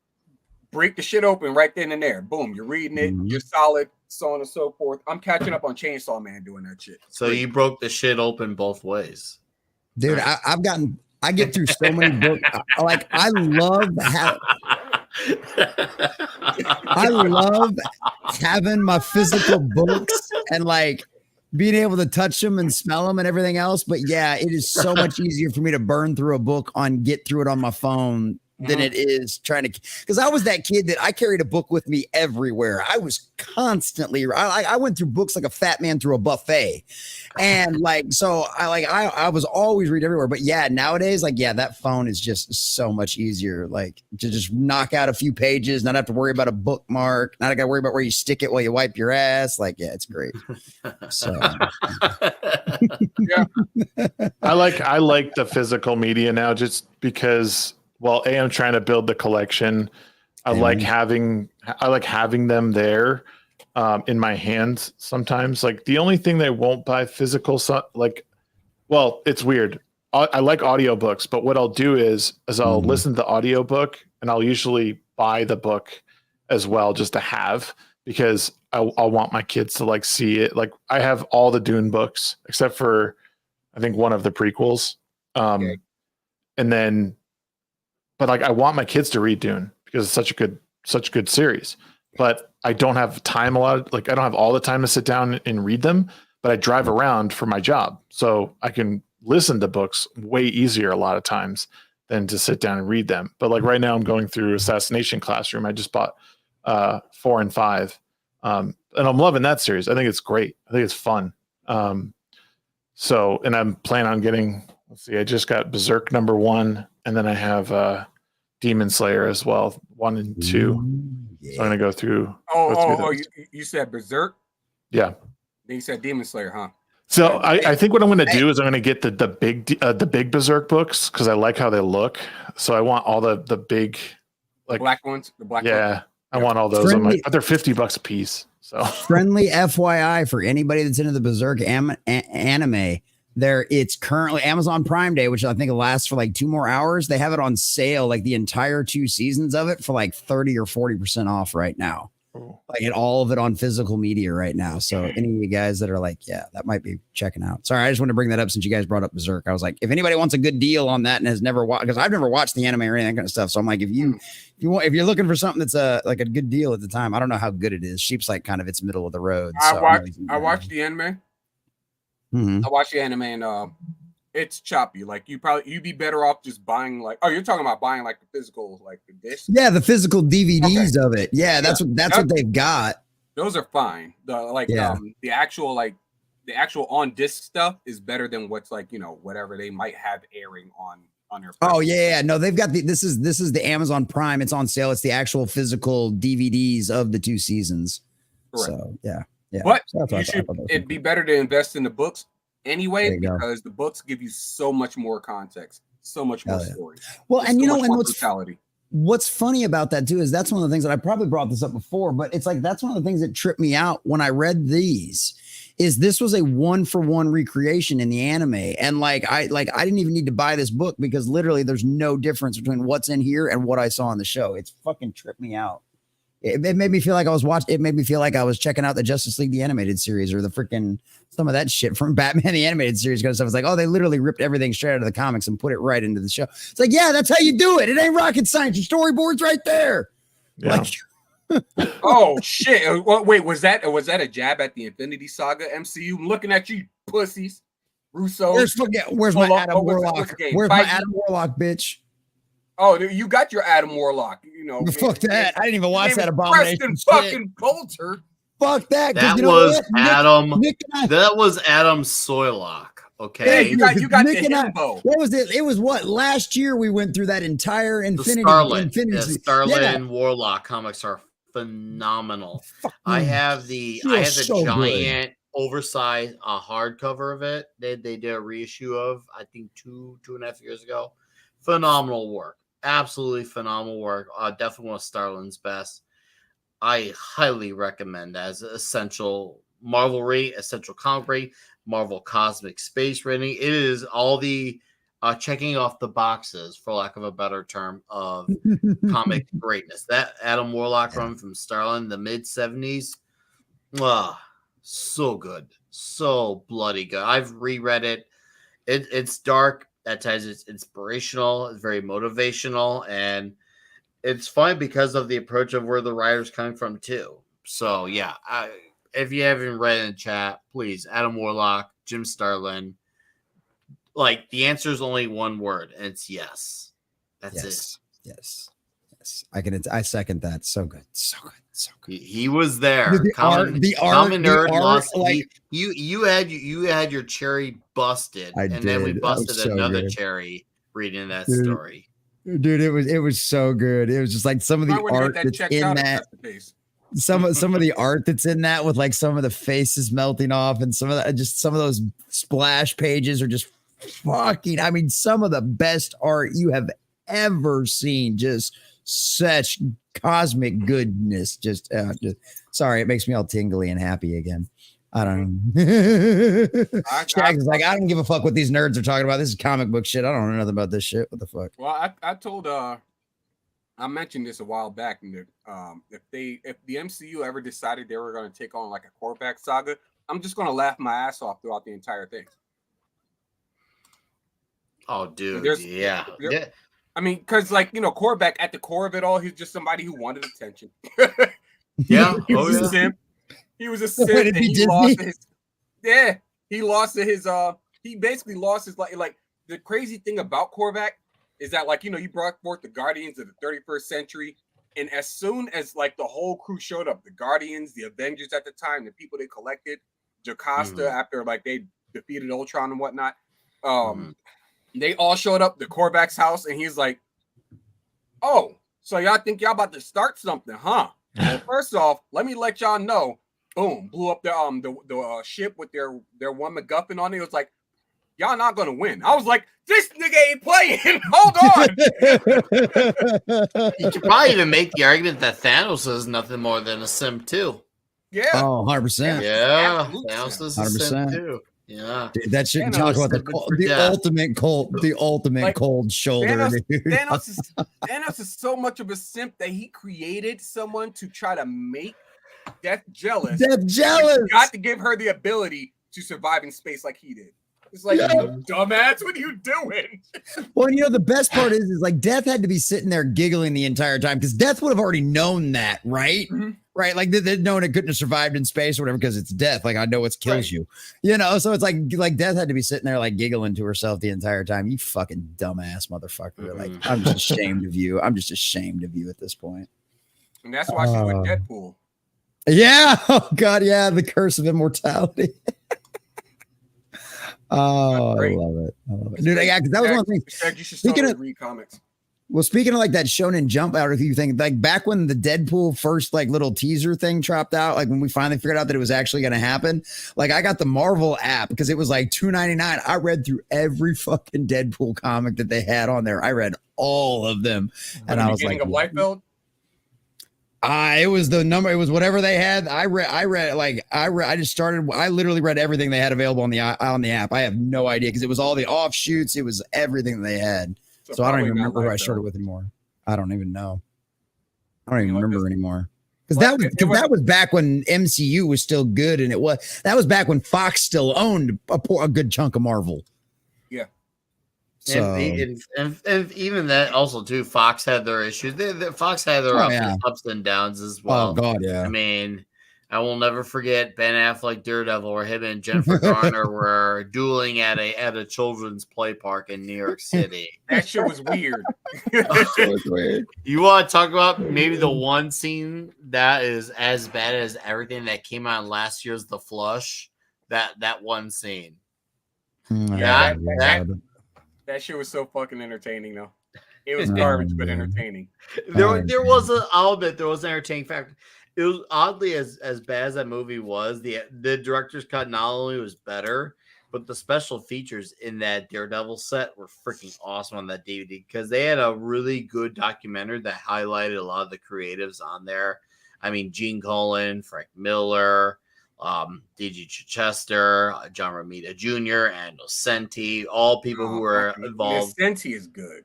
break the shit open right then and there. Boom, you're reading it. You're solid, so on and so forth. I'm catching up on Chainsaw Man doing that shit. So you broke the shit open both ways, dude. I get through so many books. I love having my physical books and being able to touch them and smell them and everything else. But yeah, it is so much easier for me to burn through a book get through it on my phone than it is trying to, because I was that kid that I carried a book with me everywhere. I was constantly, I went through books like a fat man through a buffet. And so I was always reading everywhere. But yeah, nowadays, that phone is just so much easier. To just knock out a few pages, not have to worry about a bookmark, not got to worry about where you stick it while you wipe your ass. Yeah, it's great. So yeah. I like the physical media now just because, well, I'm trying to build the collection. I like having them there in my hands sometimes. The only thing they won't buy physical, it's weird. I like audiobooks, but what I'll do is I'll listen to the audiobook and I'll usually buy the book as well just to have, because I'll want my kids to see it. I have all the Dune books except for I think one of the prequels. And then but I want my kids to read Dune because it's such a good series, but I don't have time I don't have all the time to sit down and read them, but I drive around for my job. So I can listen to books way easier a lot of times than to sit down and read them. But right now I'm going through Assassination Classroom. I just bought 4 and 5. And I'm loving that series. I think it's great. I think it's fun. And I'm planning on getting, I just got Berserk #1, and then I have Demon Slayer as well, 1 and 2. Yeah. So I'm gonna go through. You said Berserk? Yeah. Then you said Demon Slayer, huh? So I think what I'm gonna do is I'm gonna get the big Berserk books because I like how they look. So I want all the big black ones. The black ones. I want all those. But they're $50 a piece. So friendly FYI for anybody that's into the Berserk anime. It's currently Amazon Prime Day, which I think will last for 2 more hours. They have it on sale, the entire 2 seasons of it for 30 or 40% off right now. And all of it on physical media right now. So any of you guys that are that might be checking out. Sorry, I just want to bring that up since you guys brought up Berserk. I was if anybody wants a good deal on that and has never watched, because I've never watched the anime or any of that kind of stuff. So I'm if you're looking for something that's a good deal at the time, I don't know how good it is. Sheep's kind of its middle of the road. I watched the anime. I watched the anime and it's choppy. You'd be better off just buying you're talking about buying the physical the disc. Yeah, the physical DVDs of it. Yeah, that's what they've got. Those are fine. The actual on disc stuff is better than what's whatever they might have airing on their. Oh yeah, no, they've got this is the Amazon Prime. It's on sale. It's the actual physical DVDs of the 2 seasons. Correct. So yeah. But it'd be better to invest in the books anyway, because the books give you so much more context, so much more story. Well, and what's funny about that too is that's one of the things that I probably brought this up before, but it's that's one of the things that tripped me out when I read these. Is this was a 1-for-1 recreation in the anime, and I didn't even need to buy this book because literally there's no difference between what's in here and what I saw on the show. It's fucking tripped me out. It made me feel like I was watching. It made me feel like I was checking out the Justice League the animated series or the freaking some of that shit from Batman the animated series. Kind of stuff. It's they literally ripped everything straight out of the comics and put it right into the show. It's yeah, that's how you do it. It ain't rocket science. Your storyboard's right there. Yeah. Oh shit! Wait, was that a jab at the Infinity Saga MCU? I'm looking at you, pussies. Russo. Where's my Adam Warlock? Where's my Adam Warlock, bitch? Oh, you got your Adam Warlock. Fuck that. I didn't even watch that abomination. Fucking Coulter. Fuck that. That was Adam. That was Adam Soylock. Okay. You got the himbo. What was it? It was what? Last year we went through that entire Infinity. Starlin Warlock comics are phenomenal. I have the giant oversized hardcover of it. They did a reissue of, I think 2.5 years ago. phenomenal work. Absolutely phenomenal work. Definitely one of Starlin's best. I highly recommend as essential Marvel read, essential comic read, Marvel Cosmic Space reading. It is all the checking off the boxes, for lack of a better term, of comic greatness. That Adam Warlock run from Starlin, the mid 70s, so good, so bloody good. I've reread it. It's dark at times. It's inspirational. It's very motivational, and it's fun because of the approach of where the writer's coming from too. So yeah, if you haven't read in the chat, please, Adam Warlock, Jim Starlin. Like, the answer is only one word, and it's yes. That's it. Yes. I second that. So good. So good. So good. He was there. The art, lost. like you had your cherry busted, then we busted another cherry reading that story. Dude, it was so good. It was just like some of the art that's in that. Some of the art that's in that, with like some of the faces melting off, and some of those splash pages are just fucking. I mean, some of the best art you have ever seen. Just such cosmic goodness. Just sorry, it makes me all tingly and happy again. I don't know. Shags is like, I don't give a fuck what these nerds are talking about. This is comic book shit. I don't know nothing about this shit. What the fuck? Well, I told I mentioned this a while back. If the MCU ever decided they were going to take on like a quarterback saga, I'm just going to laugh my ass off throughout the entire thing. Oh, dude, yeah. I mean, because quarterback at the core of it all, he's just somebody who wanted attention. Yeah, he was a simp. He was a simp. He lost his. He basically lost his like. The crazy thing about Korvac is that you brought forth the Guardians of the 31st century, and as soon as like the whole crew showed up, the Guardians, the Avengers at the time, the people they collected, Jocasta after like they defeated Ultron and whatnot, they all showed up to Korvac's house, and he's like, "Oh, so y'all think y'all about to start something, huh? Well, first off, let me let y'all know." Boom, blew up the ship with their one MacGuffin on it. It was like, y'all not gonna win. I was like, this nigga ain't playing. Hold on. You could probably even make the argument that Thanos is nothing more than a sim too. Yeah. Oh, 100%. Yeah. Thanos is a sim too. Yeah. Dude, that shit talk about the ultimate cold shoulder. Thanos is so much of a simp that he created someone to try to make Death jealous. You got to give her the ability to survive in space like he did. It's like, dumbass, what are you doing? Well, the best part is like Death had to be sitting there giggling the entire time because Death would have already known that, right? Mm-hmm. Right? Like they'd known it couldn't have survived in space or whatever because it's Death. Like I know what kills you, So it's like Death had to be sitting there like giggling to herself the entire time. You fucking dumbass motherfucker! Mm-hmm. Like I'm just ashamed of you. I'm just ashamed of you at this point. And that's why she went Deadpool. Yeah. Oh God. Yeah. The curse of immortality. Oh, I love it. Dude, that was one thing. You should start read comics. Well, speaking of like that Shonen Jump out, if you think like back when the Deadpool first like little teaser thing dropped out, like when we finally figured out that it was actually going to happen, like I got the Marvel app because it was like $2.99. I read through every fucking Deadpool comic that they had on there. I read all of them, and I was like, of Liefeld? It was the number. It was whatever they had. I just started. I literally read everything they had available on the app. I have no idea because it was all the offshoots. It was everything they had. So I don't even remember who I started with anymore. I don't even know. I don't even remember anymore because that was back when MCU was still good, and that was back when Fox still owned a good chunk of Marvel. Yeah. So, and even that also too, Fox had their issues. Fox had their ups and downs as well. Oh God, yeah. I mean, I will never forget Ben Affleck Daredevil, where him and Jennifer Garner were dueling at a children's play park in New York City. That shit was weird. You want to talk about maybe the one scene that is as bad as everything that came out in last year's The Flush? That one scene. That shit was so fucking entertaining, though. It was garbage, but entertaining. There was I'll admit there was an entertaining factor. It was oddly as bad as that movie was. The director's cut not only was better, But the special features in that Daredevil set were freaking awesome on that DVD because they had a really good documentary that highlighted a lot of the creatives on there. I mean, Gene Colan, Frank Miller, D.G. Chichester, John Romita Jr., and Nocenti, all people who were involved. Nocenti is good.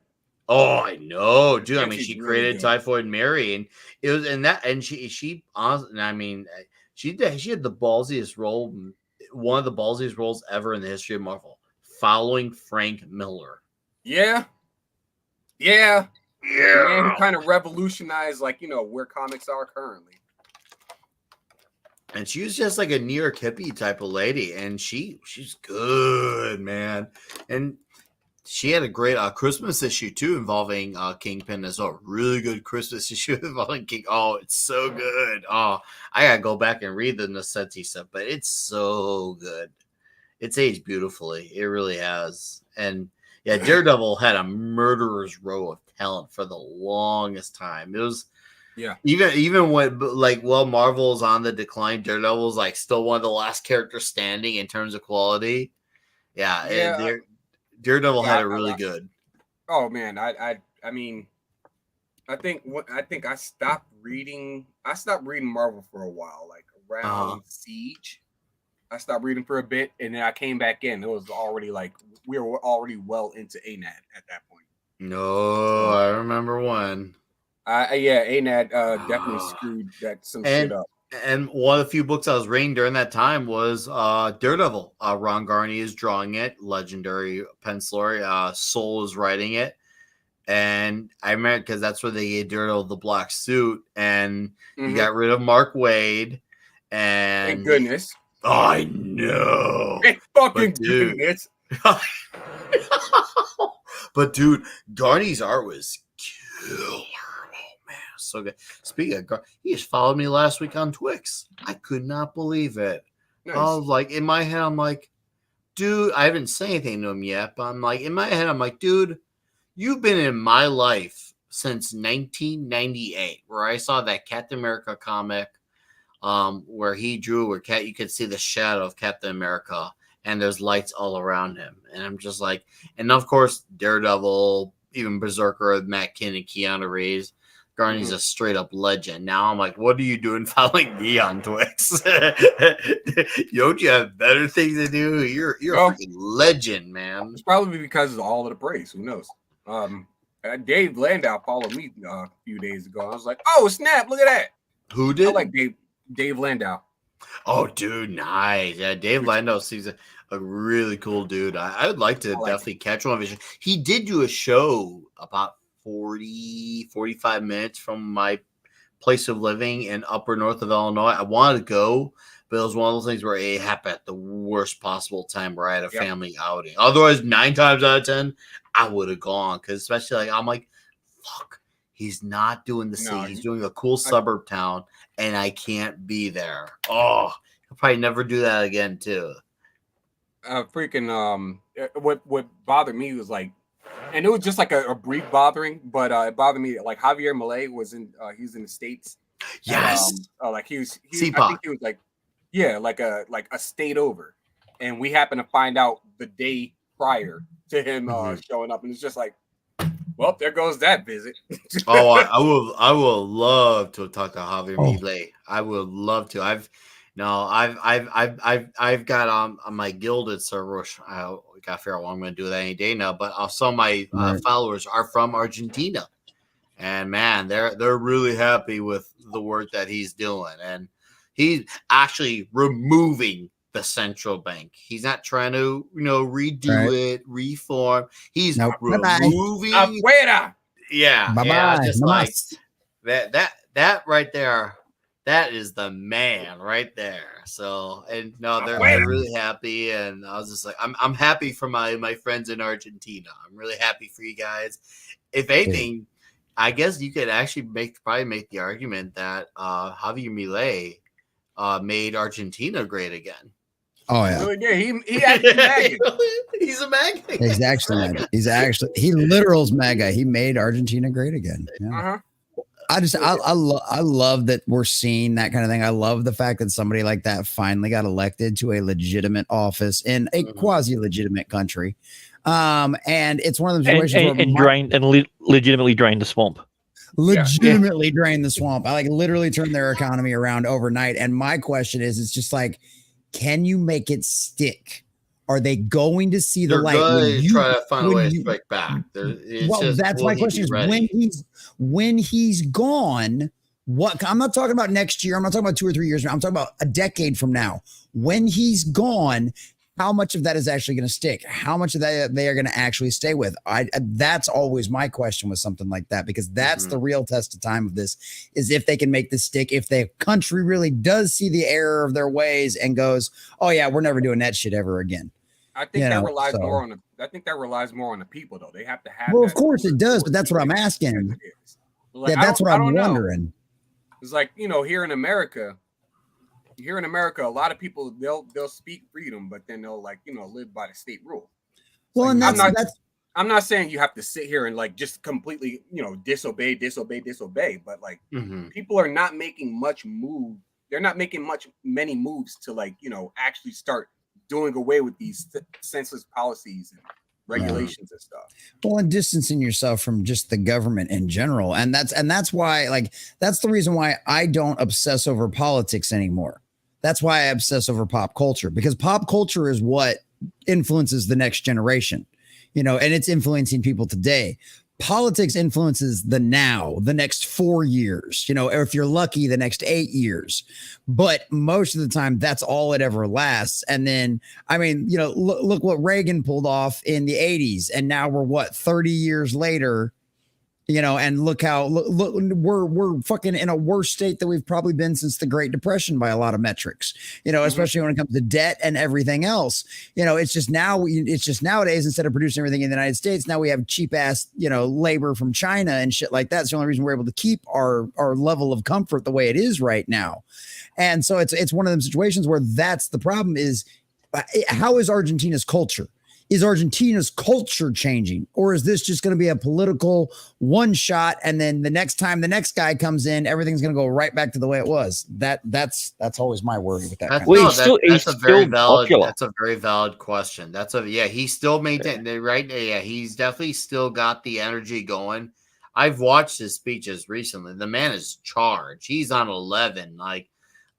Oh, I know, dude. I mean, Nocenti's she really created good. Typhoid Mary, and it was she honestly, I mean, she had the ballsiest role, one of the ballsiest roles ever in the history of Marvel, following Frank Miller. Yeah. The man who kind of revolutionized, like, you know, where comics are currently. And she was just like a New York hippie type of lady, and she's good, man. And she had a great Christmas issue too, involving Kingpin as well. Really good Christmas issue involving King. Oh, it's so good. Oh, I gotta go back and read the Nocenti stuff, but it's so good. It's aged beautifully. It really has. And yeah, Daredevil had a murderer's row of talent for the longest time. It was. Yeah. Even when Marvel's on the decline, Daredevil's like still one of the last characters standing in terms of quality. Yeah. Daredevil had it really good. Oh man, I mean, I think I stopped reading Marvel for a while, like around Siege. I stopped reading for a bit, and then I came back in. It was already like we were already well into ANAD at that point. No, I remember when. ANAD definitely screwed shit up. And one of the few books I was reading during that time was Daredevil. Ron Garney is drawing it, legendary penciler. Soul is writing it. And I remember because that's where they gave Daredevil the black suit, and you got rid of Mark Waid. And thank goodness. Oh, I know. Thank fucking goodness. But dude, Garney's art was killer. So good. Speaking of God, he just followed me last week on Twix. I could not believe it. Nice. I was like, in my head, I'm like, dude, I haven't said anything to him yet, but I'm like, in my head, I'm like, dude, you've been in my life since 1998, where I saw that Captain America comic, where he drew where you could see the shadow of Captain America, and there's lights all around him, and I'm just like, and of course, Daredevil, even Berserker, Matt Kinnon, and Keanu Reeves. Garney's a straight up legend. Now I'm like, what are you doing following me on Twix? Don't you have better things to do? You're a freaking legend, man. It's probably because of all of the praise. Who knows? Dave Landau followed me a few days ago. I was like, oh snap! Look at that. Who did? I like Dave Landau. Oh, dude, nice. Yeah, Dave Landau seems a really cool dude. I would like to definitely catch one of his. He did do a show about 45 minutes from my place of living in upper north of Illinois. I wanted to go, but it was one of those things where it happened at the worst possible time where I had a family outing. Otherwise, 9 times out of 10, I would have gone, because especially like I'm like, fuck, he's not doing the city. He's doing a cool suburb town, and I can't be there. Oh, he'll probably never do that again too. What bothered me was like, and it was just like a brief bothering, but it bothered me. Like Javier Milei was he's in the States. Yes. And, like he was I think he was like, like a state over. And we happened to find out the day prior to him showing up. And it's just like, well, there goes that visit. Oh, I will love to talk to Javier Milei. I would love to. I've got on my Gilded server. I gotta figure out what I'm going to do with that any day now. But some of my followers are from Argentina, and man, they're really happy with the work that he's doing, and he's actually removing the central bank. He's not trying to redo it, reform. He's removing. Just like that right there. That is the man right there. So, and no, they're really happy, and I was just like, I'm happy for my friends in Argentina. I'm really happy for you guys. If anything, I guess you could actually probably make the argument that Javier Milei made Argentina great again. Oh yeah, really did. He actually he's a MAGA. He's actually MAGA. He literal's MAGA. He made Argentina great again. Yeah. I love that we're seeing that kind of thing. I love the fact that somebody like that finally got elected to a legitimate office in a quasi-legitimate country. And it's one of those situations and legitimately drained the swamp. Legitimately drained the swamp. I like literally turned their economy around overnight. And my question is, it's just like, can you make it stick? Are they going to see the light? They're try to find a way to strike back. That's my question: is when he's gone. What I'm not talking about next year. I'm not talking about 2 or 3 years. I'm talking about a decade from now. When he's gone, how much of that is actually going to stick? How much of that they are going to actually stay with? That's always my question with something like that, because that's the real test of time of this, is if they can make this stick. If the country really does see the error of their ways and goes, "Oh yeah, we're never doing that shit ever again." I think that relies more on the people, though. They have to have. Well, of course it does, but that's what I'm asking. Like, that's what I'm wondering. It's like, here in America, a lot of people they'll speak freedom, but then they'll live by the state rule. Well, like, and I'm not saying you have to sit here and just completely disobey, but people are not making much move. They're not making many moves to actually start doing away with these senseless policies and regulations and stuff. Well, and distancing yourself from just the government in general. And that's why, that's the reason why I don't obsess over politics anymore. That's why I obsess over pop culture, because pop culture is what influences the next generation, and it's influencing people today. Politics influences the next 4 years, or if you're lucky, the next 8 years. But most of the time, that's all it ever lasts. And then, look what Reagan pulled off in the 80s. And now we're 30 years later, and look how we're fucking in a worse state than we've probably been since the Great Depression by a lot of metrics, especially when it comes to debt and everything else. It's just nowadays, instead of producing everything in the United States, now we have cheap ass, labor from China and shit like that. It's the only reason we're able to keep our level of comfort the way it is right now. And so it's one of them situations where that's the problem is, how is Argentina's culture? Is Argentina's culture changing, or is this just going to be a political one shot? And then the next time the next guy comes in, everything's going to go right back to the way it was. That's always my worry with that. That's a very valid question. He's still maintaining right. Yeah, he's definitely still got the energy going. I've watched his speeches recently. The man is charged. He's on 11.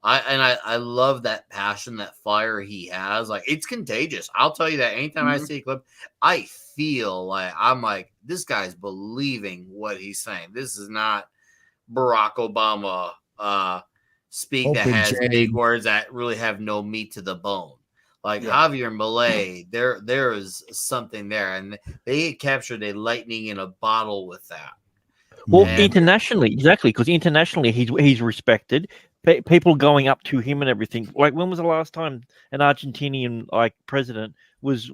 I love that passion, that fire he has. It's contagious. I'll tell you that anytime I see a clip, I feel like I'm like, this guy's believing what he's saying. This is not Barack Obama speak that has big words that really have no meat to the bone. Javier Milei, there is something there, and they captured a lightning in a bottle with that. Well, internationally, exactly, because internationally he's respected. People going up to him and everything. When was the last time an Argentinian president was,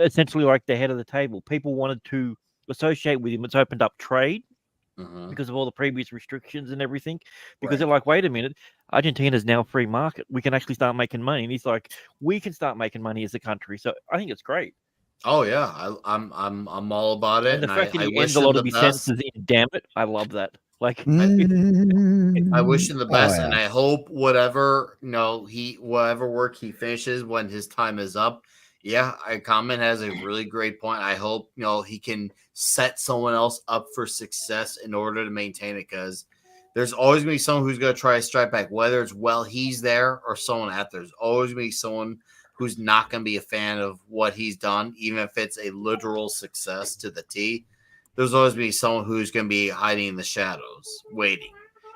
essentially the head of the table? People wanted to associate with him. It's opened up trade because of all the previous restrictions and everything. Because they're like, wait a minute, Argentina's now a free market. We can actually start making money. And he's like, we can start making money as a country. So I think it's great. Oh yeah, I'm all about it. And the fact that he ends a lot of his sentences in "damn it," I love that. I wish him the best, and I hope whatever work he finishes when his time is up. Yeah, Comment has a really great point. I hope he can set someone else up for success in order to maintain it, because there's always going to be someone who's going to try to strike back, whether it's while he's there or someone after. There's always going to be someone who's not going to be a fan of what he's done, even if it's a literal success to the T. There's always be someone who's going to be hiding in the shadows, waiting.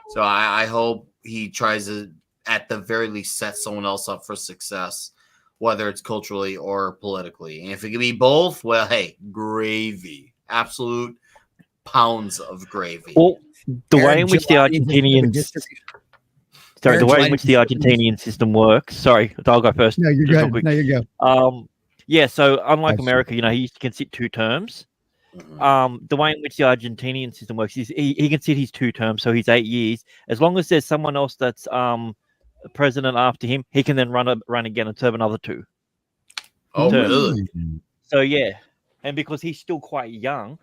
So I hope he tries to, at the very least, set someone else up for success, whether it's culturally or politically. And if it can be both, well, hey, gravy. Absolute pounds of gravy. Well, the way in which the Argentinian system works. Sorry, I'll go first. No, you're good. No, you go. So unlike America, he can sit 2 terms. The way in which the Argentinian system works is he can sit his 2 terms, so he's 8 years. As long as there's someone else that's president after him, he can then run again and serve another 2. Oh, really? So yeah, and because he's still quite young,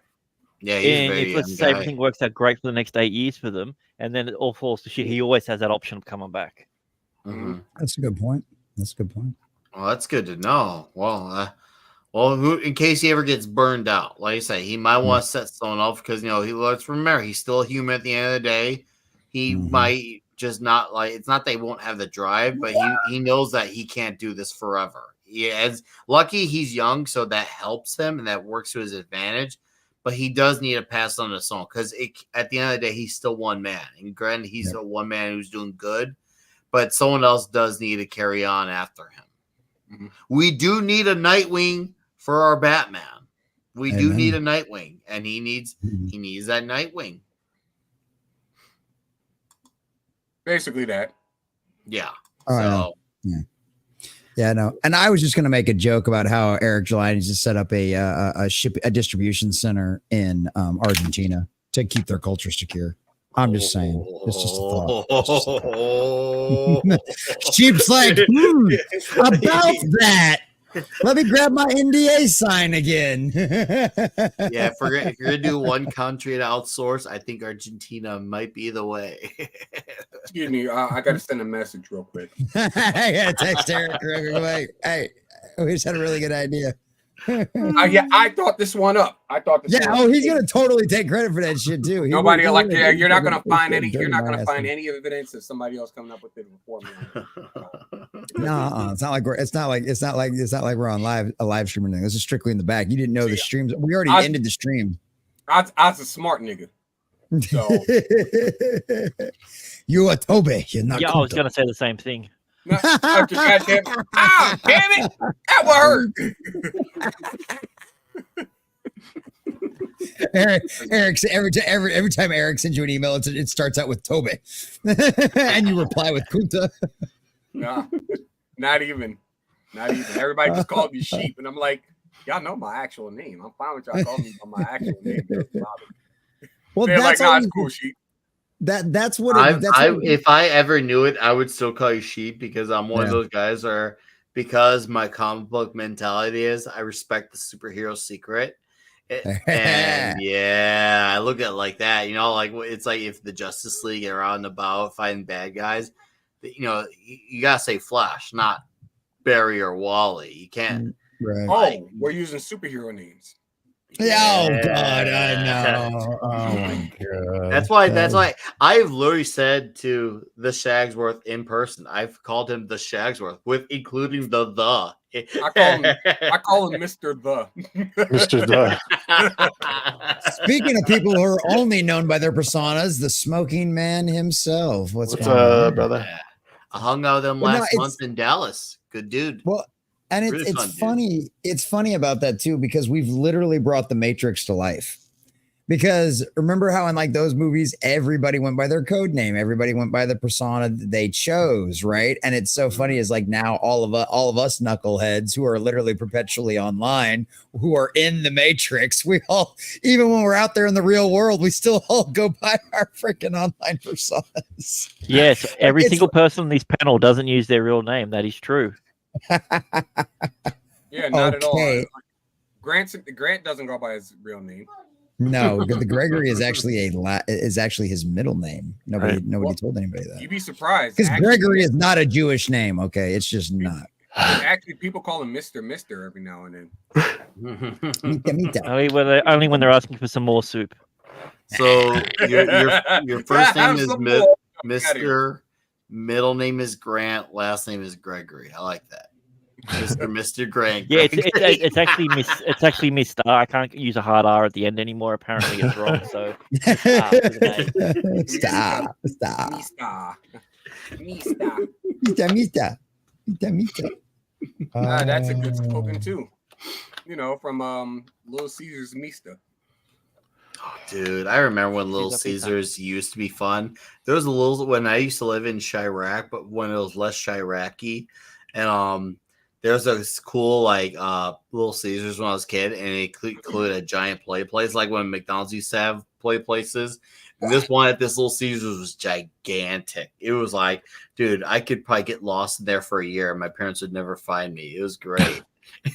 Yeah, he's and very if let's young say guy. everything works out great for the next 8 years for them, and then it all falls to shit, he always has that option of coming back. Mm-hmm. That's a good point. That's a good point. Well, that's good to know. Well, in case he ever gets burned out, like I say, he might want to set someone up because let's remember he's still a human at the end of the day. He might just not it's not that he won't have the drive, but he knows that he can't do this forever. Lucky he's young, so that helps him and that works to his advantage. But he does need to pass on to someone because at the end of the day, he's still one man. And granted, he's a one man who's doing good, but someone else does need to carry on after him. Mm-hmm. We do need a Nightwing for our Batman. We do need a Nightwing, and he needs that Nightwing. Basically that. Yeah. Yeah, no. And I was just going to make a joke about how Eric July needs to set up a distribution center in Argentina to keep their culture secure. I'm just saying. It's just a thought. Sheep's like, about that. Let me grab my NDA sign again. Yeah, if you're gonna do one country to outsource, I think Argentina might be the way. Excuse me, I got to send a message real quick. I got to text Eric real quick. Hey, we just had a really good idea. I thought this one up. He's gonna totally take credit for that shit too. Nobody you're not gonna find any. You're not gonna find any evidence of somebody else coming up with it before me. No, it's not like we're on a live stream or anything. This is strictly in the back. You didn't know the streams. We already ended the stream. I was a smart nigga. So you are Toby. You're not. Yeah, I was gonna say the same thing. Damn it! That will hurt. Eric, every time Eric sends you an email, it starts out with Toby, and you reply with Kunta. Nah, not even. Everybody just called me Sheep, and I'm like, y'all know my actual name. I'm fine with y'all calling me by my actual name. Well, they're that's like, nah, it's cool, Sheep. That's what. If I ever knew it, I would still call you Sheep because I'm one of those guys because my comic book mentality is I respect the superhero secret. And I look at it like that, like it's like if the Justice League are out and about fighting bad guys, you gotta say Flash, not Barry or Wally. You can't. Right. We're using superhero names. Yeah. Oh God, I know. Oh my God. That's why I've literally said to the Shagsworth in person. I've called him the Shagsworth with including the. I call him Mr. The. Mr. The. Speaking of people who are only known by their personas, the smoking man himself. What's going on, brother? I hung out with him last month in Dallas. Good dude. Well, and it's funny. It's funny about that too, because we've literally brought the Matrix to life. Because remember how in like those movies, everybody went by their code name, everybody went by the persona they chose, right? And it's so funny is like now all of us knuckleheads who are literally perpetually online, who are in the Matrix, we all, even when we're out there in the real world, we still all go by our freaking online personas. Yes, every single person on this panel doesn't use their real name. That is true. Yeah, not at all. Grant doesn't go by his real name. No, the Gregory is actually his middle name. Nobody told anybody that. You'd be surprised because Gregory is not a Jewish name. Okay, it's just not. Actually, people call him Mr. every now and then. Only when they're asking for some more soup. So your first name is Mr. Middle name is Grant. Last name is Gregory. I like that. Mr. Grant. Yeah, it's actually Mr. I can't use a hard R at the end anymore. Apparently, it's wrong. So That's a good slogan too. From Little Caesars Mista. Oh, dude, I remember when Little Caesars used to be fun. There was when I used to live in Chirac, but when it was less Chirac-y, and there's a cool Little Caesars when I was a kid, and it included a giant play place, like when McDonald's used to have play places. And this one at this Little Caesars was gigantic. It was like, dude, I could probably get lost in there for a year, and my parents would never find me. It was great.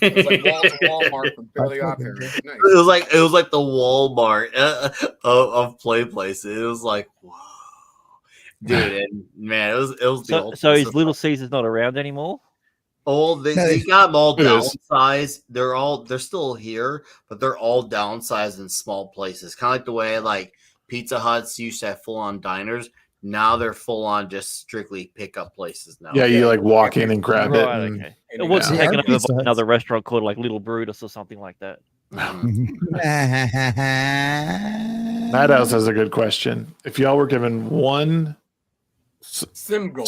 It's like Walmart from Fairly Odd Parents. Nice. It was like the Walmart of play places. It was like, whoa, dude, and man, it was the so is Little Caesars not around anymore? Oh, they got them all downsized. They're still here, but they're all downsized in small places. Kind of like the way like Pizza Huts used to have full on diners. Now they're full on just strictly pickup places now. Yeah, you like walk in and grab it. And, Okay. It wasn't taken over by another restaurant called like Little Brutus or something like that. Madhouse has a good question. If y'all were given one single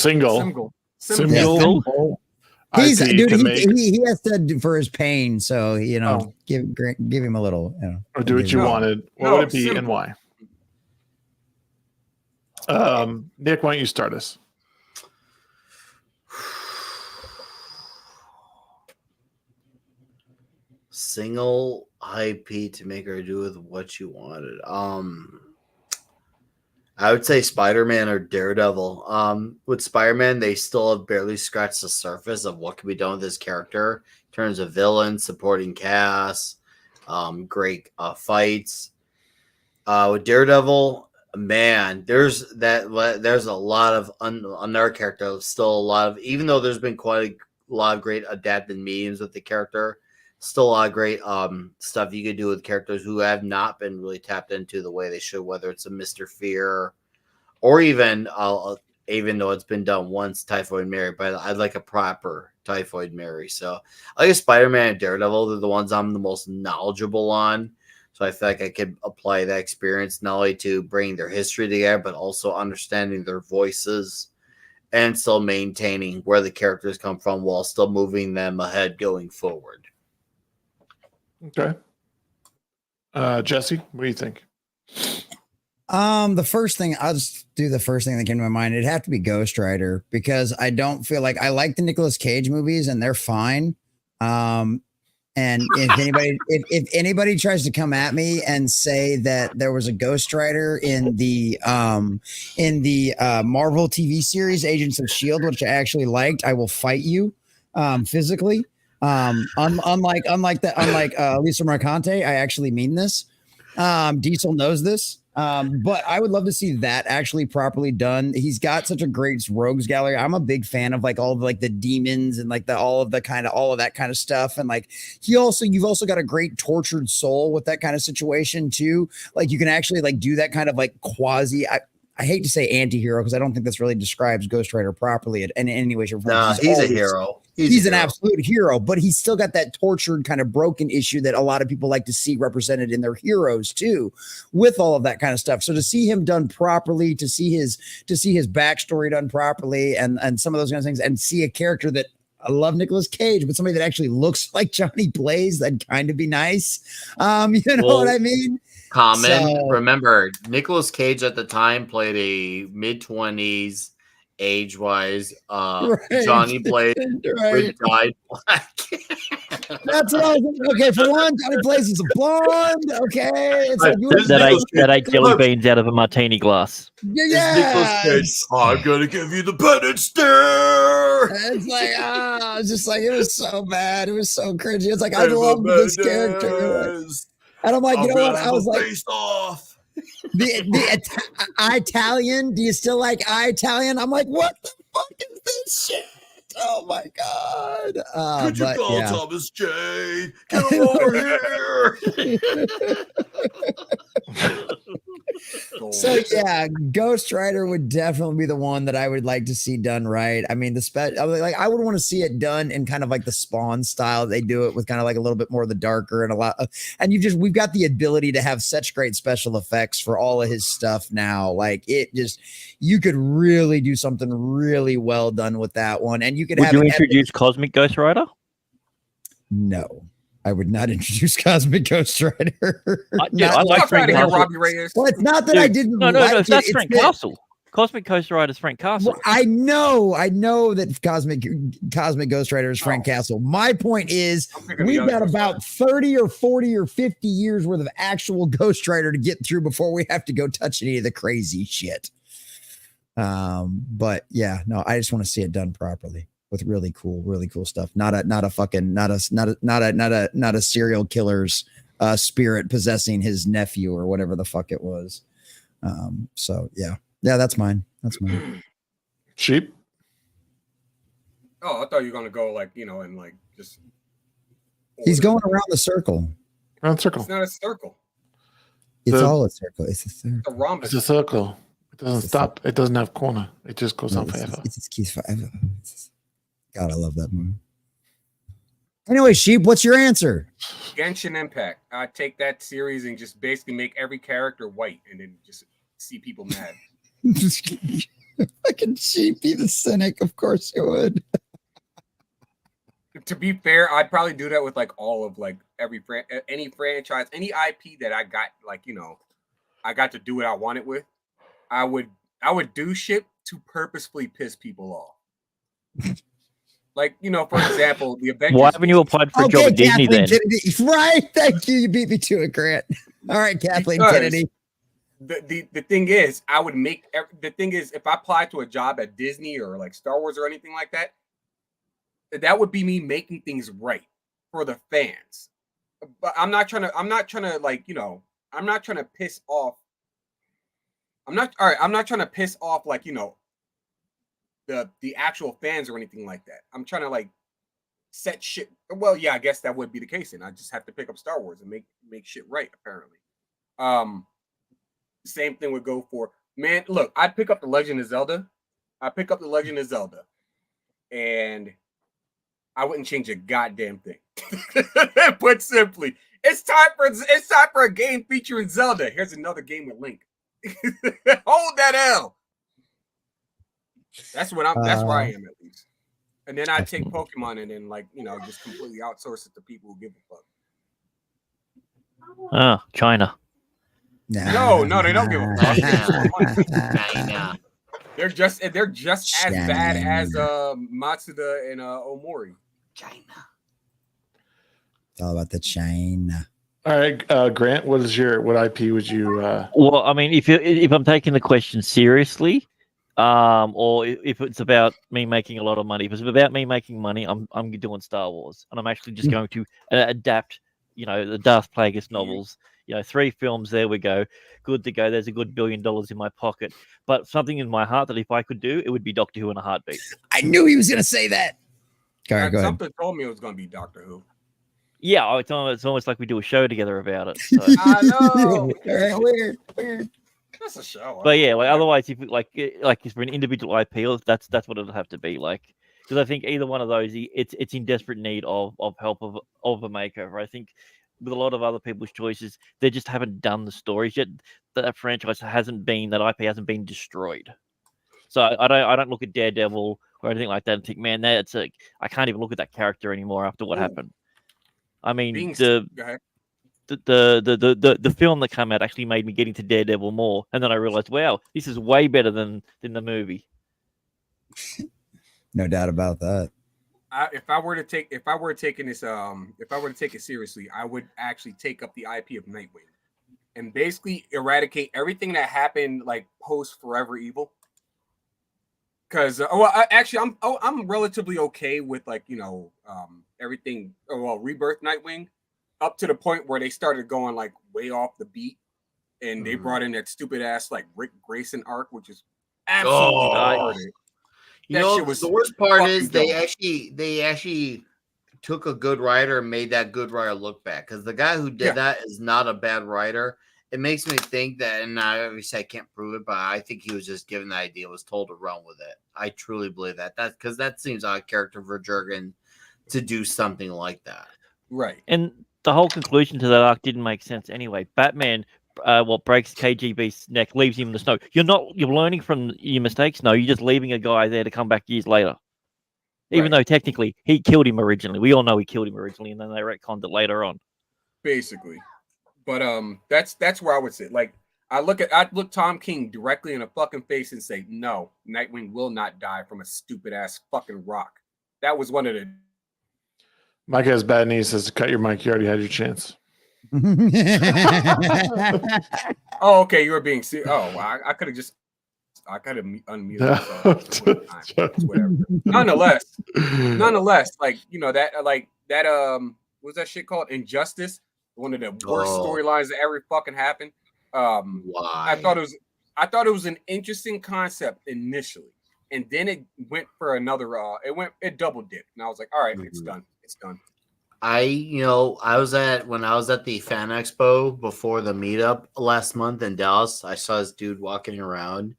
He's IP dude. to make, He has to do for his pain. So give him a little. or do what you wanted. What would it be and why? Nick, why don't you start us? Single IP to make her do with what you wanted. I would say Spider-Man or Daredevil. With Spider-Man, they still have barely scratched the surface of what can be done with this character in terms of villains, supporting cast, great fights. With Daredevil, man, there's a lot of another character. Still a lot of, even though there's been quite a lot of great adapted mediums with the character, still a lot of great stuff you could do with characters who have not been really tapped into the way they should, whether it's a Mr. Fear or even though it's been done once, Typhoid Mary, but I'd like a proper Typhoid Mary. So I guess Spider-Man and Daredevil, they're the ones I'm the most knowledgeable on. So I feel like I could apply that experience not only to bring their history together, but also understanding their voices and still maintaining where the characters come from while still moving them ahead going forward. Okay. Jesse, what do you think? The first thing, I'll just do the first thing that came to my mind. It'd have to be Ghost Rider, because I don't feel like I like the Nicolas Cage movies and they're fine. And if anybody tries to come at me and say that there was a Ghost Rider in the Marvel TV series Agents of S.H.I.E.L.D., which I actually liked, I will fight you physically. Unlike Lisa Mercante, I actually mean this. Diesel knows this. But I would love to see that actually properly done. He's got such a great rogues gallery. I'm a big fan of like all of like the demons and like all of that kind of stuff. And like you've also got a great tortured soul with that kind of situation too. Like you can actually like do that kind of like quasi. I hate to say anti-hero because I don't think this really describes Ghost Rider properly in any way, shape, or form. No, he's a hero. He's an absolute hero, but he's still got that tortured kind of broken issue that a lot of people like to see represented in their heroes too, with all of that kind of stuff. So to see him done properly, to see his backstory done properly, and some of those kinds of things, and see a character that I love Nicolas Cage, but somebody that actually looks like Johnny Blaze, that'd kind of be nice. You know what I mean? Remember, Nicolas Cage at the time played a mid-20s age-wise Johnny Blaze with dyed black. That's what I was thinking. Okay, for one, Johnny Blaze is a blonde. Okay, it's like that ate jelly beans out of a martini glass. Yeah, I'm gonna give you the penance stare. It's like it's just like it was so bad. It was so cringy. It's like I love this character. And I'm like, you know what? I was like, off. the Italian. Do you still like Italian? I'm like, what the fuck is this shit? Oh my god! Could you call Thomas J? Get him over here. So yeah, Ghost Rider would definitely be the one that I would like to see done right. I mean, I would want to see it done in kind of like the Spawn style. They do it with kind of like a little bit more of the darker and a lot. And we've got the ability to have such great special effects for all of his stuff now. Like you could really do something really well done with that one. And you could Would you introduce Cosmic Ghost Rider? No. I would not introduce Cosmic Ghost Rider. I like Frank Castle. Robbie Reyes. Well, it's not that I didn't. No. That's Frank Castle. Cosmic Ghost Rider is Frank Castle. Well, I know that Cosmic Ghost Rider is Frank Castle. My point is, we've got about 30 or 40 or 50 years worth of actual Ghost Rider to get through before we have to go touch any of the crazy shit. But yeah, no, I just want to see it done properly. with really cool stuff. Not a serial killer's spirit possessing his nephew or whatever the fuck it was. So yeah, that's mine. Sheep. Oh, I thought you were gonna go like, you know, and like just. He's going around the circle. Around the circle. It's not a circle. It's all a circle. It's a circle. It's a rhombus. It's a circle. It doesn't stop. It doesn't have corner. It just goes on forever. It just keeps forever. God, I love that movie. Anyway, Sheep, what's your answer? Genshin Impact. I take that series and just basically make every character white and then just see people mad. Fucking Sheep, be the cynic. Of course you would. To be fair, I'd probably do that with like all of like any franchise, any IP that I got, like, you know, I got to do what I wanted with. I would do shit to purposefully piss people off. Like, you know, for example, the Avengers. Why haven't you applied for a job at Disney then? Kennedy. Right, thank you. You beat me to it, Grant. All right, Kathleen Kennedy. The thing is, if I applied to a job at Disney or like Star Wars or anything like that, that would be me making things right for the fans. But I'm not trying to like, you know, I'm not trying to piss off. I'm not trying to piss off, like, you know, the actual fans or anything like that. I'm trying to like set shit. Well, yeah, I guess that would be the case, and I just have to pick up Star Wars and make shit right, apparently. Same thing would go for, man, look, I'd pick up The Legend of Zelda. And I wouldn't change a goddamn thing. Put simply, it's time for a game featuring Zelda. Here's another game with Link. Hold that L. That's where I am, at least. And then I take Pokemon and then, like, you know, just completely outsource it to people who give a fuck. Oh, China. No, they don't give a fuck. China. They're just as bad as Matsuda and Omori. China. It's all about the China. All right, Grant, what IP would you? Well, I mean, if I'm taking the question seriously, or if it's about me making a lot of money, if it's about me making money, I'm doing Star Wars, and I'm actually just going to adapt, you know, the Darth Plagueis novels. You know, 3 films. There we go. Good to go. There's a good $1 billion in my pocket. But something in my heart that if I could do, it would be Doctor Who in a heartbeat. I knew he was going to say that. Go ahead. Something told me it was going to be Doctor Who. Yeah, it's almost like we do a show together about it. So. I know. Weird. That's a show. But yeah, like otherwise, if like if for an individual IP, that's what it'll have to be like. Because I think either one of those, it's in desperate need of help of a makeover. I think with a lot of other people's choices, they just haven't done the stories yet. That franchise that IP hasn't been destroyed. So I don't look at Daredevil or anything like that and think, man, that's I can't even look at that character anymore after what happened. I mean, the film that came out actually made me get into Daredevil more, and then I realized, wow, this is way better than the movie. No doubt about that. If I were to take it seriously, I would actually take up the IP of Nightwing and basically eradicate everything that happened like post Forever Evil. Because I'm relatively okay with, like, you know, everything. Rebirth Nightwing, up to the point where they started going like way off the beat, and they brought in that stupid ass like Rick Grayson arc, which is absolutely retarded. You know, the worst part is they actually took a good writer and made that good writer look bad, because the guy who did that is not a bad writer. It makes me think that, and obviously I can't prove it, but I think he was just given the idea, was told to run with it. I truly believe that. That's because that seems out of character for Jurgen to do something like that. Right. And the whole conclusion to that arc didn't make sense anyway. Batman, breaks KGB's neck, leaves him in the snow. You're learning from your mistakes. No, you're just leaving a guy there to come back years later. Even though technically he killed him originally. We all know he killed him originally, and then they retconned it later on. Basically. But that's where I would sit. Like, I'd look Tom King directly in the fucking face and say, no, Nightwing will not die from a stupid ass fucking rock. That was one of the. Mike has bad knees. Says to cut your mic. You already had your chance. Oh, okay. You were being serious. Oh, I could have just. I gotta unmute myself. Whatever. Nonetheless, like that what's that shit called? Injustice. One of the worst storylines that ever fucking happened. Why? I thought it was an interesting concept initially, and then it went for another. It double dipped, and I was like, all right, it's done. It's done. When I was at the Fan Expo before the meetup last month in Dallas, I saw this dude walking around,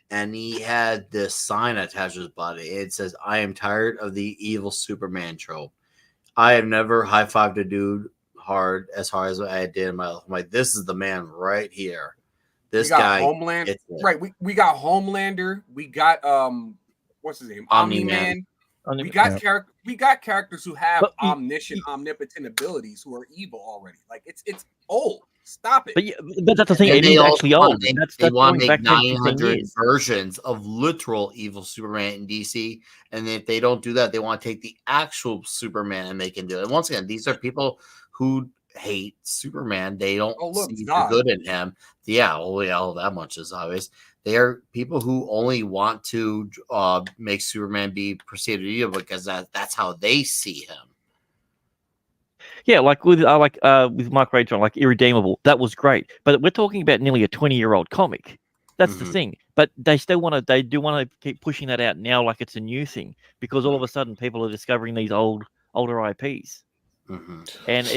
and he had this sign attached to his body. It says, "I am tired of the evil Superman trope. I have never high-fived a dude as hard as I did in my life." I'm like, this is the man right here. This guy, Homeland, right? We got Homelander. We got what's his name? Omni-Man. We got characters who have omnipotent abilities who are evil already. Like it's old. Stop it. But that's the thing. It is actually old. They want to make 900 versions of literal evil Superman in DC, and if they don't do that, they want to take the actual Superman and make him do it. And once again, these are people who hate Superman. They don't see the good in him. Yeah, that much is obvious. They are people who only want to make Superman be perceived as evil because that's how they see him. Yeah, like with Mark Rachel, like Irredeemable, that was great. But we're talking about nearly a 20-year-old comic. That's the thing. But they do want to keep pushing that out now, like it's a new thing, because all of a sudden people are discovering these older IPs, and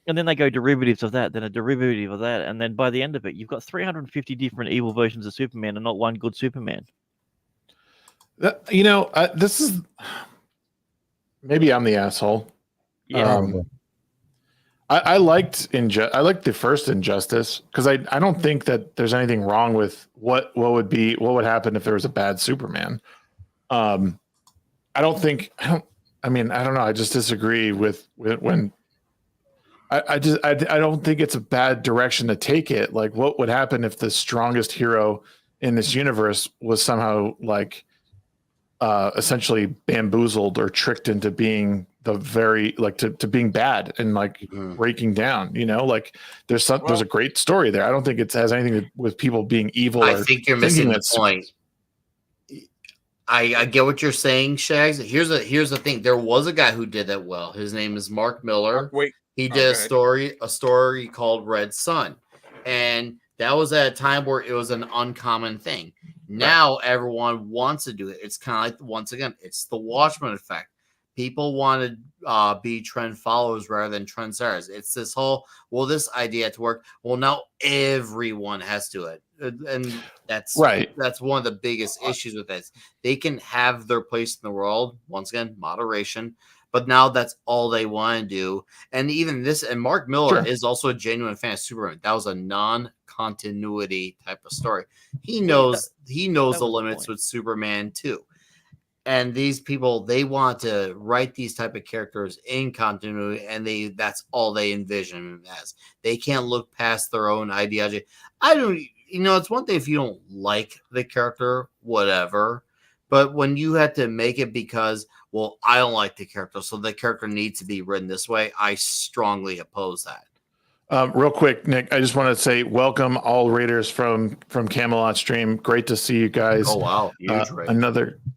and then they go derivatives of that, then a derivative of that, and then by the end of it, you've got 350 different evil versions of Superman and not one good Superman. This is maybe I'm the asshole. Yeah. I liked the first Injustice because I don't think that there's anything wrong with what would happen if there was a bad Superman. I don't know. I just disagree with when I don't think it's a bad direction to take it. Like, what would happen if the strongest hero in this universe was somehow like essentially bamboozled or tricked into being to being bad and like breaking down, like there's a great story there. I don't think it has anything to do with people being evil. I think you're missing the point. I get what you're saying, Shags. Here's the thing. There was a guy who did that well. His name is Mark Miller. He did a story called Red Sun. And that was at a time where it was an uncommon thing. Now everyone wants to do it. It's kind of like, once again, it's the Watchmen effect. People want to be trend followers rather than trendsetters. It's this whole, this idea to work. Well, now everyone has to it. And that's right. That's one of the biggest issues with this. They can have their place in the world. Once again, moderation. But now that's all they want to do. And even this, and Mark Miller is also a genuine fan of Superman. That was a non-continuity type of story. He knows the limits with Superman too. And these people, they want to write these type of characters in continuity, and that's all they envision as. They can't look past their own ideology. It's one thing if you don't like the character, whatever. But when you have to make it because, I don't like the character, so the character needs to be written this way, I strongly oppose that. Real quick, Nick, I just want to say welcome all raiders from Camelot stream. Great to see you guys. Oh wow, huge raid.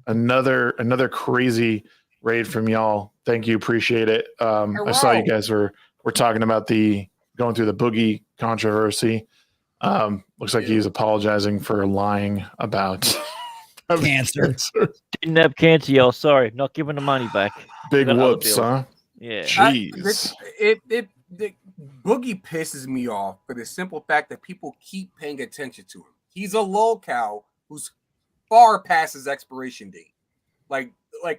Another crazy raid from y'all. Thank you, appreciate it. I saw you guys were talking about going through the Boogie controversy. Looks like he's apologizing for lying about cancer. Didn't have cancer, y'all. Sorry, not giving the money back. Big whoops, huh? Yeah. Jeez. The Boogie pisses me off for the simple fact that people keep paying attention to him. He's a lolcow who's far past his expiration date, like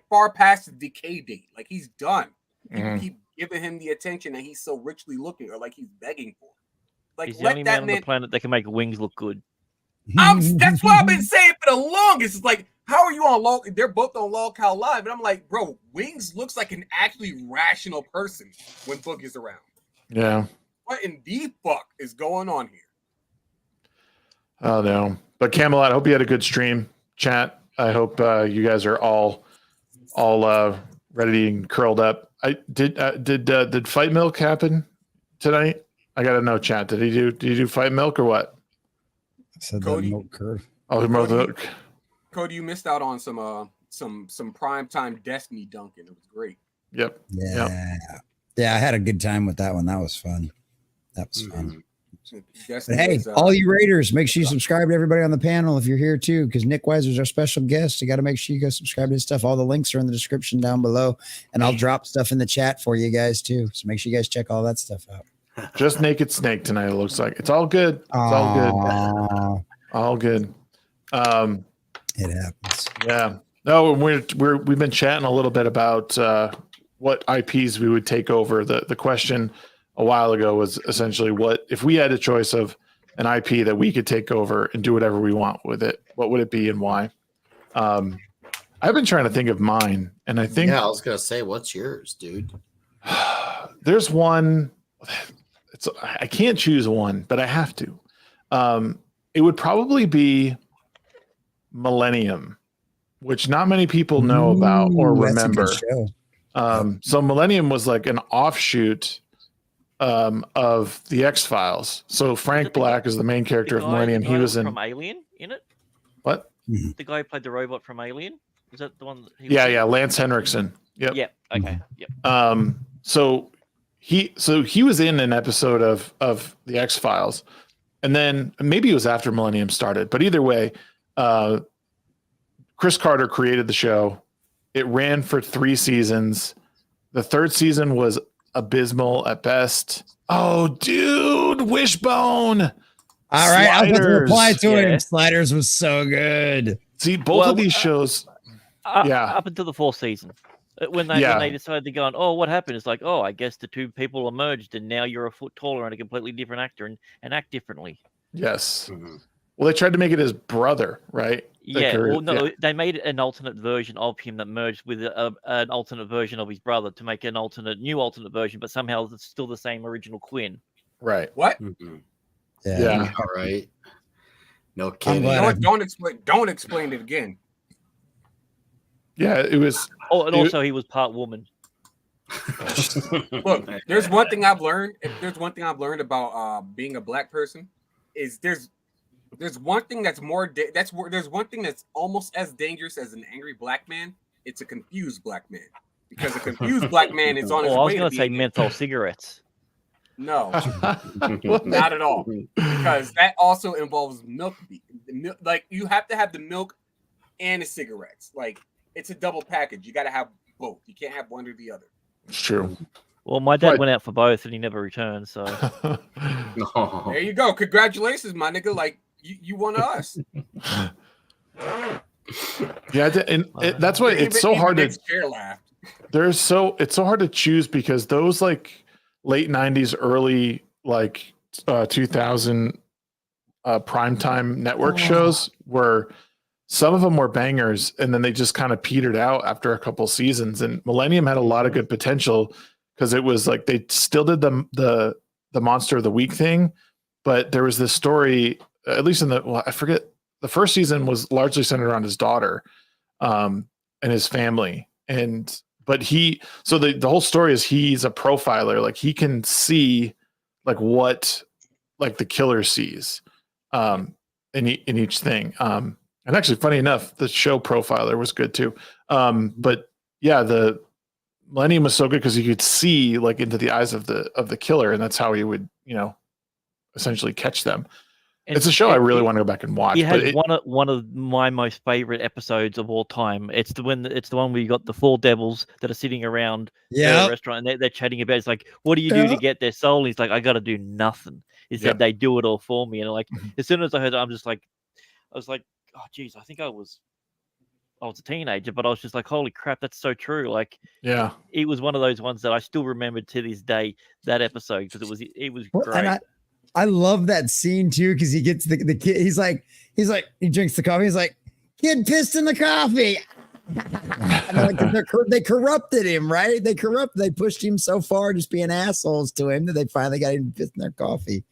far past the decay date. Like he's done. People keep giving him the attention that he's so richly looking, or like he's begging for. Like he's the only man on the planet that can make wings look good. That's what I've been saying for the longest. It's like, how are you on Lol? They're both on Lolcow Live, and I'm like, bro, Wings looks like an actually rational person when Boogie's around. Yeah. What in the fuck is going on here? Oh no. But Camelot, I hope you had a good stream, chat. I hope you guys are all ready and curled up. Did Fight Milk happen tonight? I gotta know, chat. Did you do Fight Milk or what? I said that milk curve. Cody, you missed out on some primetime Destiny dunking. It was great. Yep. Yeah, I had a good time with that one. That was fun. Destiny But hey, all you Raiders, make sure you subscribe to everybody on the panel if you're here too, because Nickweiser is our special guest. You got to make sure you go subscribe to his stuff. All the links are in the description down below, and I'll drop stuff in the chat for you guys too. So make sure you guys check all that stuff out. Just Naked Snake tonight. It looks like it's all good. It's all good. All good. It happens. Yeah. No, we've been chatting a little bit about what IPs we would take over. The question a while ago was essentially, what if we had a choice of an IP that we could take over and do whatever we want with it, what would it be and why? I've been trying to think of mine, and I think I was gonna say, what's yours, dude? There's one. I can't choose one, but I have to. It would probably be Millennium, which not many people know about or remember. So Millennium was like an offshoot of the X-Files. So Frank Black is the main character of Millennium. He was from Alien in it. What? The guy who played the robot from Alien. Is that the one? That he yeah, Lance Henriksen. Yep. Yeah. Okay. Yep. So he was in an episode of the X-Files, and then maybe it was after Millennium started, but either way, Chris Carter created the show. It ran for 3 seasons. The 3rd season was abysmal at best. Oh, dude, Wishbone. All right, I was going to reply to it. Sliders was so good. See, both of these shows. Up until the 4th season. When they decided to go on, oh, what happened? It's like, oh, I guess the two people emerged, and now you're a foot taller and a completely different actor and act differently. Yes. Well, they tried to make it his brother, right? They made an alternate version of him that merged with an alternate version of his brother to make an new alternate version, but somehow it's still the same original Quinn. Right. What? Yeah. All right. No kidding. Don't explain it again. Yeah, it was. Oh, and also he was part woman. Look, there's one thing I've learned. If there's one thing I've learned about being a black person, is there's one thing that's there's one thing that's almost as dangerous as an angry black man. It's a confused black man, because a confused black man is on his way. I was going to say menthol cigarettes. No, not at all. Because that also involves milk. Like, you have to have the milk and the cigarettes. Like, it's a double package. You got to have both. You can't have one or the other. It's true. Well, my dad went out for both and he never returned. So there you go. Congratulations, my nigga. Like, you won us. Yeah, and that's why it's so hard to. It's so hard to choose, because those like late 90s, early like 2000 primetime network shows were. Some of them were bangers, and then they just kind of petered out after a couple seasons. And Millennium had a lot of good potential, because it was like they still did the Monster of the Week thing, but there was this story, at least I forget, the first season was largely centered around his daughter and his family. But the whole story is he's a profiler, like he can see like what like the killer sees in each thing. And actually, funny enough, the show Profiler was good too. But yeah, the Millennium was so good because you could see like into the eyes of the killer, and that's how he would, essentially catch them. It's a show I really want to go back and watch. He had one of my most favorite episodes of all time. It's the one where you got the 4 devils that are sitting around the restaurant, and they're chatting about. It's like, what do you do to get their soul? And he's like, I got to do nothing. He said they do it all for me. And like, as soon as I heard it, I was like, oh geez, I think I was a teenager, but I was just like, holy crap, that's so true. Like, yeah, it was one of those ones that I still remember to this day, that episode, because it was great. And I love that scene too, because he gets the kid. He's like, he drinks the coffee. He's like, kid pissed in the coffee. They corrupted him, right? They pushed him so far, just being assholes to him, that they finally got him pissed in their coffee.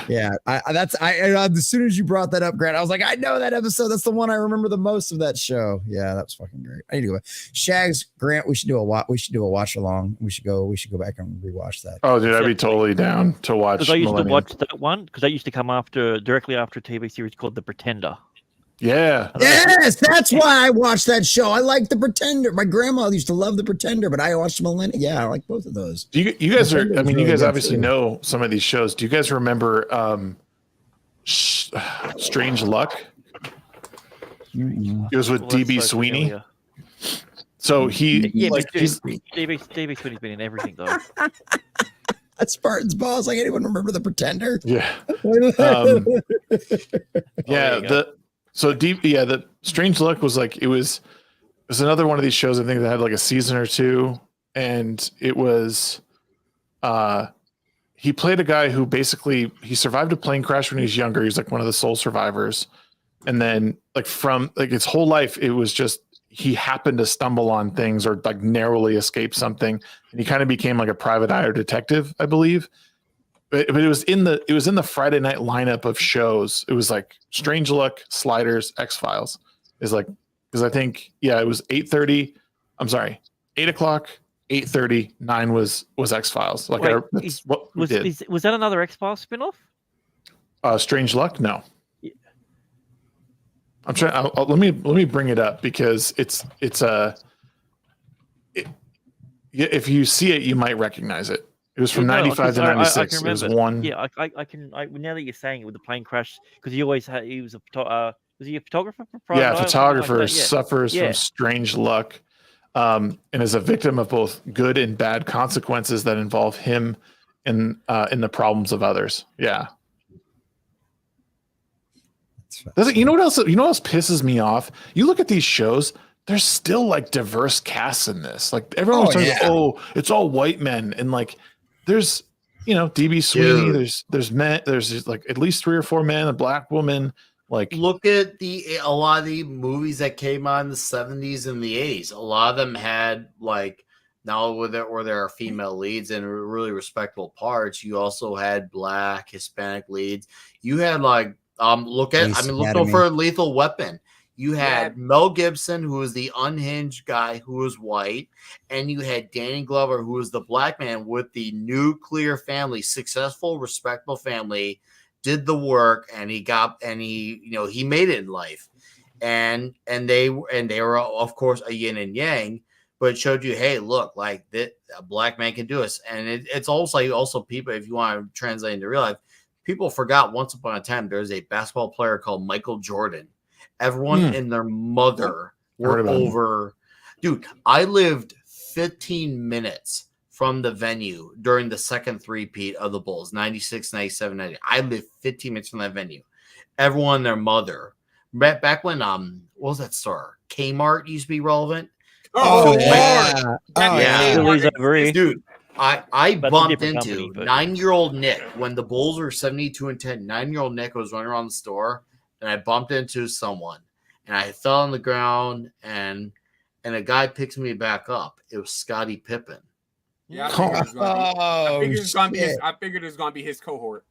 Yeah, as soon as you brought that up, Grant, I was like, I know that episode. That's the one I remember the most of that show. Yeah, that's fucking great. I need to go. Shags, Grant, we should do a watch along. We should go back and rewatch that. Oh, dude, I'd be totally down to watch. Because I used to watch that one, because I used to come directly after a TV series called The Pretender. Yeah. Yes, that's why I watched that show. I like The Pretender. My grandma used to love The Pretender, but I watched Millennium. Yeah, I like both of those. You guys are, Pretender I was mean, you really guys good, obviously too. know some of these shows. Do you guys remember Strange Luck? It was with Well, that's DB so Sweeney. familiar. So he's DB Sweeney's been in everything though. That's Spartan's balls. Like, anyone remember The Pretender? Yeah. Yeah. The Strange Luck was like, it was another one of these shows, I think, that had like a season or two, and it was he played a guy who basically he survived a plane crash when he was younger. He was like one of the sole survivors, and then like from like his whole life, it was just he happened to stumble on things or like narrowly escape something, and he kind of became like a private eye or detective, I believe. But it was in the Friday night lineup of shows. It was like Strange Luck, Sliders, X-Files. Is like, because I think it was 8:30. I'm sorry, 8 o'clock, 8:30, 9 was X-Files. Like, Wait, that's what we did. Was that another X-Files spinoff? Strange Luck? No. Yeah. I'm trying. Let me bring it up because if you see it, you might recognize it. It was from 95 to 96. It was one. Yeah, I can. Now that you're saying it with the plane crash, because he always had. He was a was he a photographer? For Private Eye or something photographer like that? Yeah. suffers from strange luck, and is a victim of both good and bad consequences that involve him in the problems of others. Yeah. You know what else? You know what else pisses me off? You look at these shows. There's still like diverse casts in this. Like everyone's saying, it's all white men, and like there's DB Sweeney. Dude. There's men. There's like at least 3 or 4 men, a black woman. Like look at a lot of the movies that came out in the 70s and the 80s. A lot of them had like now where there are female leads and really respectable parts. You also had black, Hispanic leads. You had like look over Lethal Weapon. You had Mel Gibson, who was the unhinged guy who was white, and you had Danny Glover, who was the black man with the nuclear family, successful, respectable family, did the work, and he made it in life. And they were, of course, a yin and yang, but it showed you, hey, look, like that a black man can do this. And it's also people, if you want to translate into real life, people forgot once upon a time there's a basketball player called Michael Jordan. Everyone and their mother were over. Dude, I lived 15 minutes from the venue during the second three-peat of the Bulls, 96, 97, 90. I lived 15 minutes from that venue. Everyone and their mother. Back when, what was that store? Kmart used to be relevant. Dude, I bumped into 9-year-old Nick when the Bulls were 72-10. 9-year-old Nick was running around the store, and I bumped into someone, and I fell on the ground, and a guy picks me back up. It was Scottie Pippen. Yeah, I figured it was going to be his cohort.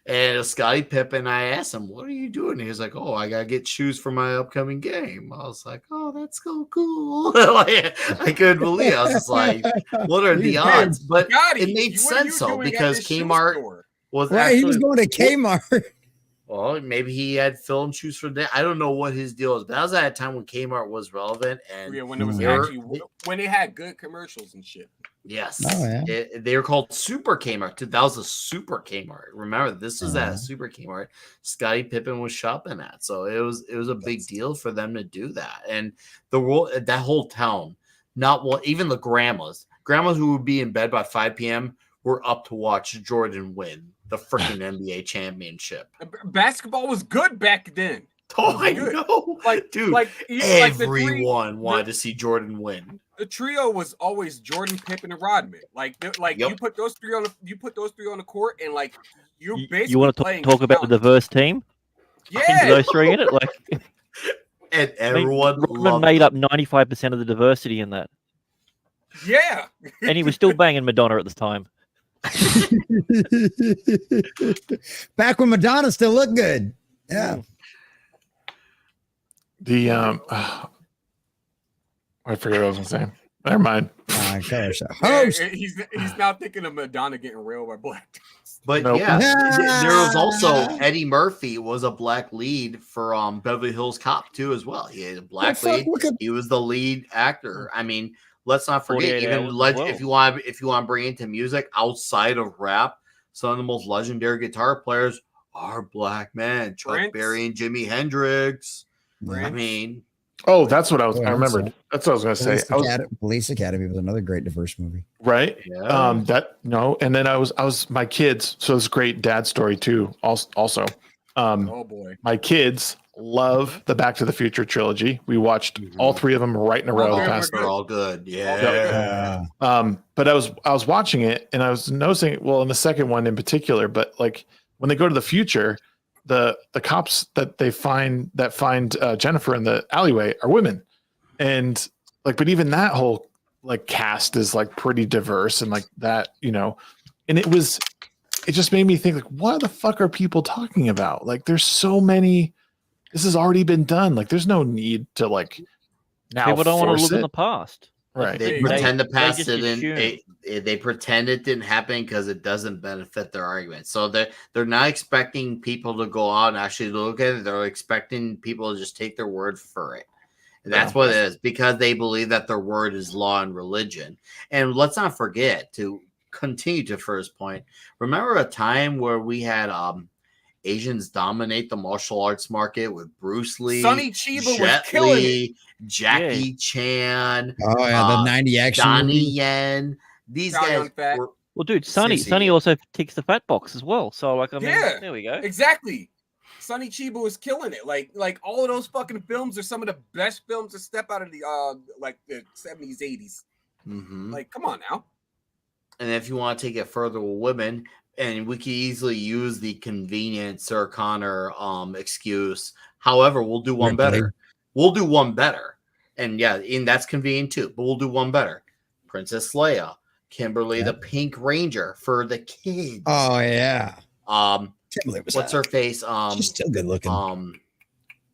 And it was Scottie Pippen. I asked him, "What are you doing?" He was like, "Oh, I gotta get shoes for my upcoming game." I was like, "Oh, that's so cool!" I couldn't believe it. I was just like, "What are the odds?" But it made sense though, because Kmart was he was going to Kmart. Well, maybe he had film shoes for that. I don't know what his deal is, but that was at a time when Kmart was relevant, and when it was when they had good commercials and shit. Yes, they were called Super Kmart. That was a Super Kmart. Remember, this was that Super Kmart Scottie Pippen was shopping at. So it was a big deal for them to do that, and that whole town, even the grandmas who would be in bed by 5 p.m. were up to watch Jordan win the freaking NBA championship. Basketball was good back then. Oh, I know. Everyone wanted to see Jordan win. The trio was always Jordan, Pippen, and Rodman. You put those three on the court, and like you basically. You want to talk about the diverse team? Yeah, those three in it, like. And everyone Rodman made up 95% of the diversity in that. Yeah, and he was still banging Madonna at the time. Back when Madonna still looked good. Yeah. I forget what I was gonna say. Never mind. He's now thinking of Madonna getting railed by black dudes. But Nope. yeah, there was also Eddie Murphy was a black lead for Beverly Hills Cop too as well. He had a black lead. He was the lead actor. I mean, let's not forget 48 even Hours as well. if you want to bring into music outside of rap, some of the most legendary guitar players are black men. Chuck Prince. Berry and Jimi Hendrix. Prince. I mean, Oh, that's what I remembered. That's what I was going to say. Police Academy was another great diverse movie. Right. Yeah. And then I was my kids. So it's a great dad story too. Also, Oh boy. my kids love the Back to the Future trilogy. We watched all three of them right in a row. They're all good. Yeah. But I was watching it and I was noticing, well, in the second one in particular, but like when they go to the future, the cops that find Jennifer in the alleyway are women, and like, but even that whole like cast is like pretty diverse and like that, and it just made me think, like, what the fuck are people talking about? Like, there's so many. This has already been done. Like, there's no need to like now. People don't want to live in the past. Right. They pretend the past just didn't. They pretend it didn't happen because it doesn't benefit their argument. So they're not expecting people to go out and actually look at it. They're expecting people to just take their word for it. And that's what it is, because they believe that their word is law and religion. And let's not forget, to continue to first point, remember a time where we had Asians dominate the martial arts market with BruceLee, Sonny Chiba was Jet killing Li, Jackie Chan, Oh yeah, the 90 action Donnie movie. Yen. These guys were, Well, dude, Sonny also ticks the fat box as well. So, like, I mean, there we go. Exactly. Sonny Chiba was killing it. Like all of those fucking films are some of the best films to step out of the the 70s, 80s. Mhm. Like, come on now. And if you want to take it further with women, and we could easily use the convenient Sarah Connor excuse. However, we'll do one better. We'll do one better. And yeah, and that's convenient too, but we'll do one better. Princess Leia, Kimberly the Pink Ranger for the kids. Oh yeah. What's her face? She's still good looking.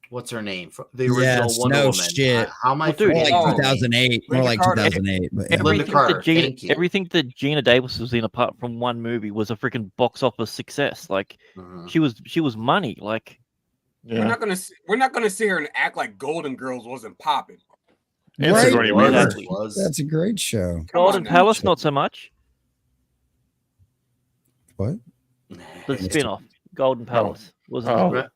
What's her name? The original Wonder no Woman. shit. How am I More like forgetting her name? 2008. More like 2008. But yeah. Everything that Gina Davis was in, apart from one movie, was a freaking box office success. Like, she was money. Like, We're not gonna sit here and act like Golden Girls wasn't popping. Right? Exactly. That's a great show. Golden Palace, not so much. What? The spin-off, Golden Palace. Wasn't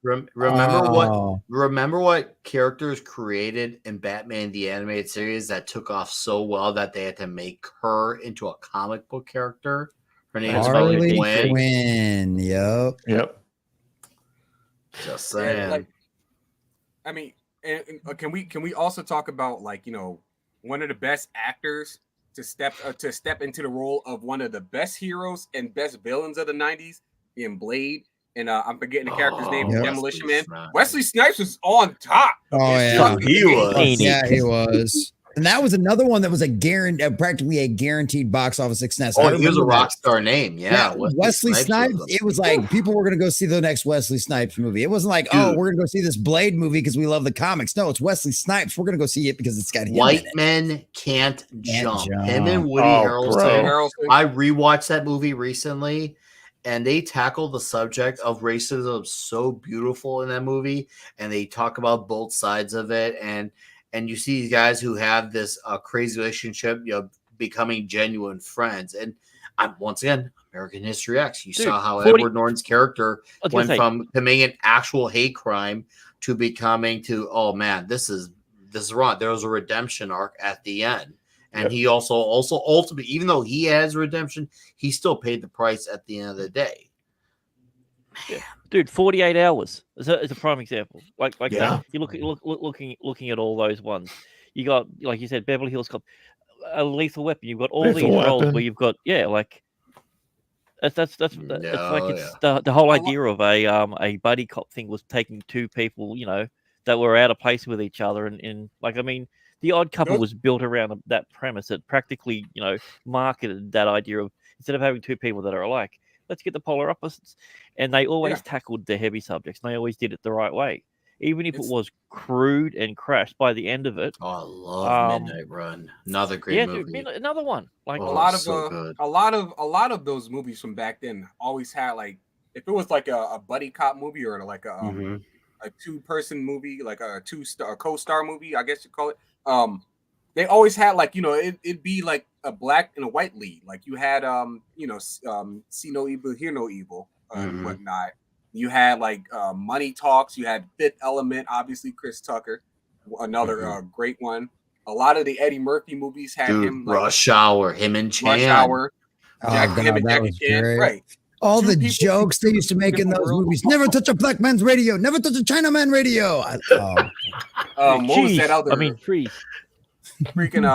Remember what characters created in Batman the Animated Series that took off so well that they had to make her into a comic book character? Her name is Harley Quinn. Yep. Just saying. Like, I mean, and can we also talk about, like, one of the best actors to step into the role of one of the best heroes and best villains of the 90s in Blade? And I'm forgetting the character's name, Demolition Man. Wesley Snipes was on top. Oh yeah, he was. Yeah, he was. And that was another one that was practically a guaranteed box office success. Oh, he was a rock star name. Yeah, Wesley Snipes. It was like people were going to go see the next Wesley Snipes movie. It wasn't like, oh, we're going to go see this Blade movie because we love the comics. No, it's Wesley Snipes. We're going to go see it because it's got him. White Men Can't Jump. Him and Woody Harrelson. I rewatched that movie recently, and they tackle the subject of racism so beautiful in that movie, and they talk about both sides of it, and you see these guys who have this crazy relationship, becoming genuine friends. And once again, American History X. You saw how Edward Norton's character went from committing an actual hate crime to becoming oh man, this is wrong. There was a redemption arc at the end. And he also ultimately, even though he has redemption, he still paid the price at the end of the day. Yeah. Dude, 48 Hours is a prime example. Like that. You looking at all those ones. You got, like you said, Beverly Hills Cop, a Lethal Weapon. You've got all these roles where you've got like it's the whole idea of a buddy cop thing was taking two people, that were out of place with each other, and like, I mean, The Odd Couple was built around that premise. It practically, marketed that idea of, instead of having two people that are alike, let's get the polar opposites. And they always tackled the heavy subjects. And they always did it the right way. even if it was crude and crashed by the end of it. Oh, I love Midnight Run. Another great movie. Dude, another one. Like a lot of those movies from back then always had like, if it was like a buddy cop movie or like a 2-person movie, like a co-star movie, I guess you call it. They always had like, it'd be like a black and a white lead. Like you had See No Evil, Hear No Evil, and whatnot. You had like Money Talks. You had Fifth Element, obviously Chris Tucker, another great one. A lot of the Eddie Murphy movies had him. Like, Rush Hour, him and Chan. Rush Hour. Jackie Chan, right. All the jokes they used to make in those movies. Never touch a black man's radio. Never touch a Chinaman radio. What was that other? Trees. Freaking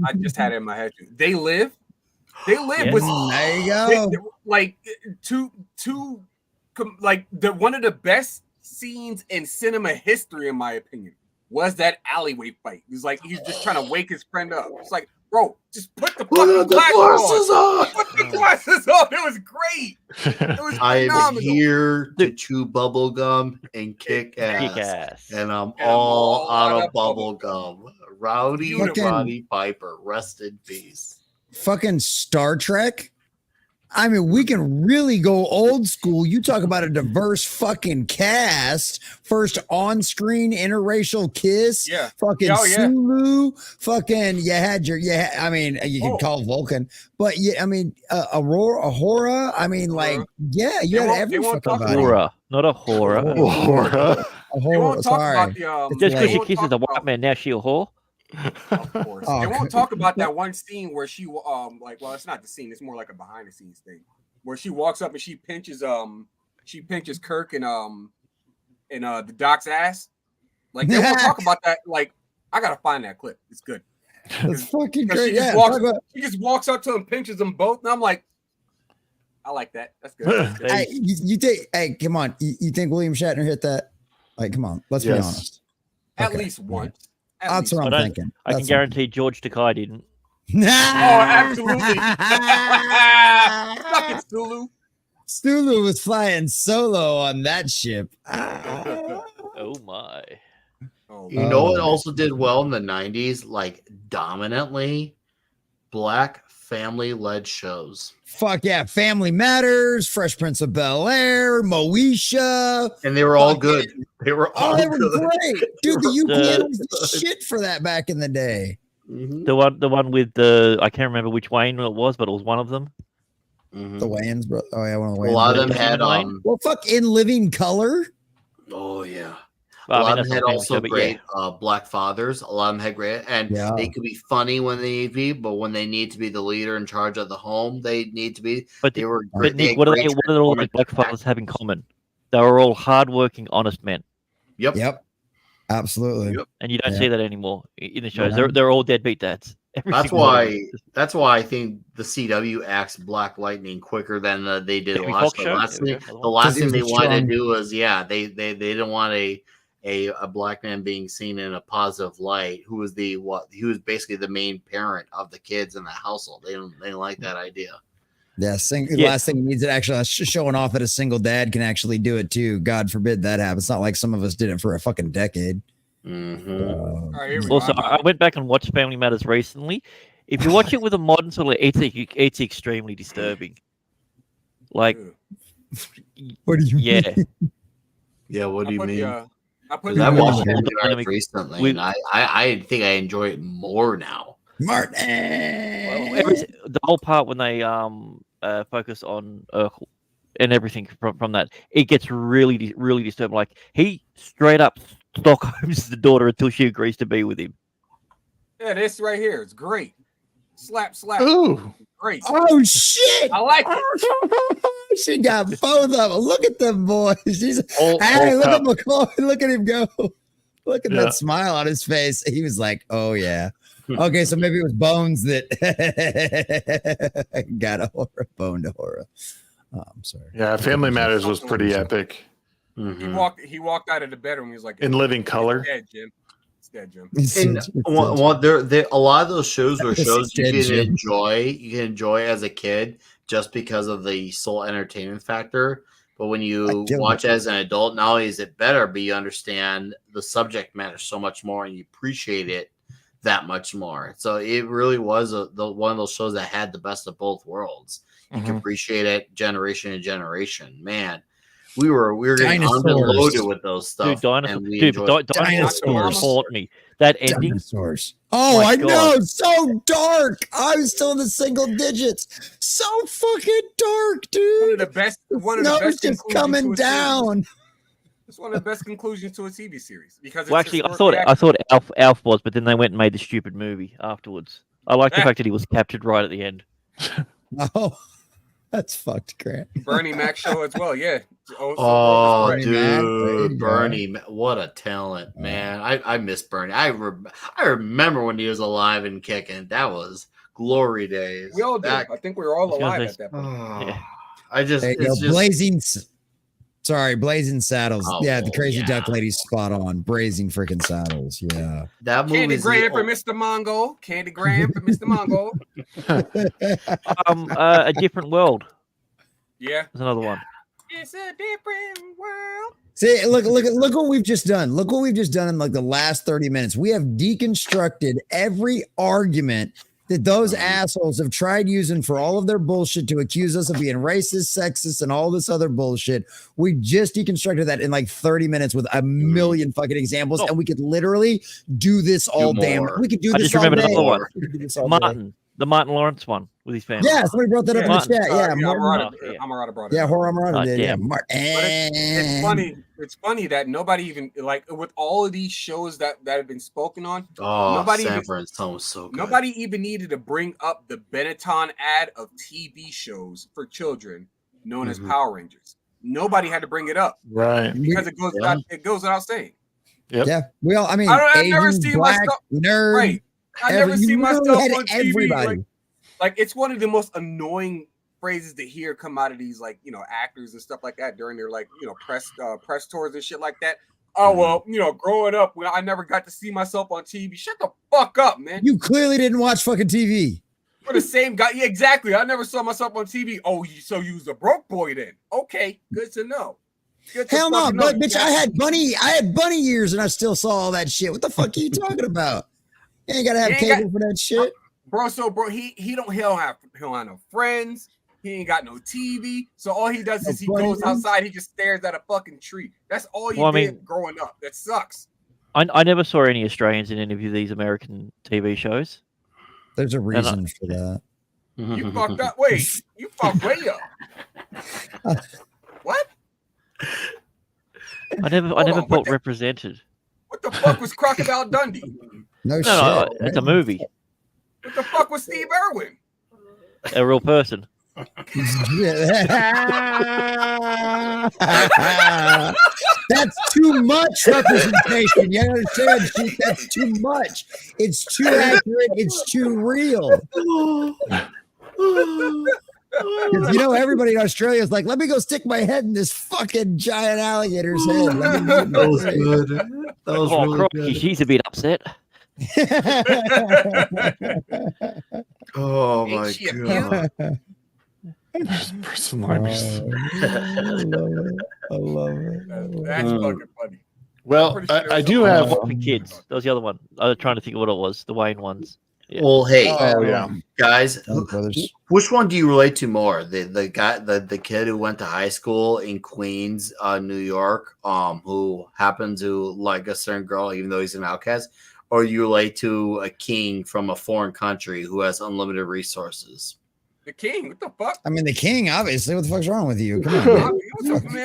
I just had it in my head. They Live. Was there you go. Like one of the best scenes in cinema history, in my opinion, was that alleyway fight. It's like he's just trying to wake his friend up. It's like, bro, just put the glasses on. Put the glasses on. It was great. It was I'm here to chew bubble gum and kick ass. And I'm all out of bubble gum. Rowdy Roddy Piper, rest in peace. Fucking Star Trek. I mean, we can really go old school. You talk about a diverse fucking cast. First on-screen interracial kiss. Yeah. Fucking Sulu. Fucking you could call Vulcan, but yeah, I mean, Ahura. I mean, like, yeah, you had every fucking Ahura, not a horror. Ahura. Sorry. Just because she kisses a white man, now she a whore. Of course. They won't talk about that one scene where she it's not the scene, it's more like a behind the scenes thing where she walks up and she pinches Kirk and the Doc's ass. Like they won't talk about that. Like I gotta find that clip. It's good. It's fucking great. She just walks up to him, pinches them both, and I'm like, I like that. That's good. Hey, come on. You think William Shatner hit that? Like, come on, let's be honest. At least once. That's what I'm thinking. I can guarantee George Takei didn't. Oh, absolutely. Fuck it, Sulu. Sulu was flying solo on that ship. Oh my. You know what also did well in the 90s? Like dominantly black family-led shows. Fuck yeah. Family Matters, Fresh Prince of Bel-Air, Moesha. And they were all good. They were all they were good. great. Dude, the UPN was the shit for that back in the day. Mm-hmm. The one with the, I can't remember which Wayne it was, but it was one of them. Mm-hmm. The Wayans, bro. Oh yeah, one of the Wayans. A lot of them had well, fuck, In Living Color. Oh yeah. Well, a lot of them had also show, great black fathers. A lot of them had great, and they could be funny when they need to be, but when they need to be the leader in charge of the home, they need to be. But they were. But Nick, what do all the black fathers have in common? They were all hardworking, honest men. Yep. Absolutely. Yep. And you don't see that anymore in the shows. They're all deadbeat dads. That's why I think the CW acts Black Lightning quicker than they did last time. The last thing they wanted to do was they didn't want a black man being seen in a positive light who was basically the main parent of the kids in the household. They didn't like that idea. Yeah, last thing needs it actually showing off that a single dad can actually do it too. God forbid that happens. It's not like some of us did it for a fucking decade. Mm-hmm. Also, I went back and watched Family Matters recently. If you watch it with a modern sort of, it's extremely disturbing. Like, what do you mean? Yeah, what do you mean? I watched it recently, and I think I enjoy it more now. Martin, the whole part when they focus on Urkel and everything from that, it gets really, really disturbing. Like he straight up Stockholm's the daughter until she agrees to be with him. Yeah, this right here is great. Slap. Ooh. Great. Oh shit! I like it. She got both of them. Look at them boys. Look at McCoy. Look at him go. Look at that smile on his face. He was like, "Oh yeah." Okay, so maybe it was Bones that got a bone to horror. Oh, I'm sorry. Yeah, Family Matters was pretty epic. Mm-hmm. He walked out of the bedroom. He was like, In Living Color. It's dead, Jim. And a lot of those shows were shows you can enjoy as a kid just because of the sole entertainment factor. But when you watch as an adult, not only is it better, but you understand the subject matter so much more and you appreciate it that much more. So it really was one of those shows that had the best of both worlds. You can appreciate it generation to generation. Man, we were getting underloaded with those stuff. Dinosaurs haunt me. That ending. Dinosaurs. Oh, I know. So dark. I was still in the single digits. So fucking dark, dude. One of the best. One of the best just coming down. It's one of the best conclusions to a TV series because. Well, actually, I thought Alf was, but then they went and made the stupid movie afterwards. I like the fact that he was captured right at the end. Oh, that's fucked, Grant. Bernie Mac show as well, yeah. Bernie, what a talent, man! I miss Bernie. I remember when he was alive and kicking. That was glory days. We all did. I think we were all alive at that point. Blazing Saddles. The Crazy Duck Lady's spot on. Blazing freaking Saddles. Yeah. That movie. Candy Graham for Mr. Mongo. Candy Graham for Mr. Mongo. A Different World. Yeah. There's another one. It's a different world. See, look what we've just done. Look what we've just done in like the last 30 minutes. We have deconstructed every argument that those assholes have tried using for all of their bullshit to accuse us of being racist, sexist, and all this other bullshit. We just deconstructed that in like 30 minutes with a million fucking examples, and we could literally do this all damn. We could do this all day. I just remember another one. The Martin Lawrence one with his family. Yeah, somebody brought that up in the chat. Yeah, Amarada brought it. Yeah, Amarada did. Yeah, it's funny. It's funny that nobody even with all of these shows that have been spoken on. Nobody even needed to bring up the Benetton ad of TV shows for children known as Power Rangers. Nobody had to bring it up, right? Because it goes without saying. Yep. Yeah. Well, I mean, I've never seen myself. Nerd. Right. I never see myself on TV. Everybody. Like it's one of the most annoying phrases to hear come out of these actors and stuff like that during their press tours and shit like that. Oh well, growing up, I never got to see myself on TV. Shut the fuck up, man. You clearly didn't watch fucking TV. For the same guy, yeah, exactly. I never saw myself on TV. Oh, so you was a broke boy then? Okay, good to know. Hell no, but bitch, I had bunny years and I still saw all that shit. What the fuck are you talking about? You ain't gotta have cable for that shit, bro. So, bro, he don't have no friends. He ain't got no TV. So all he does is he goes outside. He just stares at a fucking tree. That's all you did growing up. That sucks. I never saw any Australians in any of these American TV shows. There's a reason for that. You fucked up. Wait, you fucked way up. What? I never felt represented. What the fuck was Crocodile Dundee? No, it's a movie. What the fuck was Steve Irwin? A real person. That's too much representation. You understand, Chief? That's too much. It's too accurate. It's too real. Because everybody in Australia is like, let me go stick my head in this fucking giant alligator's head. That was good. That was really good. She's a bit upset. Oh my god. Personal lives. I love it. That's fucking funny. Well, I do have the kids. That was the other one. I was trying to think of what it was. The Wayne ones. Yeah. Well, hey, yeah, guys, which one do you relate to more? The guy, the kid who went to high school in Queens, New York, who happened to like a certain girl, even though he's an outcast, or you relate to a king from a foreign country who has unlimited resources? The king, what the fuck? I mean, the king, obviously. What the fuck's wrong with you? Come on, man.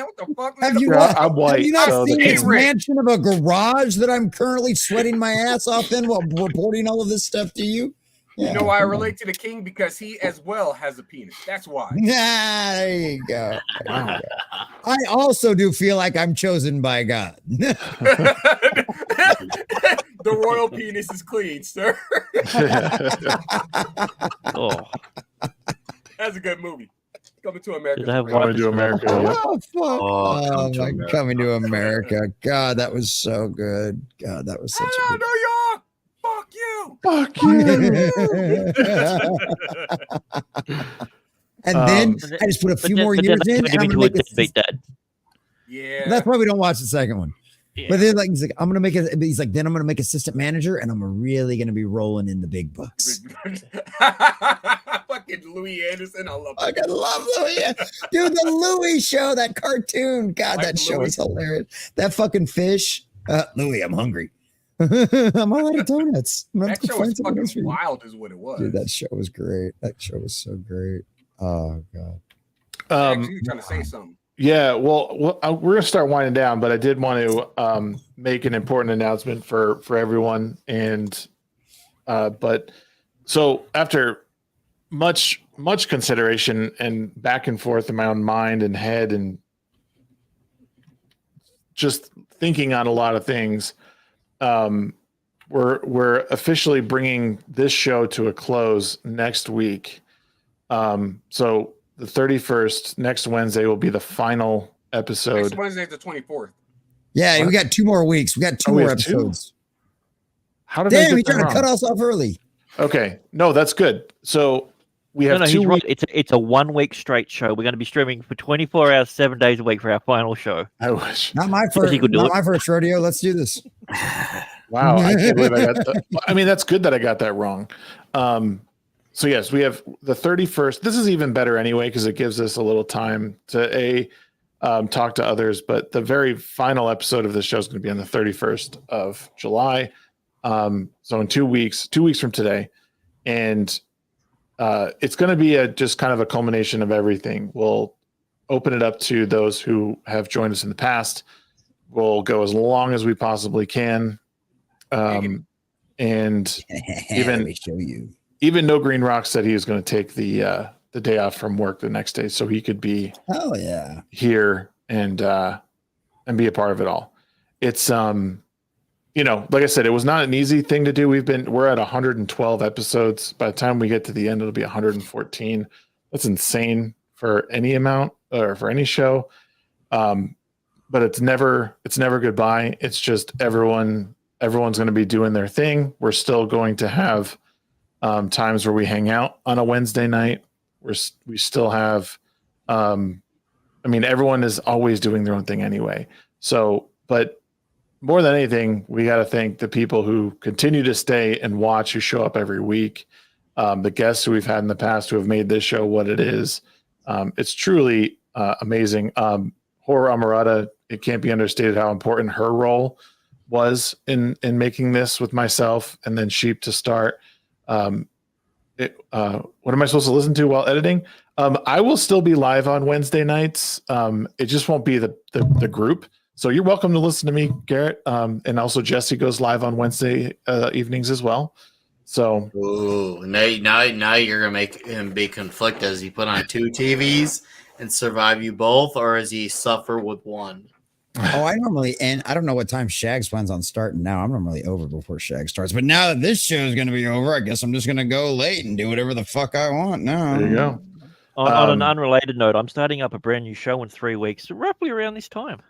What the fuck? Man? Have you not seen the expansion of a garage that I'm currently sweating my ass off in while reporting all of this stuff to you? Yeah. You know why I relate to the king? Because he as well has a penis. That's why. There you go. I also do feel like I'm chosen by God. The royal penis is clean, sir. That's a good movie. Coming to America. Coming to America. Oh, fuck. Coming to America. God, that was so good. God, that was such a good... New York! Fuck you! Fuck And then I just put a few more years in, and I'm gonna make deadbeat dad. Yeah, that's why we don't watch the second one. Yeah. But then, like, he's like, I'm gonna make it. He's like, then I'm gonna make assistant manager, and I'm really gonna be rolling in the big bucks. Fucking Louis Anderson, I love. I love Louis, dude. The Louis show, that cartoon, God, that show is hilarious. That fucking fish, Louis, I'm hungry. I'm all out of donuts. That show was fucking wild, is what it was. Dude, that show was great. That show was so great. Oh god. You trying to say something? Yeah, well, we're gonna start winding down, but I did want to make an important announcement for everyone, and but so after much consideration and back and forth in my own mind and head, and just thinking on a lot of things, we're officially bringing this show to a close next week. So the 31st, next Wednesday, will be the final episode. Next Wednesday's the 24th. Yeah, we got 2 more weeks. We got two more episodes. How did Damn, he tried to cut us off early. Okay, no, that's good. So we have 2 weeks. Right. It's a 1 week straight show. We're going to be streaming for 24 hours, 7 days a week for our final show. I wish. Not my first rodeo. Let's do this. Wow, I can't believe I got that. I mean, that's good that I got that wrong. So yes, we have the 31st. This is even better anyway, because it gives us a little time to talk to others. But the very final episode of this show is going to be on the 31st of July. So in 2 weeks, 2 weeks from today, and it's going to be just kind of a culmination of everything. We'll open it up to those who have joined us in the past. We'll go as long as we possibly can, and let me show you. Even No Green Rock said he was going to take the day off from work the next day, so he could be here and be a part of it all. It's like I said, it was not an easy thing to do. We're at 112 episodes. By the time we get to the end, it'll be 114. That's insane for any amount or for any show. But it's never goodbye. It's just everyone's going to be doing their thing. We're still going to have times where we hang out on a Wednesday night. We still have, everyone is always doing their own thing anyway. So, but more than anything, we got to thank the people who continue to stay and watch, who show up every week. The guests who we've had in the past who have made this show what it is. It's truly amazing. Horror Amarada, it can't be understated how important her role was in making this with myself, and then Sheep to start. What am I supposed to listen to while editing? I will still be live on Wednesday nights. It just won't be the group. So you're welcome to listen to me, Garrett. And also Jesse goes live on Wednesday evenings as well. So now you're gonna make him be conflicted. Does he put on 2 TVs and survive you both, or does he suffer with one? Oh, I normally end. I don't know what time Shags plans on starting now. I'm normally over before Shag starts. But now that this show is going to be over, I guess I'm just going to go late and do whatever the fuck I want now. There you go. On an unrelated note, I'm starting up a brand new show in 3 weeks, roughly around this time.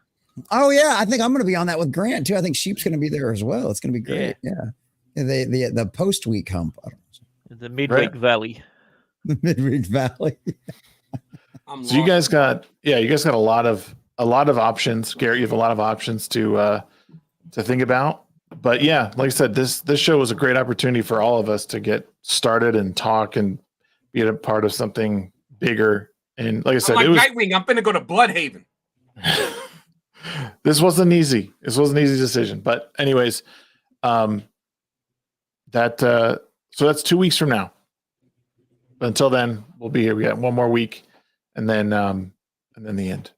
Oh, yeah. I think I'm going to be on that with Grant, too. I think Sheep's going to be there as well. It's going to be great. Yeah. The post-week hump. The Midweek Valley. The Midweek Valley. So you guys got a lot of options. Garrett, you have a lot of options to think about. But yeah, like I said, this show was a great opportunity for all of us to get started and talk and be a part of something bigger. And like I said, it was Nightwing. I'm gonna go to Bloodhaven. This wasn't easy. This was an easy decision. But anyways, so that's 2 weeks from now. But until then, we'll be here. We got 1 more week, and then the end.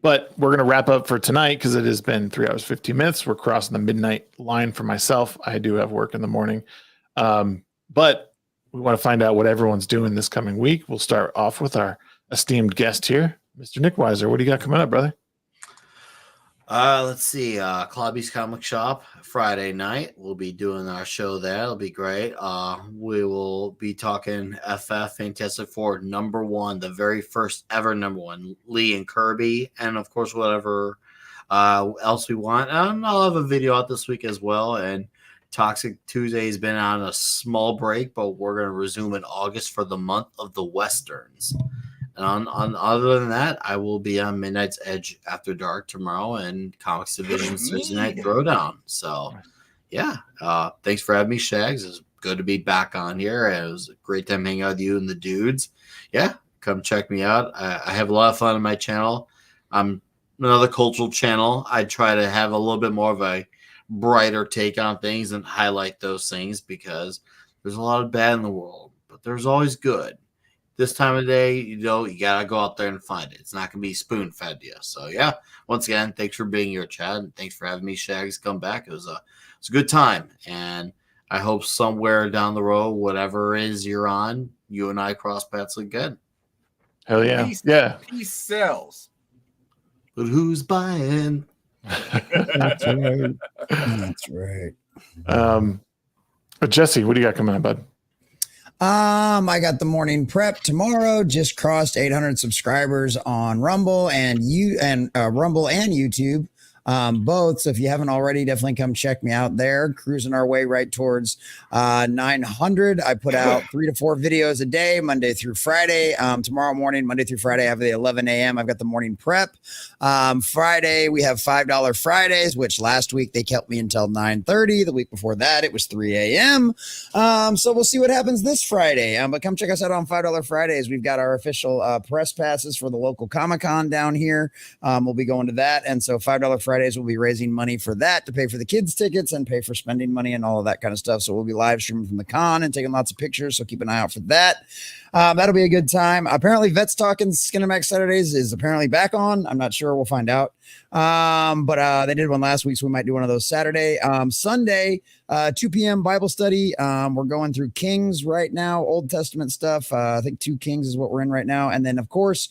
But we're going to wrap up for tonight because it has been 3 hours, 15 minutes. We're crossing the midnight line for myself. I do have work in the morning. But we want to find out what everyone's doing this coming week. We'll start off with our esteemed guest here, Mr. Nickweiser. What do you got coming up, brother? Let's see. Clobby's Comic Shop Friday night. We'll be doing our show there. It'll be great. We will be talking FF Fantastic Four #1, the very first ever #1, Lee and Kirby, and of course whatever else we want. I'll have a video out this week as well. And Toxic Tuesday has been on a small break, but we're going to resume in August for the month of the Westerns. on other than that, I will be on Midnight's Edge After Dark tomorrow and Comics Division's Thursday Night Throwdown. So, yeah. Thanks for having me, Shags. It's good to be back on here. It was a great time hanging out with you and the dudes. Yeah, come check me out. I have a lot of fun on my channel. I'm another cultural channel. I try to have a little bit more of a brighter take on things and highlight those things because there's a lot of bad in the world, but there's always good. This time of day, you gotta go out there and find it. It's not gonna be spoon fed to you. So yeah, once again, thanks for being here, Chad, and thanks for having me, Shags, come back. It was a good time, and I hope somewhere down the road, whatever it is you're on, you and I cross paths again. Hell yeah, Peace sells, but who's buying? That's right. That's right. But Jesse, what do you got coming up, bud? I got the morning prep tomorrow. Just crossed 800 subscribers on Rumble and Rumble and YouTube. Both. So if you haven't already, definitely come check me out there. Cruising our way right towards 900. I put out 3 to 4 videos a day, Monday through Friday. Tomorrow morning, Monday through Friday, I have the 11 a.m. I've got the morning prep. Friday, we have $5 Fridays, which last week they kept me until 9:30. The week before that, it was 3 a.m. So we'll see what happens this Friday. But come check us out on $5 Fridays. We've got our official press passes for the local Comic-Con down here. We'll be going to that. And so $5 Fridays, we'll be raising money for that to pay for the kids' tickets and pay for spending money and all of that kind of stuff. So we'll be live streaming from the con and taking lots of pictures. So keep an eye out for that. That'll be a good time. Apparently, Vets Talking Skinemax Saturdays is apparently back on. I'm not sure. We'll find out. But they did one last week, so we might do one of those Saturday. Sunday, 2 p.m. Bible study. We're going through Kings right now, Old Testament stuff. I think 2 Kings is what we're in right now. And then, of course,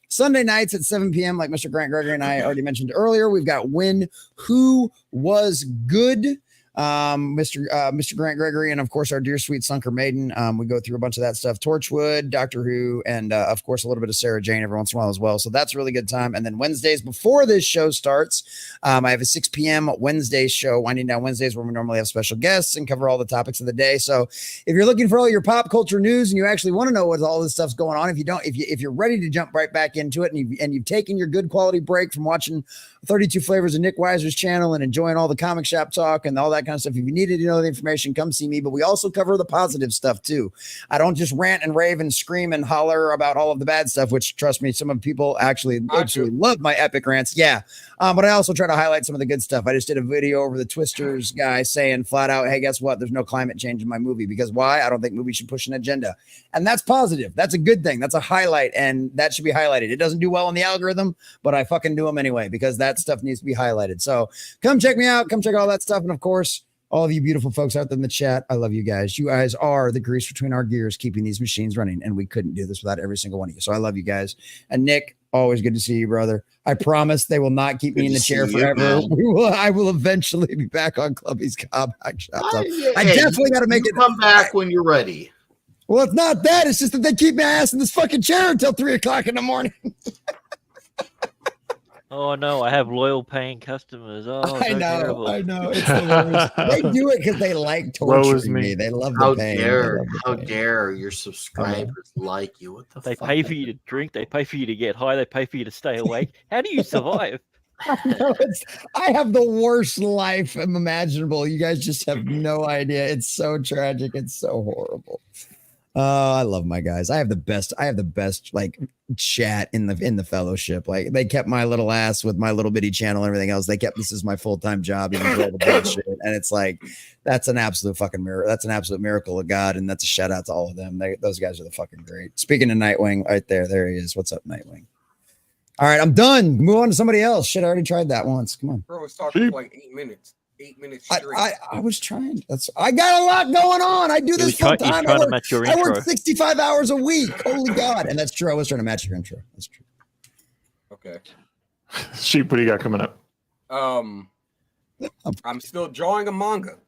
Sunday nights at 7 p.m., like Mr. Grant Gregory and I already mentioned earlier, we've got Who Was Good. Mr. Grant Gregory, and of course our dear sweet Sunker Maiden. We go through a bunch of that stuff, Torchwood, Doctor Who, and of course a little bit of Sarah Jane every once in a while as well. So that's a really good time. And then Wednesdays before this show starts, I have a 6 p.m. Wednesday show, Winding Down Wednesdays, where we normally have special guests and cover all the topics of the day. So if you're looking for all your pop culture news and you actually want to know what all this stuff's going on, if you're ready to jump right back into it and you've taken your good quality break from watching 32 Flavors of Nickweiser's channel and enjoying all the comic shop talk and all that kind of stuff, if you needed to know the information, come see me. But we also cover the positive stuff too. I don't just rant and rave and scream and holler about all of the bad stuff, which, trust me, some of people actually love my epic rants. Yeah. But I also try to highlight some of the good stuff. I just did a video over the Twisters guy saying flat out, hey, guess what? There's no climate change in my movie. Because why? I don't think movies should push an agenda. And that's positive. That's a good thing. That's a highlight. And that should be highlighted. It doesn't do well in the algorithm, but I fucking do them anyway, because that stuff needs to be highlighted. So come check me out. Come check all that stuff. And of course, all of you beautiful folks out there in the chat, I love you guys. You guys are the grease between our gears, keeping these machines running. And we couldn't do this without every single one of you. So I love you guys. And Nick, always good to see you, brother. I promise they will not keep me in the chair forever. I will eventually be back on Clubby's Comic Shop. So I definitely got to make it come back when you're ready. Well, it's not that. It's just that they keep my ass in this fucking chair until 3 o'clock in the morning. Oh no, I have loyal paying customers. Oh, I know. It's the worst. They do it because they like torturing me. They love the pain. How dare your subscribers like you? What the They fuck? pay for you to drink, they pay for you to get high, they pay for you to stay awake. How do you survive? I have the worst life imaginable. You guys just have no idea. It's so tragic. It's so horrible. I love my guys. I have the best like chat in the fellowship. Like, they kept my little ass with my little bitty channel and everything else. They kept this as my full-time job, even through all the bullshit. And it's like, that's an absolute fucking miracle. That's an absolute miracle of God. And that's a shout out to all of them. Those guys are the fucking great. Speaking of Nightwing, right there he is. What's up, Nightwing? All right, I'm done. Move on to somebody else. Shit, I already tried that once. Come on. Bro, it's talking for like 8 minutes. 8 minutes straight. I was trying. I got a lot going on. I do this full time. I work 65 hours a week. Holy God. And that's true. I was trying to match your intro. That's true. Okay. Sheep, what do you got coming up? I'm still drawing a manga.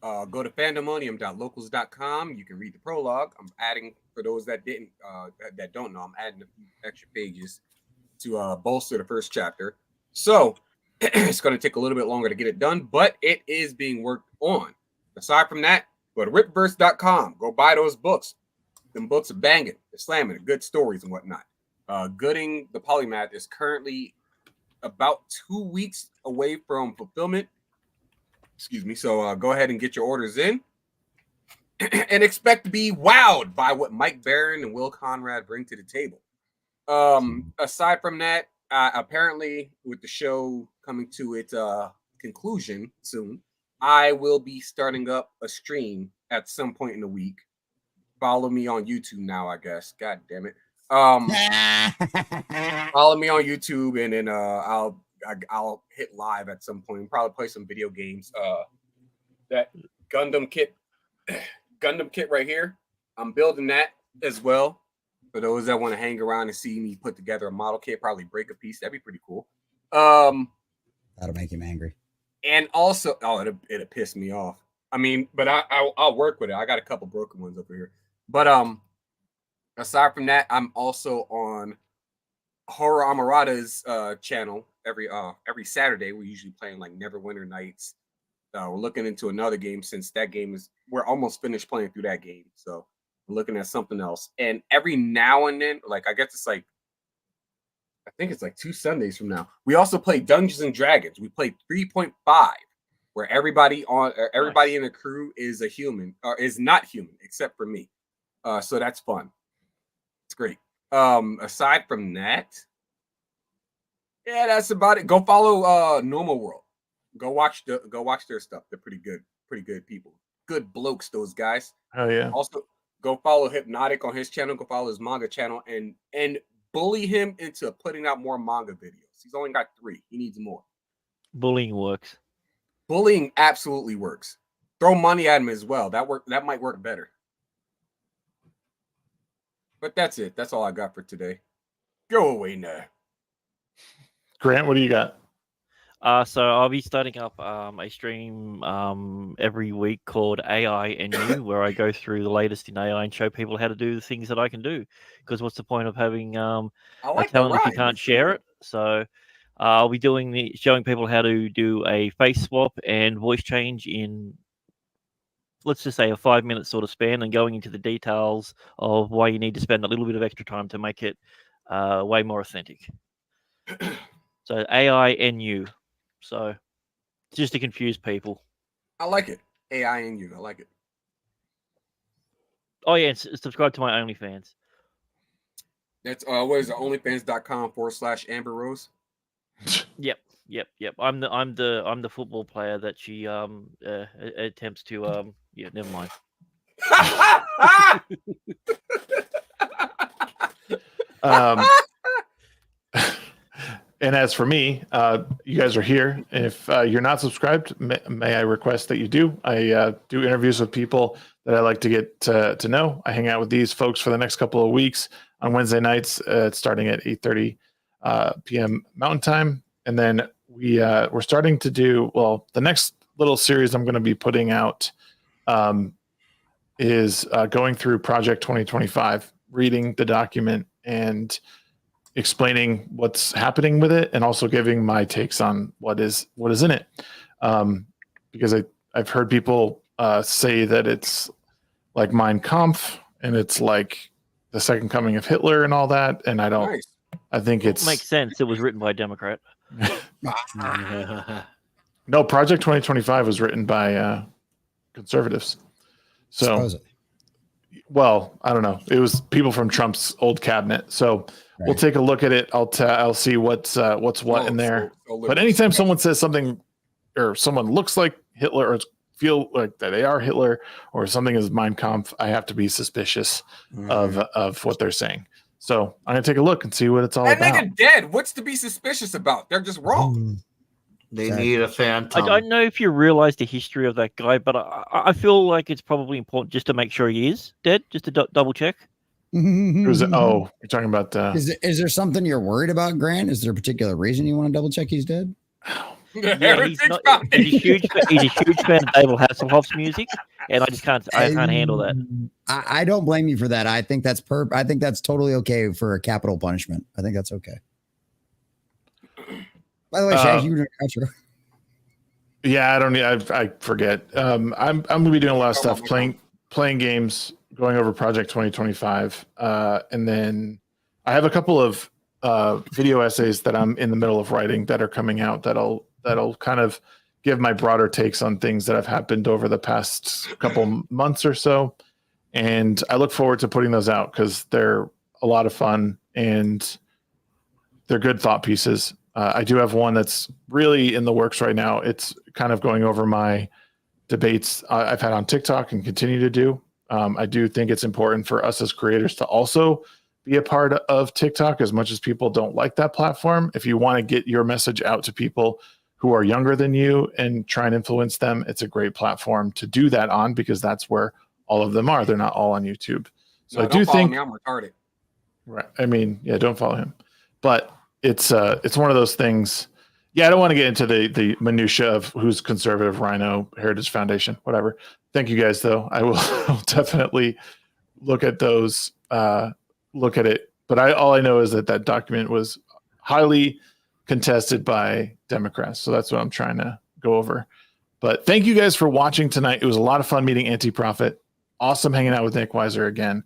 Go to fandomonium.locals.com. You can read the prologue. I'm adding, for those that don't know, I'm adding a few extra pages to bolster the first chapter. So it's going to take a little bit longer to get it done, but it is being worked on. Aside from that, go to ripverse.com. Go buy those books. Them books are banging. They're slamming. They're good stories and whatnot. Gooding, the polymath, is currently about 2 weeks away from fulfillment. Excuse me. So go ahead and get your orders in and expect to be wowed by what Mike Barron and Will Conrad bring to the table. Aside from that, apparently with the show coming to its conclusion soon, I will be starting up a stream at some point in the week. Follow me on YouTube now, I guess. God damn it. Follow me on YouTube, and then I'll hit live at some point. Probably play some video games. That Gundam kit right here. I'm building that as well. For those that want to hang around and see me put together a model kit, probably break a piece. That'd be pretty cool. That'll make him angry. And also, it'll piss me off. I mean, but I'll work with it. I got a couple broken ones over here. But aside from that, I'm also on Horror Amarada's channel every Saturday. We're usually playing like Neverwinter Nights. We're looking into another game since that game we're almost finished playing through that game. So we're looking at something else. And every now and then, like I guess I think it's like 2 Sundays from now, we also play Dungeons and Dragons. We play 3.5, where everybody in the crew is a human, or is not human, except for me. So that's fun. It's great. Aside from that, yeah, that's about it. Go follow Normal World. Go watch their stuff. They're pretty good people. Good blokes, those guys. Oh yeah. Also, go follow Hypnotic on his channel. Go follow his manga channel and bully him into putting out more manga videos. He's only got 3. He needs more. Bullying works. Bullying absolutely works. Throw money at him as well. That might work better. But that's it. That's all I got for today. Go away now. Grant, what do you got? So I'll be starting up a stream every week called AI and You, where I go through the latest in AI and show people how to do the things that I can do. Because what's the point of having a talent if you can't share it? So I'll be showing people how to do a face swap and voice change in, let's just say, a 5-minute sort of span, and going into the details of why you need to spend a little bit of extra time to make it way more authentic. So AI and You. So just to confuse people. I like it. AI and You. I like it. Oh yeah, and subscribe to my OnlyFans. That's what is it? OnlyFans.com/Amber Rose. Yep. I'm the football player that she attempts to yeah, never mind. And as for me, you guys are here. If you're not subscribed, may I request that you do. I do interviews with people that I like to get to know. I hang out with these folks for the next couple of weeks on Wednesday nights, starting at 8:30 p.m. Mountain Time. And then we're starting to do, the next little series I'm going to be putting out is going through Project 2025, reading the document and explaining what's happening with it, and also giving my takes on what is in it. Because I've heard people say that it's like Mein Kampf and it's like the second coming of Hitler and all that. And I don't, Nice. I think it makes sense. It was written by a Democrat. No, Project 2025 was written by conservatives. So, well, I don't know. It was people from Trump's old cabinet. So we'll take a look at it. I'll see what's what in there. But anytime someone says something, or someone looks like Hitler, or feel like that they are Hitler, or something is Mein Kampf, I have to be suspicious of what they're saying. So I'm gonna take a look and see what it's all about. That nigga dead. What's to be suspicious about? They're just wrong. They need a phantom. I don't know if you realize the history of that guy, but I feel like it's probably important just to make sure he is dead, just to double check. You're talking about Is there something you're worried about, Grant? Is there a particular reason you want to double check he's dead? Yeah, he's a huge fan of David Hasselhoff's music, and I can't handle that. I don't blame you for that. I think that's I think that's totally okay for a capital punishment. I think that's okay. By the way, Shags, you were doing an outro. Yeah, I forget. I'm gonna be doing a lot of stuff, playing games, going over Project 2025, and then I have a couple of video essays that I'm in the middle of writing that are coming out that'll kind of give my broader takes on things that have happened over the past couple months or so. And I look forward to putting those out because they're a lot of fun and they're good thought pieces. I do have one that's really in the works right now. It's kind of going over my debates I've had on TikTok and continue to do. I do think it's important for us as creators to also be a part of TikTok as much as people don't like that platform. If you want to get your message out to people who are younger than you and try and influence them, it's a great platform to do that on because that's where all of them are. They're not all on YouTube. So no, I do think I'm retarded. Right. I mean, yeah, don't follow him. But it's one of those things. Yeah, I don't want to get into the minutia of who's conservative, Rhino, Heritage Foundation, whatever. Thank you guys, though. I will definitely look at those, look at it. But all I know is that document was highly contested by Democrats. So that's what I'm trying to go over. But thank you guys for watching tonight. It was a lot of fun meeting Anti-Prophet. Awesome hanging out with Nickweiser again.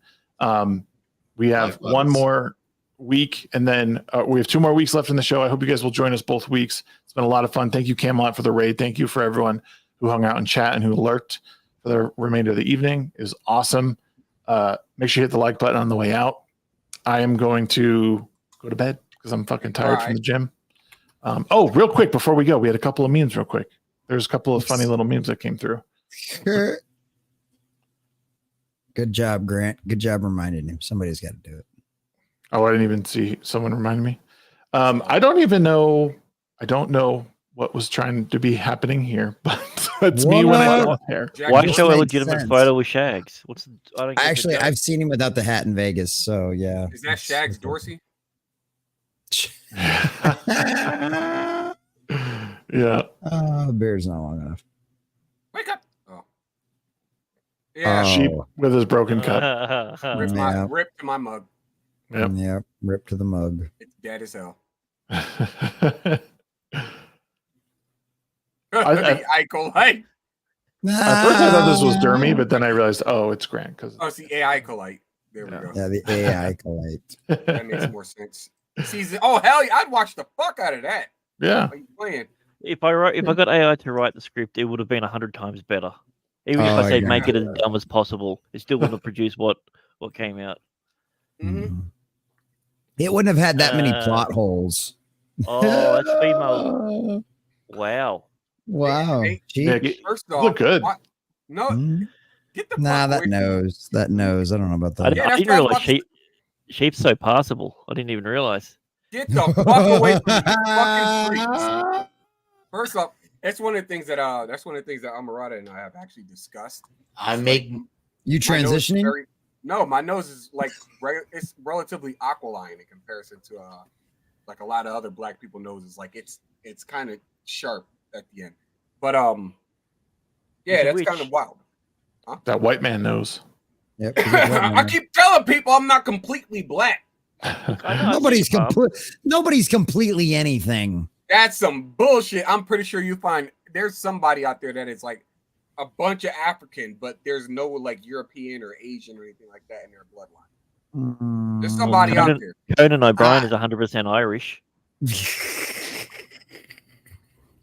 We have one more week, and then we have 2 more weeks left in the show. I hope you guys will join us both weeks. It's been a lot of fun. Thank you, Camelot, for the raid. Thank you for everyone who hung out in chat and who lurked for the remainder of the evening. It was awesome. Make sure you hit the like button on the way out. I am going to go to bed because I'm fucking tired from the gym. Oh, real quick before we go, we had a couple of memes real quick. There's a couple of funny little memes that came through. Good job, Grant. Good job reminding him. Somebody's got to do it. Oh, I didn't even see someone remind me. I don't even know. I don't know what was trying to be happening here, but it's me when I got there. Why show a legitimate photo with Shags? I've seen him without the hat in Vegas, so yeah. Is that Shags Dorsey? Yeah. The beard's not long enough. Wake up. Oh. Yeah. Sheep with his broken cup. Rip to my mug. Yep. Rip to the mug. It's dead as hell. I Icolite. At first I thought this was Dermy, but then I realized, it's Grant. It's the AI Icolite. There we go. Yeah, the AI Icolite. That makes more sense. Oh, hell yeah. I'd watch the fuck out of that. Yeah. Are you playing? If I got AI to write the script, it would have been 100 times better. Even if I said make it as dumb as possible, it still wouldn't have produced what came out. Mm-hmm. It wouldn't have had that many plot holes. Oh, that's female. Wow. Wow. Nick, first off, look good. No, get the that fuck away. knows. That knows. I don't know about that. I didn't realize sheep's so passable. I didn't even realize. Get the fuck away from me, fucking freaks. First off, that's one of the things that Amarada and I have actually discussed. You transitioning? No, my nose is like it's relatively aquiline in comparison to like a lot of other black people noses. Like it's kind of sharp at the end. But yeah, that's kind of wild. Huh? That white man knows. Yep. I keep telling people I'm not completely black. Nobody's completely anything. That's some bullshit. I'm pretty sure you find there's somebody out there that is like a bunch of African, but there's no like European or Asian or anything like that in their bloodline. There's somebody out there. Conan O'Brien is 100% Irish.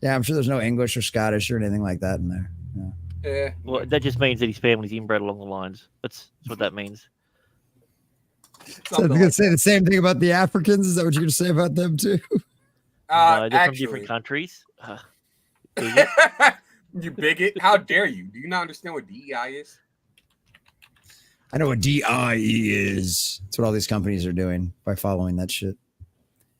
Yeah, I'm sure there's no English or Scottish or anything like that in there. Yeah. Well, that just means that his family's inbred along the lines. That's what that means. So you're gonna say the same thing about the Africans? Is that what you're gonna say about them too? No, they're from different countries. You bigot! How dare you? Do you not understand what DEI is? I know what DIE is. That's what all these companies are doing by following that shit.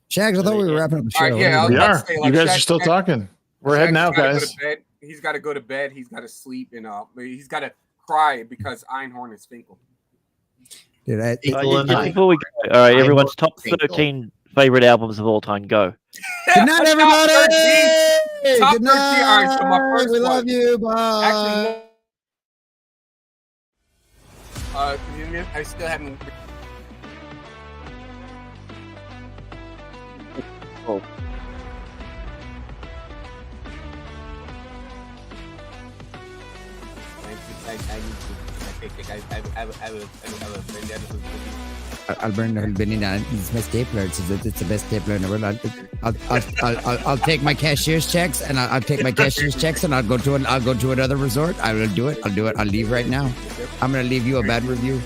Shags, I thought we were wrapping up the show. Right, yeah, we are. You guys are still talking. We're heading out, guys. He's got to go to bed. He's got to sleep, and he's got to cry because Einhorn is Finkel. Dude, before we go, all right, everyone's top 13 favorite albums of all time. Go. Good night, everybody. Top 13. Good night. All right, so my first we one. love you. Bye. Actually, I still haven't. Oh. I have a friend that was I'll burn the whole building down. It's my stapler. It's the best stapler in the world. I'll take my cashier's checks and I'll take my cashier's checks and I'll go to another resort. I will do it. I'll do it. I'll leave right now. I'm gonna leave you a bad review.